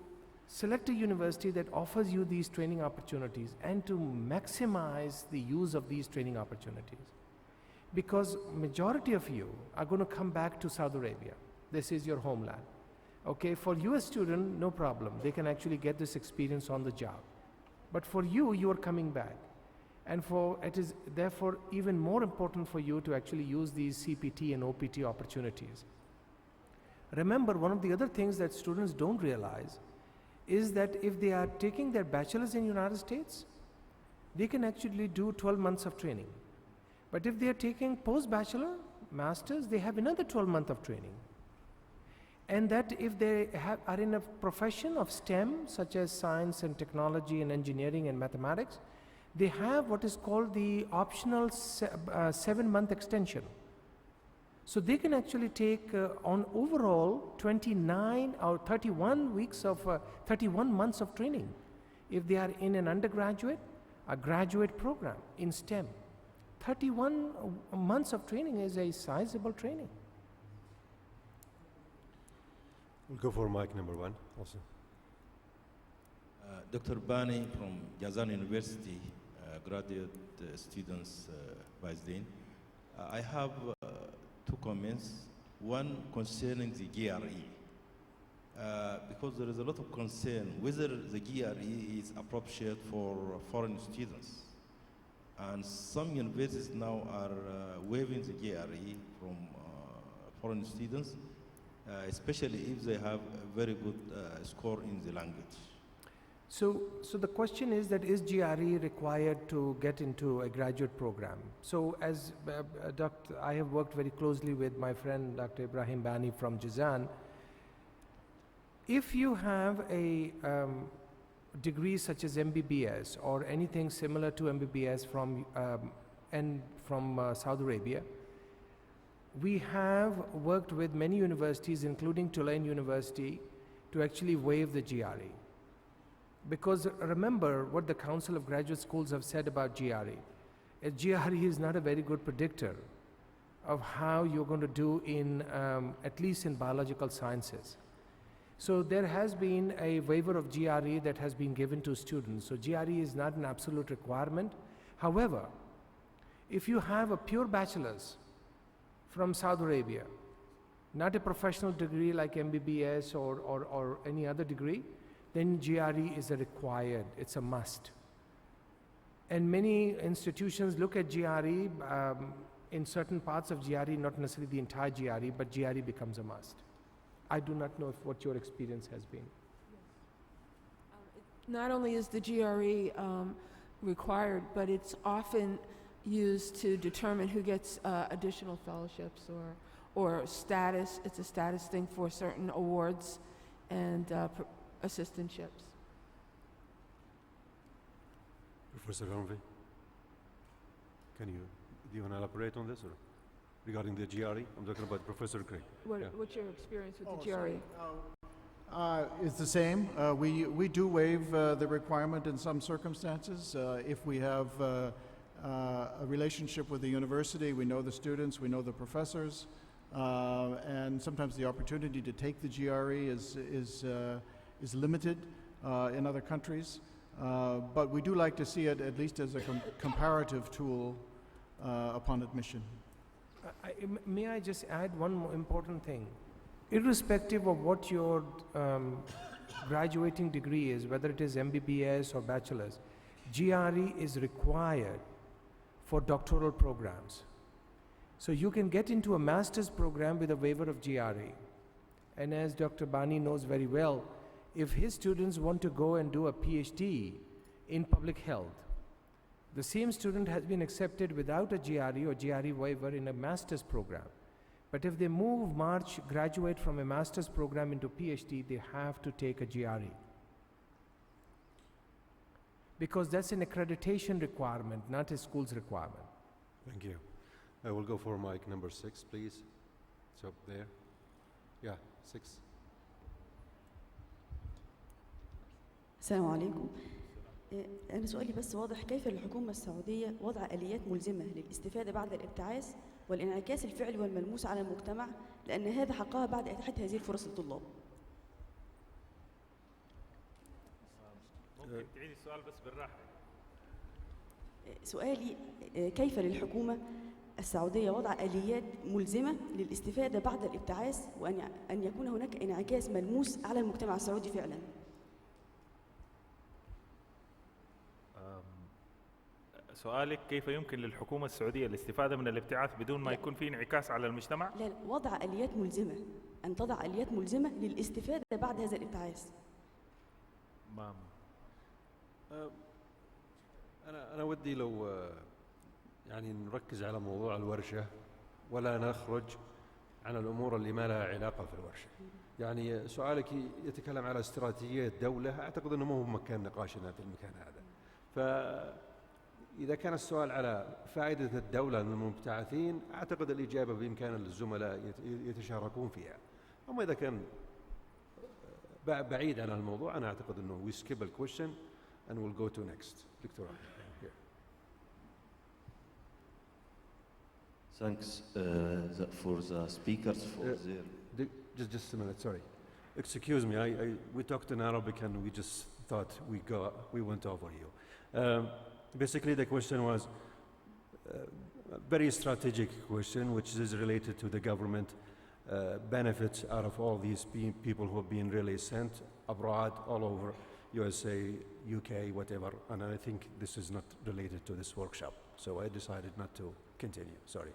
select a university that offers you these training opportunities and to maximize the use of these training opportunities. Because majority of you are going to come back to Saudi Arabia. This is your homeland. Okay, for US student, no problem. They can actually get this experience on the job. But for you, you are coming back. And it is therefore even more important for you to actually use these CPT and OPT opportunities. Remember, one of the other things that students don't realize is that if they are taking their bachelor's in the United States, they can actually do 12 months of training. But if they are taking post-bachelor, master's, they have another 12 months of training. And that if they are in a profession of STEM, such as science and technology and engineering and mathematics, they have what is called the optional 7-month extension. So they can actually take on overall 29 or 31 weeks of 31 months of training if they are in an undergraduate, a graduate program in STEM. 31 months of training is a sizable training. We'll go for mic number 1 also. Dr. Bani from Jazan University, graduate students vice dean. I have 2 comments. One concerning the GRE, because there is a lot of concern whether the GRE is appropriate for foreign students. And some universities now are waiving the GRE from foreign students, especially if they have a very good score in the language. So the question is that is GRE required to get into a graduate program? So as I have worked very closely with my friend Dr. Ibrahim Bani from Jazan. If you have a degree such as MBBS or anything similar to MBBS from Saudi Arabia, we have worked with many universities, including Tulane University, to actually waive the GRE. Because remember what the Council of Graduate Schools have said about GRE. A GRE is not a very good predictor of how you're going to do in, at least in biological sciences. So there has been a waiver of GRE that has been given to students. So GRE is not an absolute requirement. However, if you have a pure bachelor's from Saudi Arabia, not a professional degree like MBBS or any other degree, then GRE is a required, it's a must. And many institutions look at GRE in certain parts of GRE, not necessarily the entire GRE, but GRE becomes a must. I do not know what your experience has been. Not only is the GRE required, but it's often used to determine who gets additional fellowships or status. It's a status thing for certain awards and assistantships. Professor Hanvi, do you want to elaborate on this or regarding the GRE? I'm talking about Professor Craig. What's your experience with the GRE? It's the same. We do waive the requirement in some circumstances. If we have a relationship with the university, we know the students, we know the professors, and sometimes the opportunity to take the GRE is limited in other countries. But we do like to see it at least as a comparative tool upon admission. May I just add one more important thing? Irrespective of what your graduating degree is, whether it is MBBS or bachelor's, GRE is required for doctoral programs. So you can get into a master's program with a waiver of GRE. And as Dr. Bani knows very well, if his students want to go and do a PhD in public health, the same student has been accepted without a GRE or GRE waiver in a master's program. But if they graduate from a master's program into PhD, they have to take a GRE. Because that's an accreditation requirement, not a school's requirement. Thank you. I will go for mic number 6, please. So there. Yeah, 6. السلام عليكم. أنا سؤالي بس واضح، كيف للحكومة السعودية وضع آليات ملزمة للاستفادة بعد الابتعاث والانعكاس الفعلي والملموس على المجتمع، لأن هذا حقها بعد إتاحة هذه الفرص للطلاب. ممكن تعيدي السؤال بس بالراحة. سؤالي كيف للحكومة السعودية وضع آليات ملزمة للاستفادة بعد الابتعاث وأن يكون هناك انعكاس ملموس على المجتمع السعودي فعلاً. سؤالك كيف يمكن للحكومة السعودية الاستفادة من الابتعاث بدون ما يكون في انعكاس على المجتمع؟ لا، وضع آليات ملزمة، أن تضع آليات ملزمة للاستفادة بعد هذا الابتعاث. أنا ودي لو يعني نركز على موضوع الورشة ولا نخرج عن الأمور اللي ما لها علاقة في الورشة. يعني سؤالك يتكلم على استراتيجية دولة، أعتقد أنه مو مكان نقاشنا في المكان هذا. إذا كان السؤال على فائدة الدولة من المبتعثين، أعتقد الإجابة بإمكان الزملاء يتشاركون فيها. أما إذا كان بعيد عن الموضوع، أنا أعتقد أنه we skip the question and we'll go to next. دكتور. Thanks for the speakers for their... Just a minute, sorry. Excuse me, we talked in Arabic and we just thought we went over you. Basically, the question was a very strategic question, which is related to the government benefits out of all these people who have been really sent abroad, all over USA, UK, whatever. And I think this is not related to this workshop. So I decided not to continue, sorry.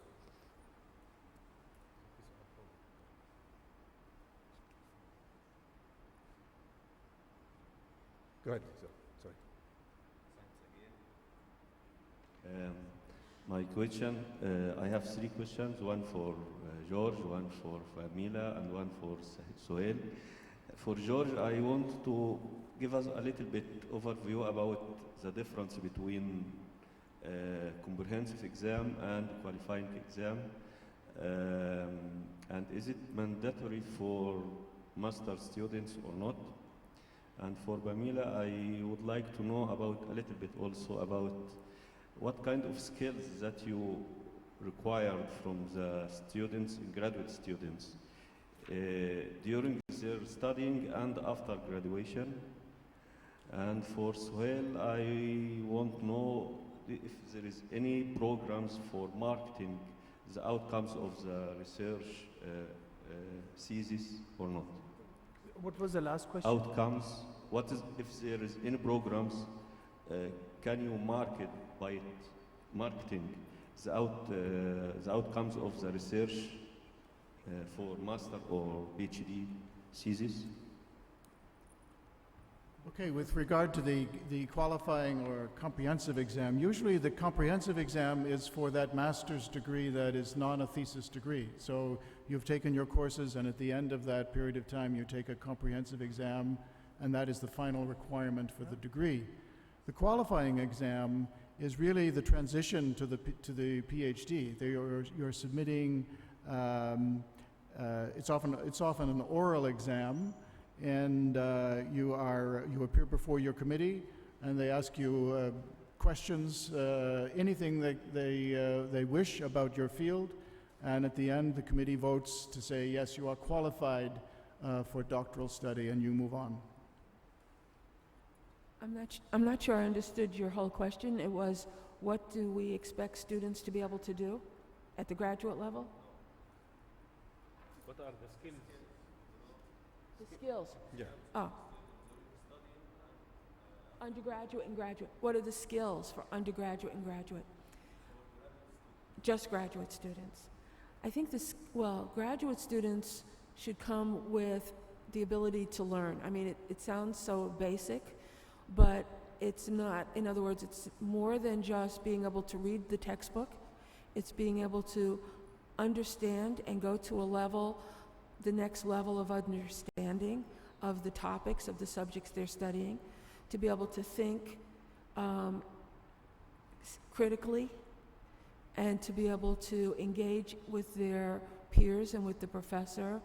Go ahead, sorry. My question, I have three questions, one for George, one for Famila, and one for Sohail. For George, I want to give us a little bit overview about the difference between comprehensive exam and qualifying exam. And is it mandatory for master students or not? And for Bamila, I would like to know about a little bit also about what kind of skills that you required from the students, graduate students, during their studying and after graduation. And for Sohail, I want to know if there is any programs for marketing the outcomes of the research thesis or not. What was the last question? Outcomes. What is, if there is any programs, can you market by marketing the outcomes of the research for master or PhD thesis? Okay, with regard to the qualifying or comprehensive exam, usually the comprehensive exam is for that master's degree that is not a thesis degree. So you've taken your courses, and at the end of that period of time, you take a comprehensive exam, and that is the final requirement for the degree. The qualifying exam is really the transition to the PhD. You're submitting. It's often an oral exam. And you appear before your committee, and they ask you questions, anything that they wish about your field, and at the end the committee votes to say yes, you are qualified for doctoral study, and you move on. I'm not sure I understood your whole question. It was, what do we expect students to be able to do at the graduate level? What are the skills? The skills? Yeah. Oh. Undergraduate and graduate. What are the skills for undergraduate and graduate? Just graduate students. I think graduate students should come with the ability to learn. I mean, it sounds so basic, but it's not. In other words, it's more than just being able to read the textbook. It's being able to understand and go to a level, the next level of understanding of the topics, of the subjects they're studying, to be able to think critically, and to be able to engage with their peers and with the professor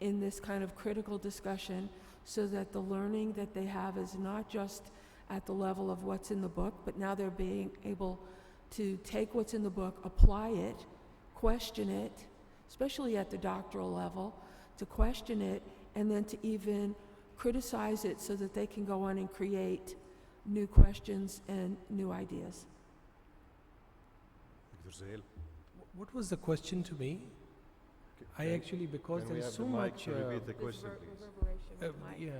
in this kind of critical discussion, so that the learning that they have is not just at the level of what's in the book, but now they're being able to take what's in the book, apply it, question it, especially at the doctoral level, to question it, and then to even criticize it so that they can go on and create new questions and new ideas. What was the question to me? I actually, because there is so much... repeat the question, please. Reverberation with the mic. Yeah.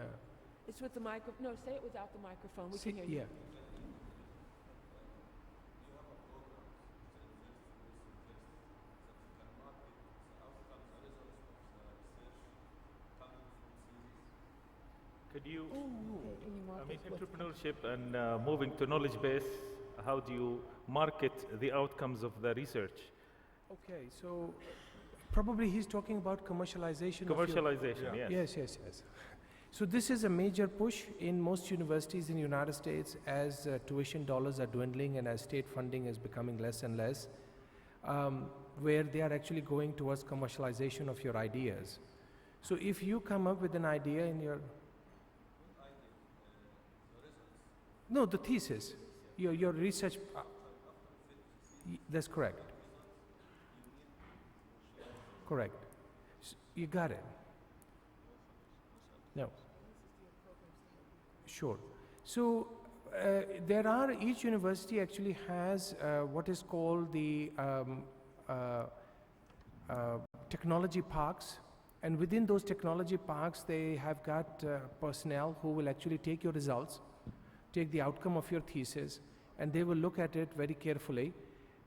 It's with the microphone. No, say it without the microphone. We can hear you. Yeah. Could you, entrepreneurship and moving to knowledge base, how do you market the outcomes of the research? Okay, so probably he's talking about commercialization. Commercialization, yes. Yes. So this is a major push in most universities in the United States as tuition dollars are dwindling and as state funding is becoming less and less, where they are actually going towards commercialization of your ideas. So if you come up with an idea in your... No, the thesis, your research, that's correct. Correct. You got it. No. Sure. So each university actually has what is called the technology parks, and within those technology parks they have got personnel who will actually take your results, take the outcome of your thesis, and they will look at it very carefully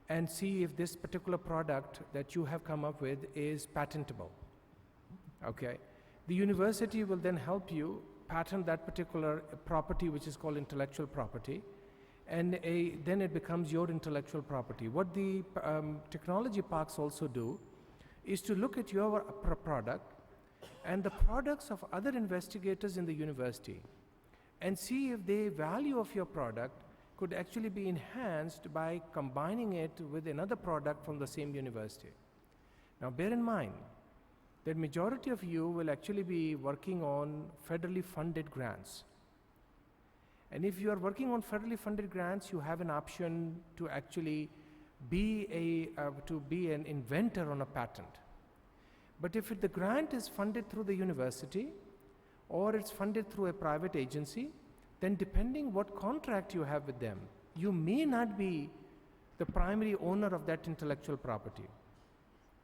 and see if this particular product that you have come up with is patentable. Okay. The university will then help you patent that particular property, which is called intellectual property, and then it becomes your intellectual property. What the technology parks also do is to look at your product and the products of other investigators in the university and see if the value of your product could actually be enhanced by combining it with another product from the same university. Now bear in mind that majority of you will actually be working on federally funded grants. And if you are working on federally funded grants, you have an option to actually be an inventor on a patent. But if the grant is funded through the university or it's funded through a private agency, then depending what contract you have with them, you may not be the primary owner of that intellectual property.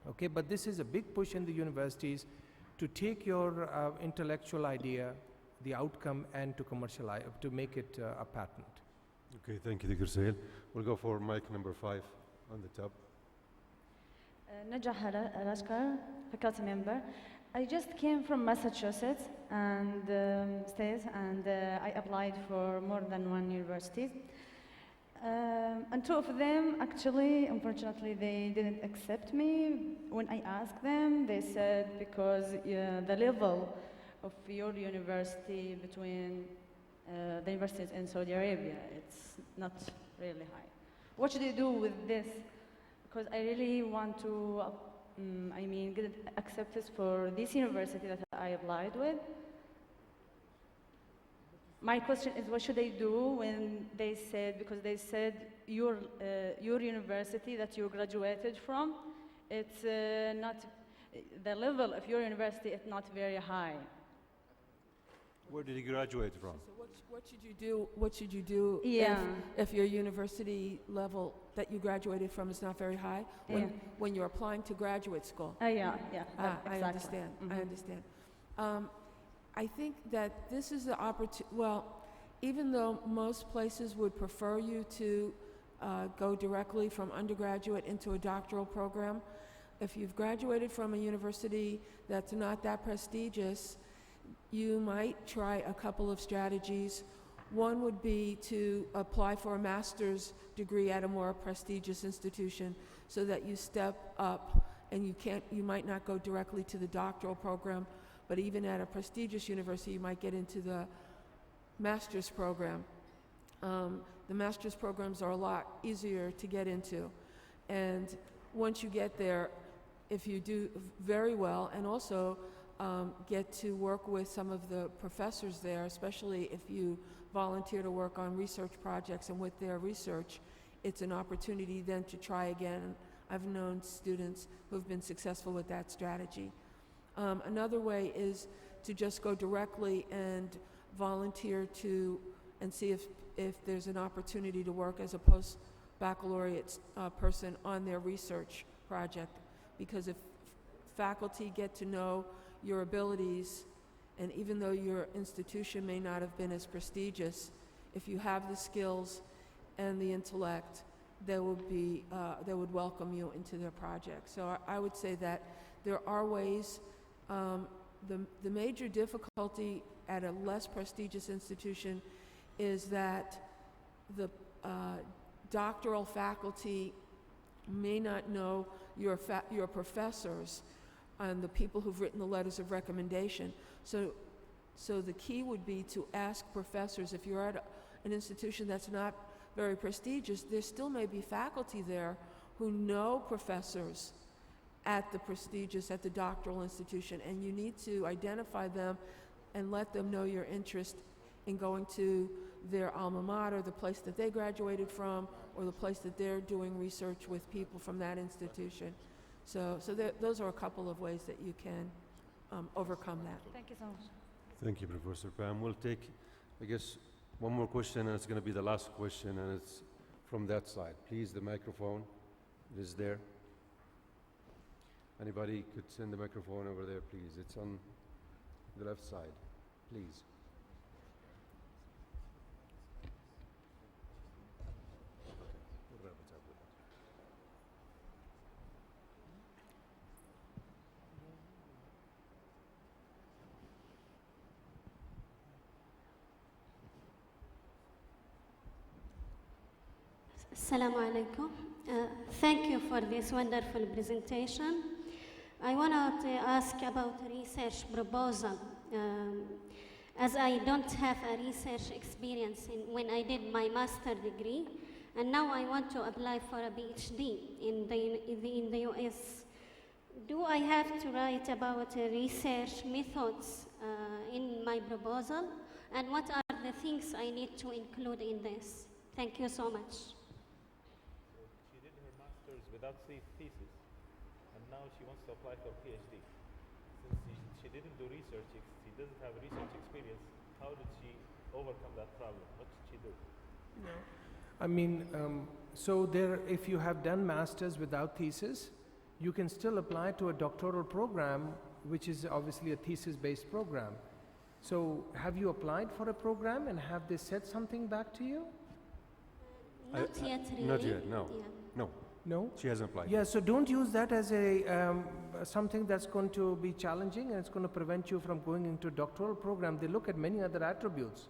Okay, but this is a big push in the universities to take your intellectual idea, the outcome, and to commercialize, to make it a patent. Okay, thank you, Dr. Sahel. We'll go for mic number 5 on the top. Najah Alaskar, faculty member. I just came from Massachusetts and state, and I applied for more than one university. And 2 of them, actually, unfortunately, they didn't accept me. When I asked them, they said because the level of your university between the universities in Saudi Arabia, it's not really high. What should I do with this? Because I really want to, get accepted for this university that I applied with. My question is, what should I do when they said, because they said your university that you graduated from, it's not, the level of your university is not very high. Where did you graduate from? So what should you do? What should you do if your university level that you graduated from is not very high when you're applying to graduate school? Exactly. I understand. Mm-hmm. I understand. I think that this is the opportunity. Well, even though most places would prefer you to go directly from undergraduate into a doctoral program, if you've graduated from a university that's not that prestigious, you might try a couple of strategies. One would be to apply for a master's degree at a more prestigious institution so that you step up and you might not go directly to the doctoral program, but even at a prestigious university, you might get into the master's program. The master's programs are a lot easier to get into. And once you get there, if you do very well, and also get to work with some of the professors there, especially if you volunteer to work on research projects and with their research, it's an opportunity then to try again. I've known students who've been successful with that strategy. Another way is to just go directly and volunteer to and see if there's an opportunity to work as a post-baccalaureate person on their research project. Because if faculty get to know your abilities, and even though your institution may not have been as prestigious, if you have the skills and the intellect, they would welcome you into their project. So I would say that there are ways. The major difficulty at a less prestigious institution is that the doctoral faculty may not know your professors and the people who've written the letters of recommendation. So So the key would be to ask professors, if you're at an institution that's not very prestigious, there still may be faculty there who know professors at the prestigious, at the doctoral institution, and you need to identify them and let them know your interest in going to their alma mater, the place that they graduated from, or the place that they're doing research with people from that institution. So those are a couple of ways that you can overcome that. Thank you so much. Thank you, Professor Pam. We'll take, I guess, one more question, and it's going to be the last question, and it's from that side. Please, the microphone is there. Anybody could send the microphone over there, please. It's on the left side, please. Assalamu alaikum. Thank you for this wonderful presentation. I want to ask about research proposal. As I don't have a research experience when I did my master degree, and now I want to apply for a PhD in the US. Do I have to write about research methods in my proposal? And what are the things I need to include in this? Thank you so much. She did her master's without thesis, and now she wants to apply for PhD. Since she didn't do research, she doesn't have research experience, how did she overcome that problem? What did she do? No. I mean, so there, if you have done masters without thesis, you can still apply to a doctoral program, which is obviously a thesis-based program. So have you applied for a program, and have they said something back to you? Not yet, really. Not yet, no. Yeah. No. No? She hasn't applied. Yeah, so don't use that as a something that's going to be challenging and it's going to prevent you from going into a doctoral program. They look at many other attributes,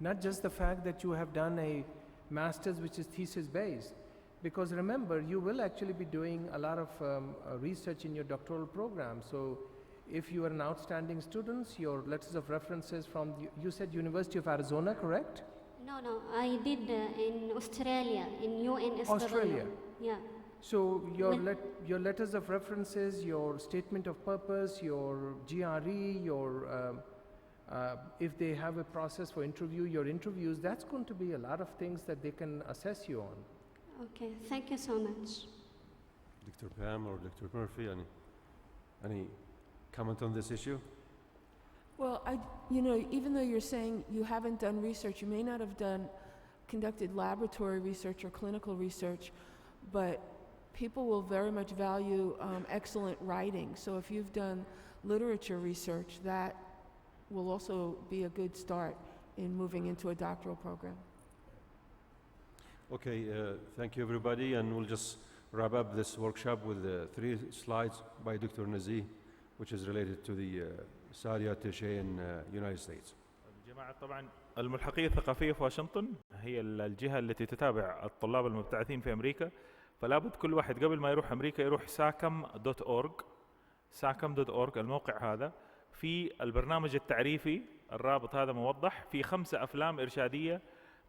not just the fact that you have done a master's which is thesis-based. Because remember, you will actually be doing a lot of research in your doctoral program. So if you are an outstanding student, your letters of references from, you said University of Arizona, correct? No, I did in Australia, in UN Australia? Yeah. So your letters of references, your statement of purpose, your GRE, your if they have a process for interview, your interviews, that's going to be a lot of things that they can assess you on. Okay, thank you so much. Dr. Pam or Dr. Murphy, any comment on this issue? Well, even though you're saying you haven't done research, you may not have conducted laboratory research or clinical research, but people will very much value excellent writing. So if you've done literature research, that will also be a good start in moving into a doctoral program. Okay, thank you everybody, and we'll just wrap up this workshop with 3 slides by Dr. Nzih, which is related to the Saudi attaché in United States. جماعة طبعا الملحقية الثقافية في واشنطن هي الجهة التي تتابع الطلاب المبتعثين في أمريكا، فلا بد كل واحد قبل ما يروح أمريكا يروح sacam.org الموقع هذا. في البرنامج التعريفي الرابط هذا موضح في 5 أفلام إرشادية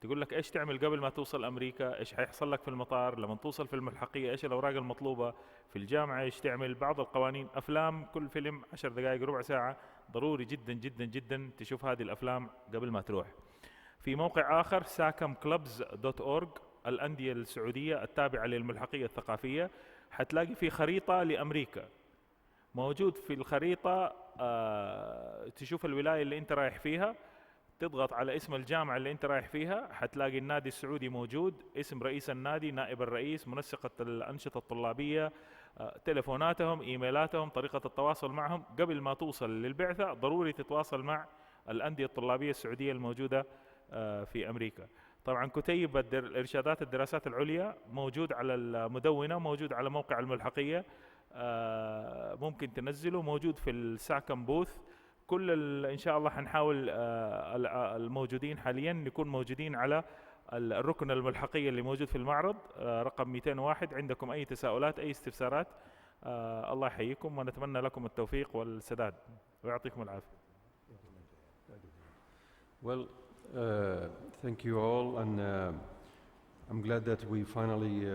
تقول لك إيش تعمل قبل ما توصل أمريكا، إيش حيحصل لك في المطار، لما توصل في الملحقية إيش الأوراق المطلوبة، في الجامعة إيش تعمل، بعض القوانين. أفلام كل فيلم 10 دقائق ربع ساعة، ضروري جدا جدا جدا تشوف هذه الأفلام قبل ما تروح. في موقع آخر sacamclubs.org الأندية السعودية التابعة للملحقية الثقافية، حتلاقي في خريطة لأمريكا. موجود في الخريطة تشوف الولاية اللي أنت رايح فيها، تضغط على اسم الجامعة اللي أنت رايح فيها، حتلاقي النادي السعودي موجود، اسم رئيس النادي، نائب الرئيس، منسقة الأنشطة الطلابية، تلفوناتهم، إيميلاتهم، طريقة التواصل معهم. قبل ما توصل للبعثة ضروري تتواصل مع الأندية الطلابية السعودية الموجودة في أمريكا. طبعا كتيب الإرشادات الدراسات العليا موجود على المدونة، موجود على موقع الملحقية، ممكن تنزله، موجود في الساكم بوث. كل إن شاء الله حنحاول الموجودين حاليا نكون موجودين على الركن الملحقية اللي موجود في المعرض رقم 201. عندكم أي تساؤلات أي استفسارات الله يحييكم ونتمنى لكم التوفيق والسداد ويعطيكم العافية. Well, thank you all, and I'm glad that we finally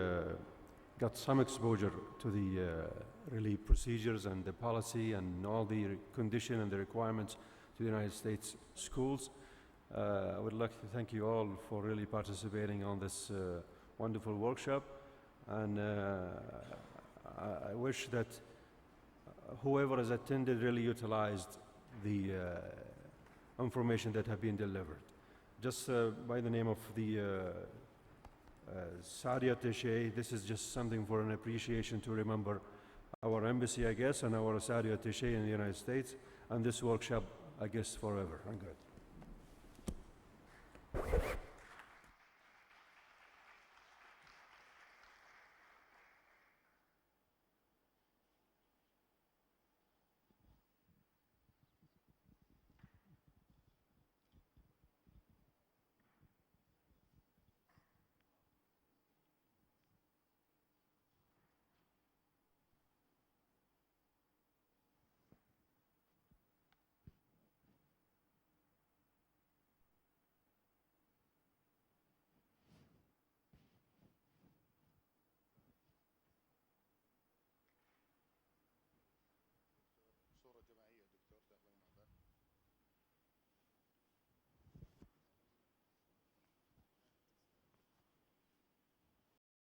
got some exposure to the really procedures and the policy and all the conditions and the requirements to the United States schools. I would like to thank you all for really participating on this wonderful workshop, and I wish that whoever has attended really utilized the information that have been delivered. Just by the name of the Saudi attaché, this is just something for an appreciation to remember our embassy, I guess, and our Saudi attaché in the United States, and this workshop, I guess, forever. I'm good.